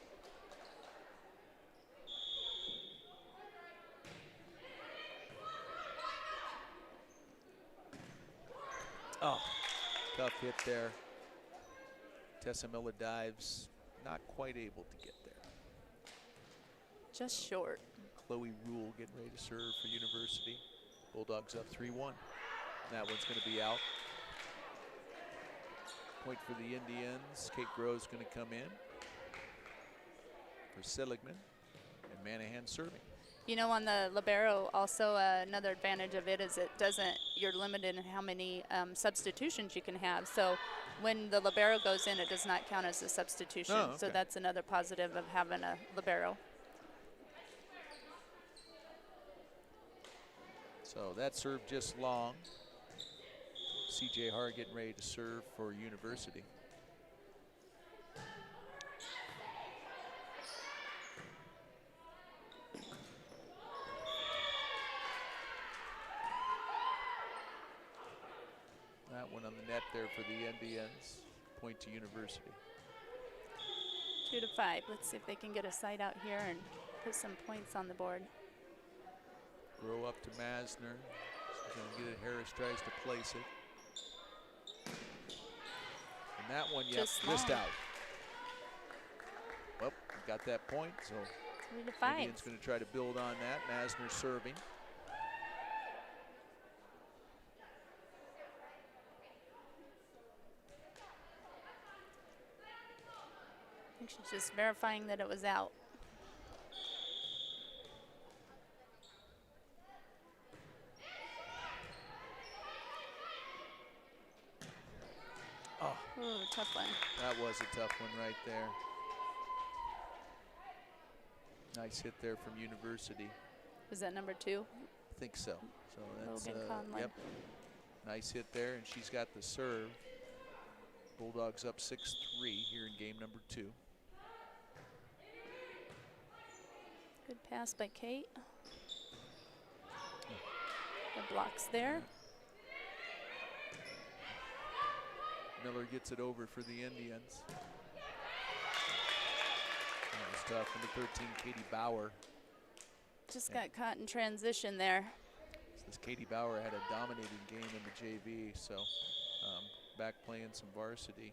Oh, tough hit there. Tessa Miller dives, not quite able to get there. Just short. Chloe Rule getting ready to serve for University. Bulldogs up 3-1. That one's going to be out. Point for the Indians. Kate Grove's going to come in for Seligman, and Manahan serving. You know, on the libero, also another advantage of it is you're limited in how many substitutions you can have. So when the libero goes in, it does not count as a substitution. Oh, okay. So that's another positive of having a libero. So that serve just long. CJ Hart getting ready to serve for University. That one on the net there for the Indians. Point to University. 2-5. Let's see if they can get a side out here and put some points on the board. Grow up to Masner. She's going to get it. Harris tries to place it. And that one, yep, Just missed long. out. Well, got that point, so 3-5. Indians going to try to build on that. Masner serving. I think she's just verifying that it was out. Oh, Ooh, tough one. that was a tough one right there. Nice hit there from University. Was that number 2? I think so. So that's Logan Conlon. yep. Nice hit there, and she's got the serve. Bulldogs up 6-3 here in game number 2. Good pass by Kate. The blocks there. Miller gets it over for the Indians. That was tough. Number 13, Katie Bauer. Just got caught in transition there. This Katie Bauer had a dominating game in the JV, so back playing some varsity.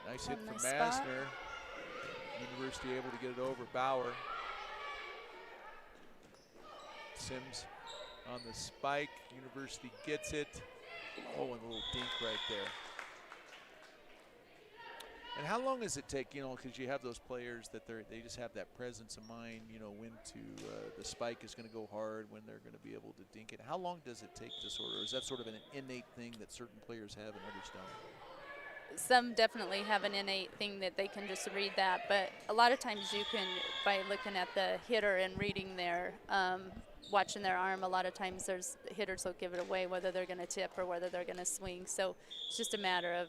Nice hit from Nice spot. Masner. University able to get it over Bauer. Sims on the spike. University gets it. Oh, and a little dink right there. And how long does it take, you know, because you have those players that they just have that presence of mind, you know, when the spike is going to go hard, when they're going to be able to dink it. How long does it take to sort of, or is that sort of an innate thing that certain players have and others don't? Some definitely have an innate thing that they can just read that, but a lot of times you can, by looking at the hitter and reading their, watching their arm, a lot of times there's hitters will give it away whether they're going to tip or whether they're going to swing. So it's just a matter of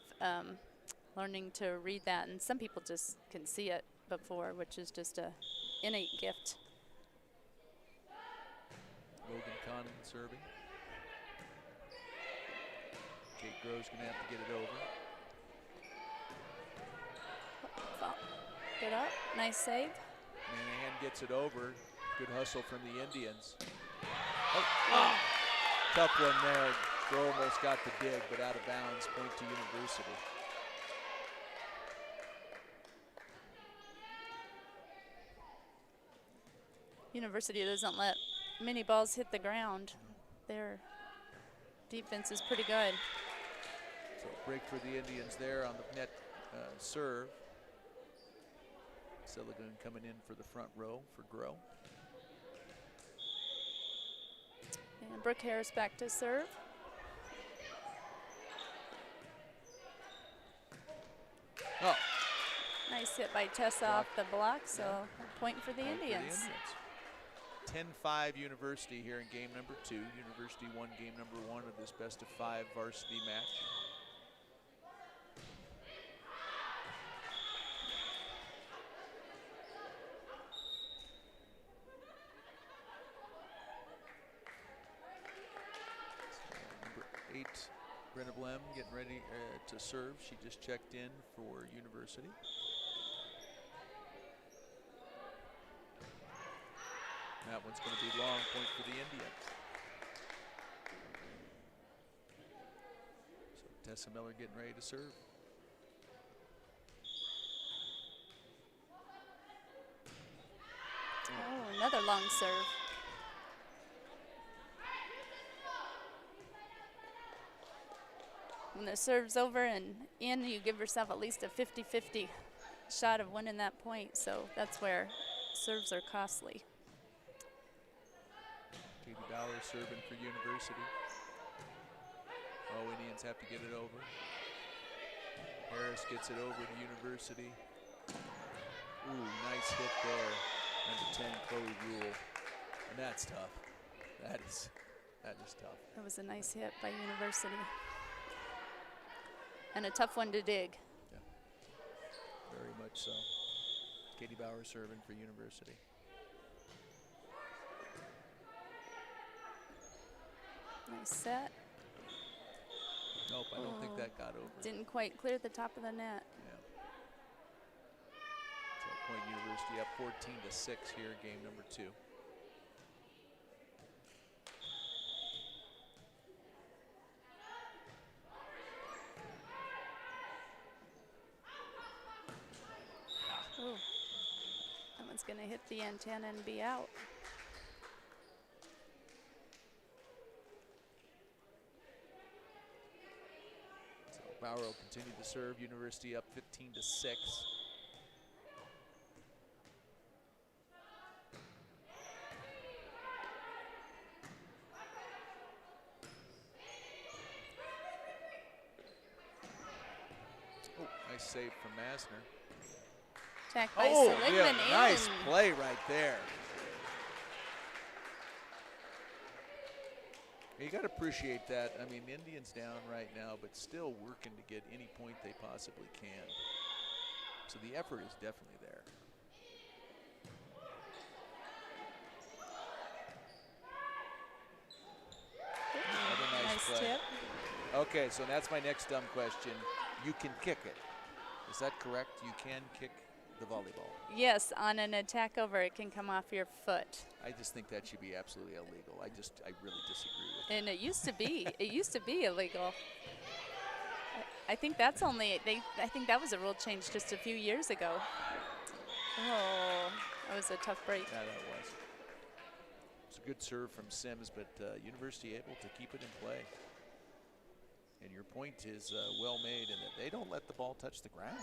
learning to read that, and some people just can see it before, which is just a innate gift. Logan Connon serving. Kate Grove's going to have to get it over. Get up, nice save. Manahan gets it over. Good hustle from the Indians. Oh. Tough one there. Grove almost got the dig, but out of bounds. Point to University. University doesn't let many balls hit the ground. Their defense is pretty good. So break for the Indians there on the net serve. Seligman coming in for the front row for Grow. And Brooke Harris back to serve. Oh, Nice hit by Tessa off the block, so a point for the point for Indians. 10-5 University here in game number 2. University won game number 1 of this best-of-5 varsity match. 8, Brenna Blem getting ready to serve. She just checked in for University. That one's going to be long, point for the Indians. So Tessa Miller getting ready to serve. Oh, another long serve. When the serve's over and in, you give yourself at least a 50-50 shot of winning that point. So that's where serves are costly. Katie Bauer serving for University. Oh, Indians have to get it over. Harris gets it over to University. Ooh, nice hit there. Number 10, Chloe Rule. And that's tough. That is tough. That was a nice hit by University. And a tough one to dig. Yeah, very much so. Katie Bauer serving for University. Nice set. Nope, I don't think that got over. Didn't quite clear the top of the net. Yeah. So Point University up 14-6 here, game number 2. Ooh. That one's going to hit the antenna and be out. So Bauer will continue to serve. University up 15-6. Oh, nice save from Masner. Attack by Oh, Seligman yeah, in. nice play right there. You got to appreciate that. I mean, the Indians down right now, but still working to get any point they possibly can. So the effort is definitely there. Another nice play. Tip. Okay, so that's my next dumb question. You can kick it. Is that correct? You can kick the volleyball. Yes, on an attack over, it can come off your foot. I just think that should be absolutely illegal. I really disagree with And it used to be. It used to be illegal. I think that's only. I think that was a rule change just a few years ago. Oh, that was a tough break. Yeah, that was. It's a good serve from Sims, but University able to keep it in play. And your point is well made in that they don't let the ball touch the ground.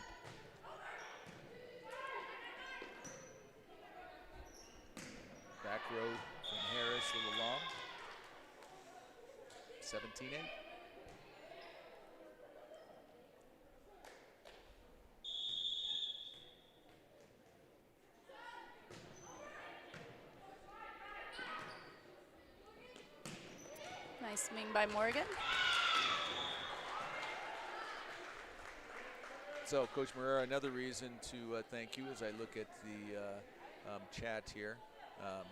Back row from Harris, a little long. 17-8. Nice swing by Morgan. So, Coach Marrera, another reason to thank you as I look at the chat here.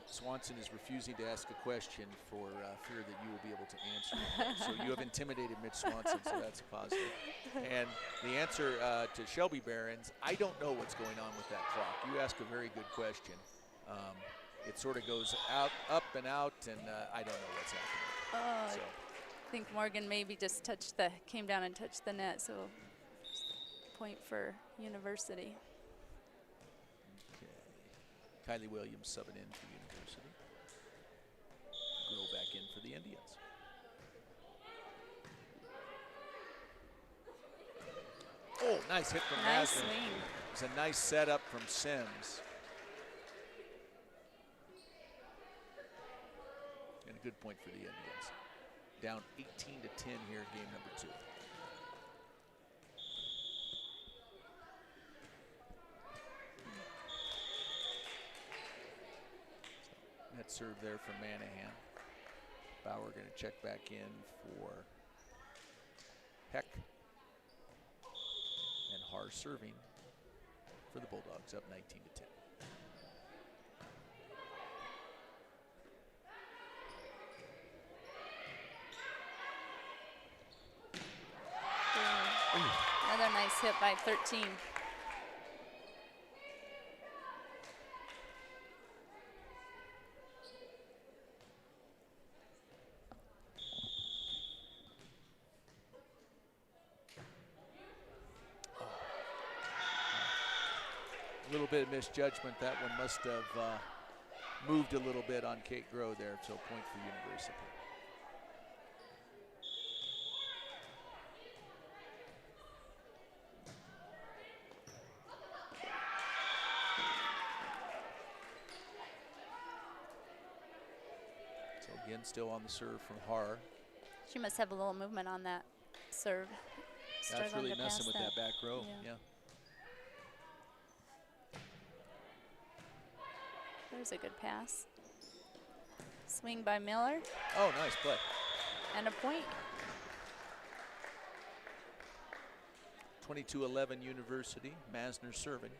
Swanson is refusing to ask a question for fear that you will be able to answer. So you have intimidated Mitch Swanson, so that's positive. And the answer to Shelby Behrens, I don't know what's going on with that clock. You ask a very good question. It sort of goes out, up and out, and I don't know what's happening. So. I think Morgan maybe just came down and touched the net, so point for University. Kylie Williams subbing in for University. Grill back in for the Indians. Oh, nice hit from Nice Masden. swing. It's a nice setup from Sims. And a good point for the Indians. Down 18-10 here, game number 2. Net serve there from Manahan. Bauer going to check back in for Heck. And Haar serving for the Bulldogs, up 19-10. Another nice hit by 13. A little bit of misjudgment. That one must have moved a little bit on Kate Grow there, so point for University. So again, still on the serve from Har. She must have a little movement on that serve. That's Struggling really to pass messing with that back row. Yeah. Yeah. There's a good pass. Swing by Miller. Oh, nice play. And a point. 22-11 University. Masner serving.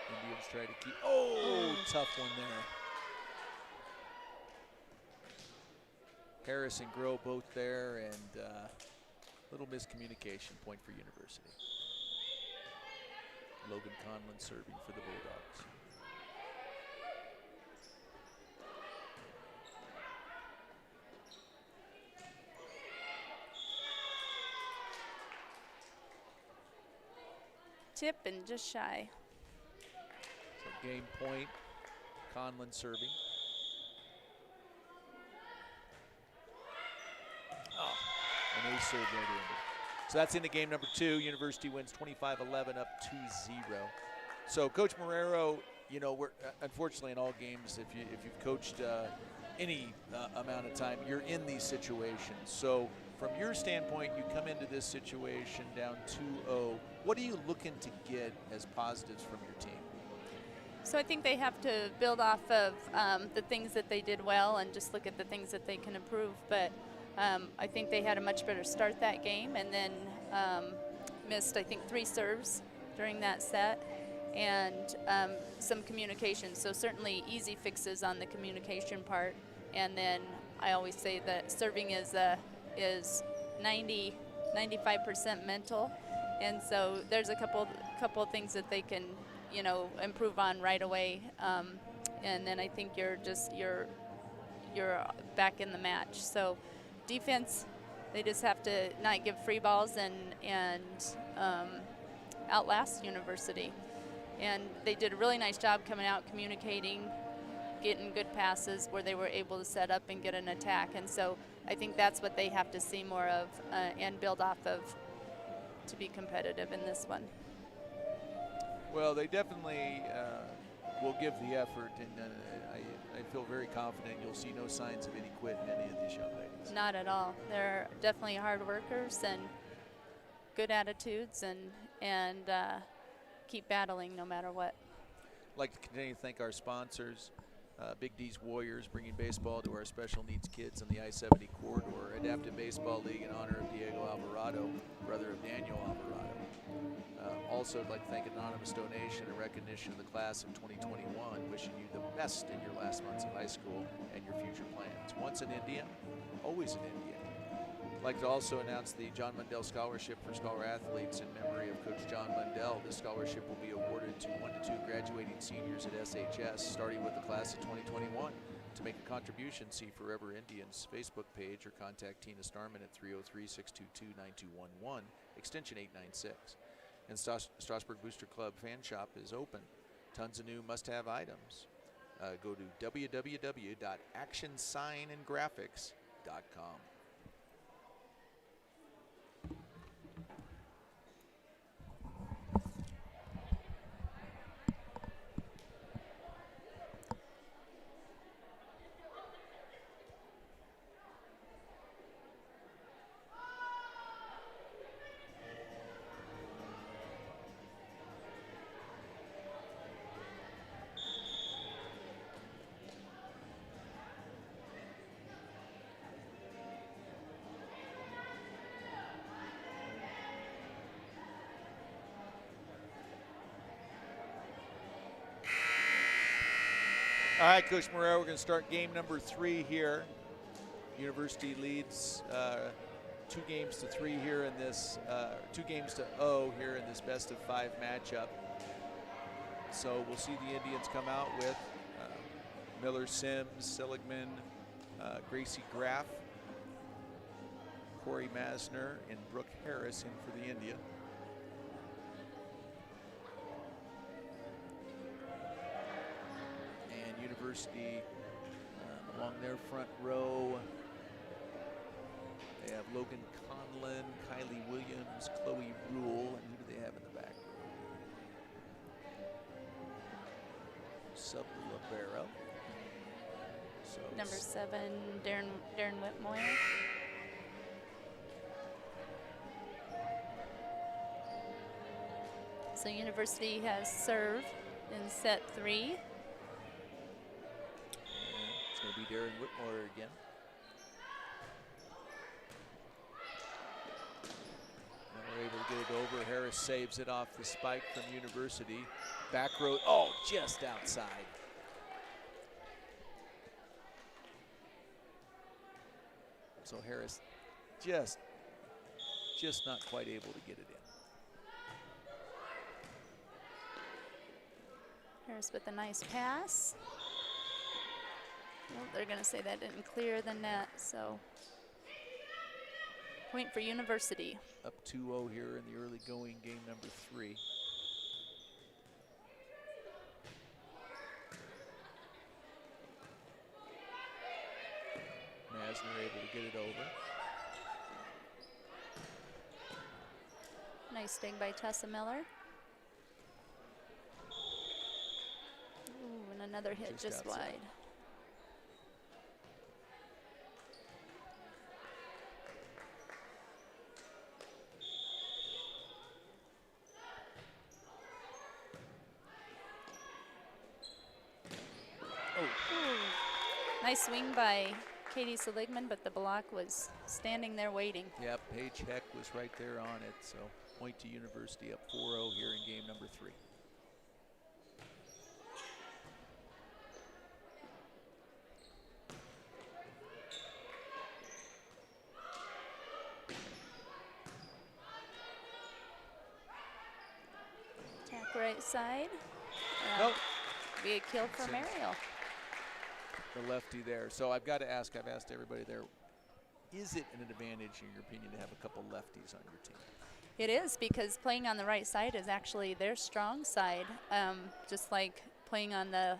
Indians try to keep. Oh, tough one there. Harris and Grow both there, and little miscommunication. Point for University. Logan Conlon serving for the Bulldogs. Tip and just shy. So game point. Conlon serving. Oh, an ace serve there to end it. So that's into game number 2. University wins 25-11, up 2-0. So Coach Marrero, you know, we're unfortunately in all games, if you've coached any amount of time, you're in these situations. So from your standpoint, you come into this situation down 2-0. What are you looking to get as positives from your team? So I think they have to build off of the things that they did well and just look at the things that they can improve. But I think they had a much better start that game, and then missed, I think, 3 serves during that set, and some communication. So certainly easy fixes on the communication part. And then I always say that serving is 95% mental, and so there's a couple of things that they can, you know, improve on right away. And then I think you're back in the match. So defense, they just have to not give free balls and outlast University. And they did a really nice job coming out, communicating, getting good passes where they were able to set up and get an attack. And so I think that's what they have to see more of and build off of to be competitive in this one. Well, they definitely will give the effort, and I feel very confident you'll see no signs of any quit in any of these young ladies. Not at all. They're definitely hard workers and good attitudes, and keep battling no matter what. I'd like to continue to thank our sponsors, Big D's Warriors, bringing baseball to our special needs kids in the I-70 corridor, Adaptive Baseball League in honor of Diego Alvarado, brother of Daniel Alvarado. Also, I'd like to thank Anonymous Donation in recognition of the class of 2021, wishing you the best in your last months of high school and your future plans. Once an Indian, always an Indian. I'd like to also announce the John Mundell Scholarship for Scholar Athletes in memory of Coach John Mundell. This scholarship will be awarded to 1 to 2 graduating seniors at SHS, starting with the class of 2021. To make a contribution, see Forever Indians Facebook page or contact Tina Starman at 303-622-9211, extension 896. And Strasburg Booster Club fan shop is open. Tons of new must-have items. Go to www.actionsignandgraphics.com. All right, Coach Moreira, we're going to start game number 3 here. University leads 2 games to 3 here in this, 2 games to 0 here in this best of 5 matchup. So we'll see the Indians come out with Miller, Sims, Seligman, Gracie Graff, Corey Masner, and Brooke Harris in for the India. And University along their front row, they have Logan Conlon, Kylie Williams, Chloe Rule, and who do they have in the back row? Sub Libero. So Number 7, Darren Whitmore. So University has serve in set 3. It's going to be Darren Whitmore again. And we're able to get it over. Harris saves it off the spike from University. Back row, oh, just outside. So Harris just not quite able to get it in. Harris with a nice pass. Well, they're going to say that didn't clear the net, so point for University. Up 2-0 here in the early going game number 3. Masner able to get it over. Nice dig by Tessa Miller. Ooh, and another hit just outside. wide. Ooh. Nice swing by Katie Seligman, but the block was standing there waiting. Yep, Paige Heck was right there on it, so point to University up 4-0 here in game number 3. Attack right side. Nope. Be a kill for Sims. Mariel. The lefty there. So I've got to ask, I've asked everybody there, is it an advantage, in your opinion, to have a couple lefties on your team? It is, because playing on the right side is actually their strong side. Just like playing on the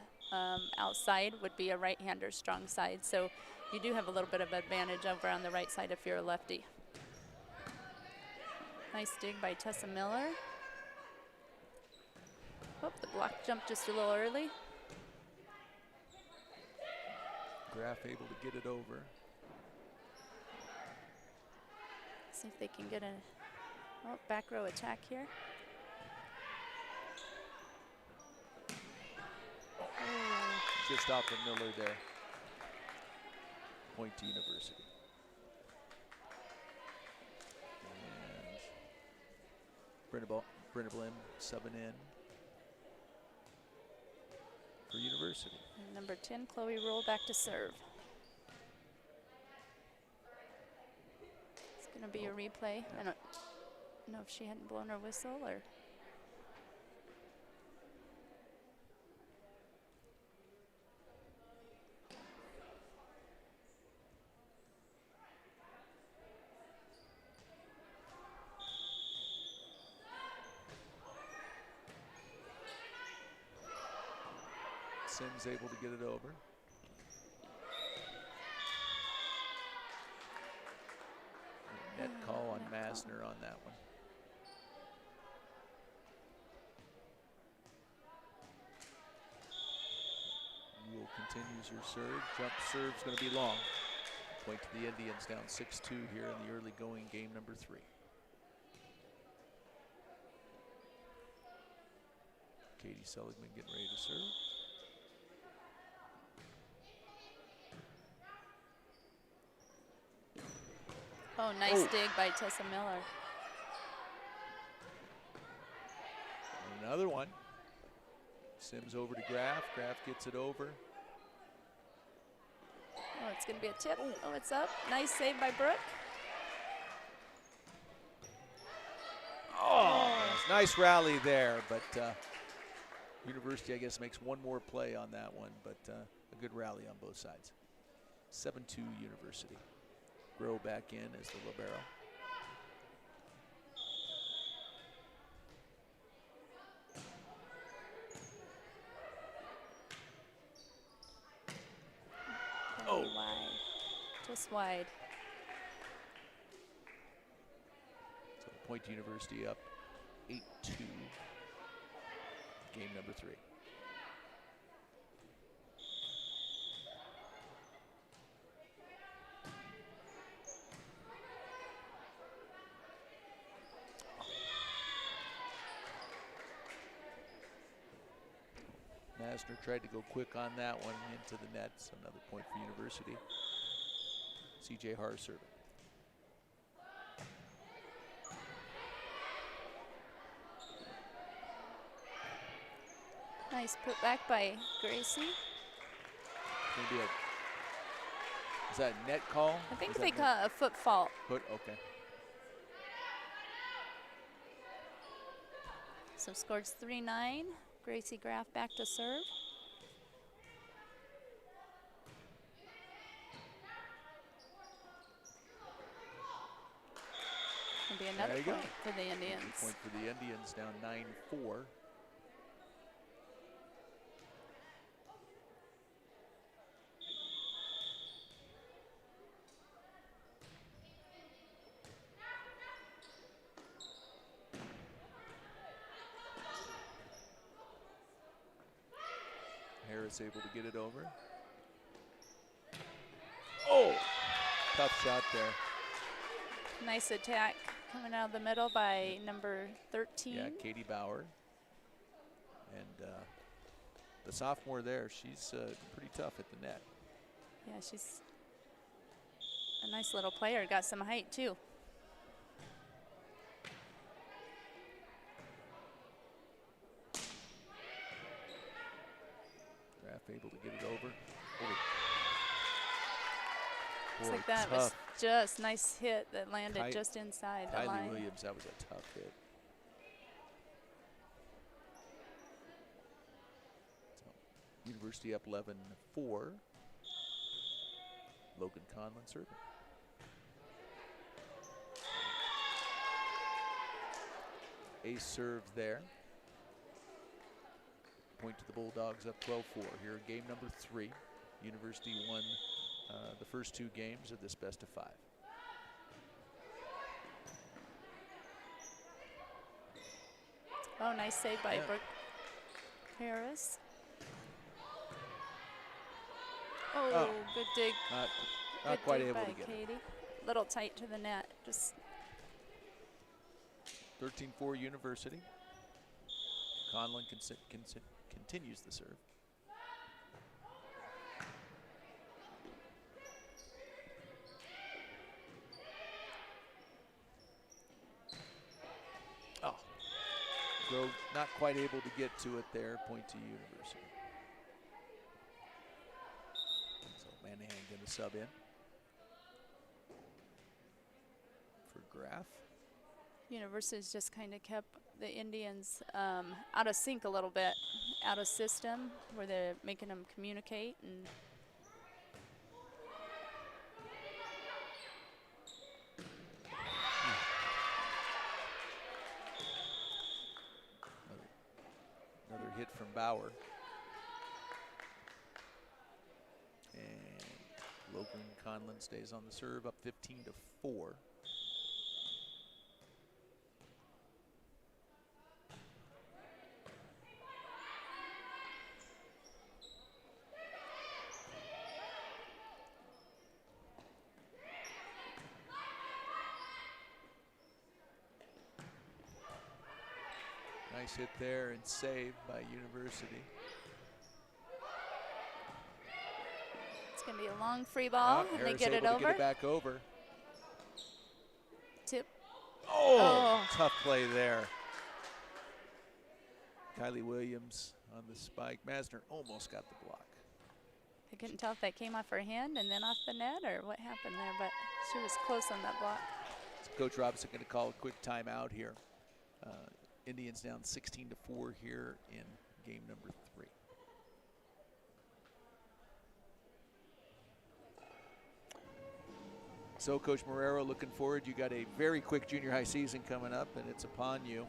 outside would be a right-hander's strong side. So you do have a little bit of advantage over on the right side if you're a lefty. Nice dig by Tessa Miller. Oh, the block jumped just a little early. Graff able to get it over. See if they can get a back row attack here. Oh. Just off of Miller there. Point to University. And Brenna Blim subbing in for University. And number 10, Chloe Rule, back to serve. It's going to be a replay. I don't know if she hadn't blown her whistle or. Sims able to get it over. Net call on Masner on that one. Rule continues your serve. Jump serve's going to be long. Point to the Indians down 6-2 here in the early going game number 3. Katie Seligman getting ready to serve. Oh, nice dig by Tessa Miller. And another one. Sims over to Graff. Graff gets it over. It's going to be a tip. Oh, it's up. Nice save by Brooke. Nice rally there, but University, I guess, makes one more play on that one, but a good rally on both sides. 7-2 University. Grow back in as the libero. Oh, wide. Just wide. So Point University up 8-2. Game number 3. Masner tried to go quick on that one into the net. So another point for University. CJ Haar serving. Nice put back by Gracie. Maybe is that a net call? I think Is that they net? call it a foot fault. Foot, okay. So scores 3-9. Gracie Graff back to serve. Will be another There you go. point for the Indians. Point for the Indians, down 9-4. Harris able to get it over. Oh, tough shot there. Nice attack coming out of the middle by number 13. Yeah, Katie Bauer. And the sophomore there, she's pretty tough at the net. Yeah, she's a nice little player. Got some height too. Graff able to get it over. Oh. Looks Boy, like that tough. was just nice hit that landed Ky- just inside the Kylie line. Williams, that was a tough hit. So, University up 11-4. Logan Conlon serving. Ace serve there. Point to the Bulldogs up 12-4. Here, game number 3. University won the first 2 games of this best of 5. Oh, nice save by Yeah. Brooke Harris. Oh, good dig. Not Good quite dig able by to get it. Katie. Little tight to the net. Just 13-4 University. Conlon continues the serve. Oh, Grove not quite able to get to it there. Point to University. So Manahan going to sub in for Graff. University's just kind of kept the Indians out of sync a little bit, out of system, where they're making them communicate. And Another hit from Bauer. And Logan Conlon stays on the serve, up 15-4. Nice hit there and saved by University. it's going to be a long free ball, and they Harris get it able to over. get it back over. Tip. Oh, tough play there. Kylie Williams on the spike. Masner almost got the block. I couldn't tell if that came off her hand and then off the net or what happened there, but she was close on that block. So Coach Robinson going to call a quick timeout here. Indians down 16-4 here in game number 3. So, Coach Marrero, looking forward. You got a very quick junior high season coming up, and it's upon you.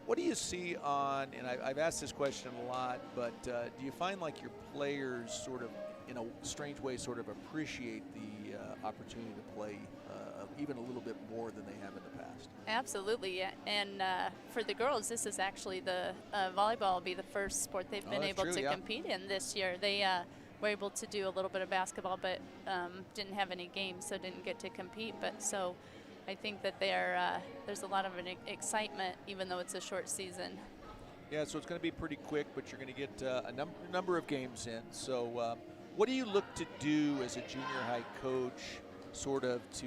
What do you see on, and I've asked this question a lot, but do you find like your players sort of, in a strange way, sort of appreciate the opportunity to play even a little bit more than they have in the past? Absolutely, yeah. And for the girls, this is actually the volleyball will be the first sport they've been able to compete in this year. They were able to do a little bit of basketball, but didn't have any games, so didn't get to compete. But so I think that there's a lot of an excitement, even though it's a short season. Yeah, so it's going to be pretty quick, but you're going to get a number of games in. So what do you look to do as a junior high coach sort of to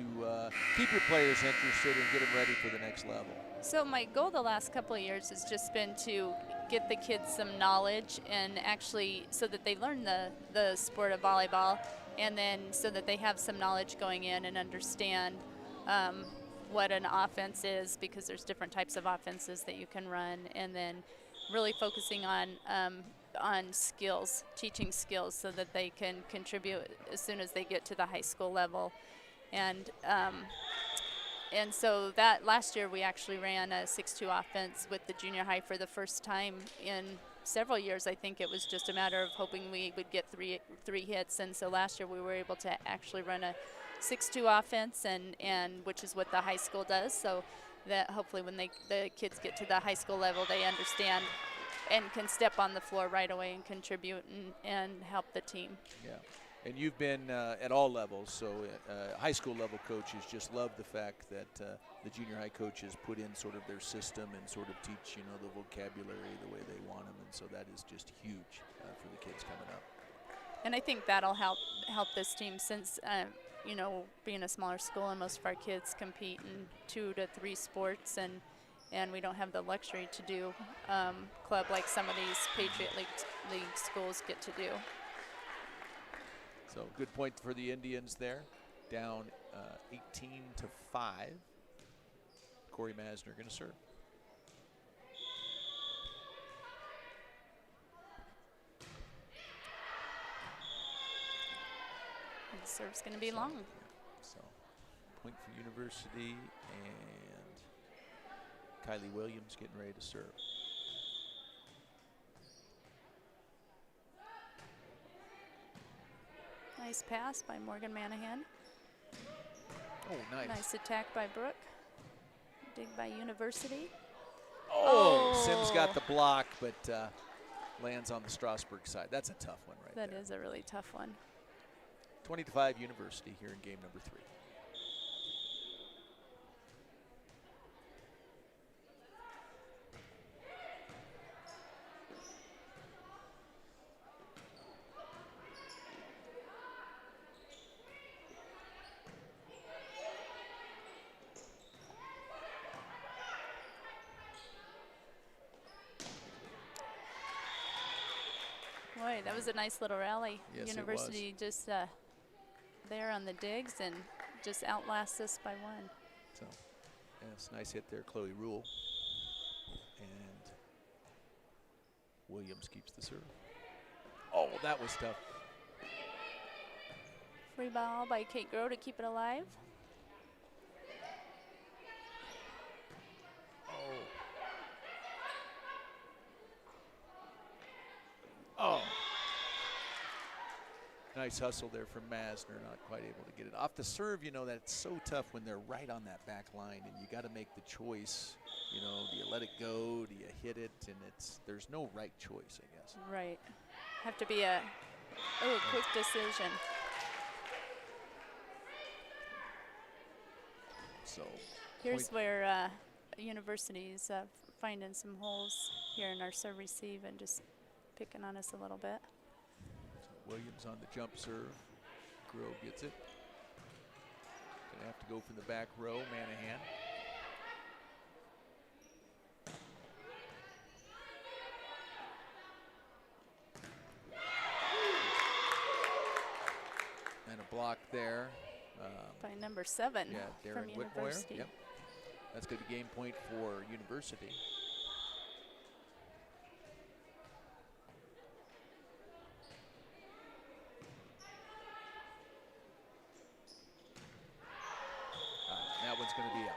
keep your players interested and get them ready for the next level? So my goal the last couple of years has just been to get the kids some knowledge and actually so that they learn the sport of volleyball, and then so that they have some knowledge going in and understand what an offense is, because there's different types of offenses that you can run, and then really focusing on skills, teaching skills so that they can contribute as soon as they get to the high school level. And so that last year we actually ran a 6-2 offense with the junior high for the first time in several years. I think it was just a matter of hoping we would get three hits, and so last year we were able to actually run a 6-2 offense, and which is what the high school does, so that hopefully when the kids get to the high school level, they understand and can step on the floor right away and contribute and help the team. Yeah. And you've been at all levels, so high school level coaches just love the fact that the junior high coaches put in sort of their system and sort of teach, the vocabulary the way they want them, and so that is just huge for the kids coming up. And I think that'll help this team since, being a smaller school and most of our kids compete in 2 to 3 sports, and we don't have the luxury to do club like some of these Patriot League schools get to do. So good point for the Indians there, down 18-5. Corey Masner going to serve. And the serve's going to be long. So point for University, and Kylie Williams getting ready to serve. Nice pass by Morgan Manahan. Oh, nice. Nice attack by Brooke. Dig by University. Oh, Sims got the block, but lands on the Strasburg side. That's a tough one right there. That is a really tough one. 20-5 University here in game number 3. Boy, that was a nice little rally. Yes, University just there on the digs and just outlasts us by 1. So, yes, nice hit there, Chloe Rule. And Williams keeps the serve. Oh, that was tough. Free ball by Kate Groh to keep it alive. Oh. Nice hustle there from Masner, not quite able to get it. Off the serve, that's so tough when they're right on that back line, and you got to make the choice. Do you let it go? Do you hit it? And there's no right choice, I guess. Right. Have to be a quick decision. So here's where University's finding some holes here in our serve receive and just picking on us a little bit. So Williams on the jump serve. Grove gets it. Gonna have to go from the back row, Manahan. block there. By number 7 Yeah, from Darren Whitmoyer. University. Yep. That's going to be game point for University. That one's going to be out.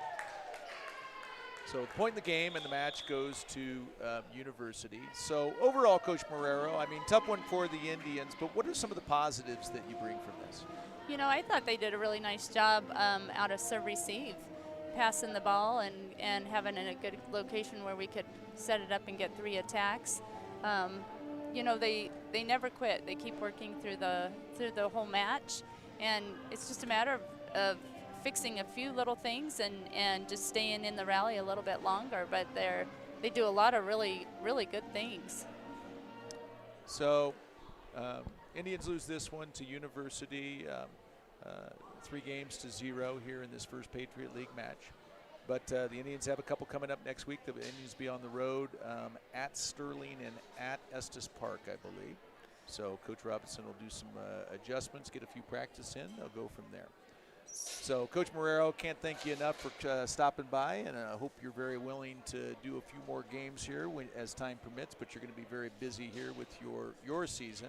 So the point in the game and the match goes to University. So overall, Coach Marrero, I mean, tough one for the Indians, but what are some of the positives that you bring from this? You know, I thought they did a really nice job out of serve receive, passing the ball and having it in a good location where we could set it up and get 3 attacks. You know, they never quit. They keep working through the whole match, and it's just a matter of fixing a few little things and just staying in the rally a little bit longer. But they do a lot of really good things. So Indians lose this one to University, 3-0 here in this first Patriot League match. But the Indians have a couple coming up next week. The Indians be on the road at Sterling and at Estes Park, I believe. So Coach Robinson will do some adjustments, get a few practice in. They'll go from there. So Coach Marrero, can't thank you enough for stopping by, and I hope you're very willing to do a few more games here as time permits, but you're going to be very busy here with your season.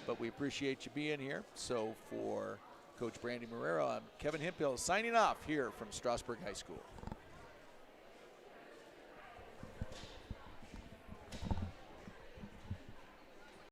But we appreciate you being here. So for Coach Brandy Marrero, I'm Kevin Hemphill signing off here from Strasburg High School.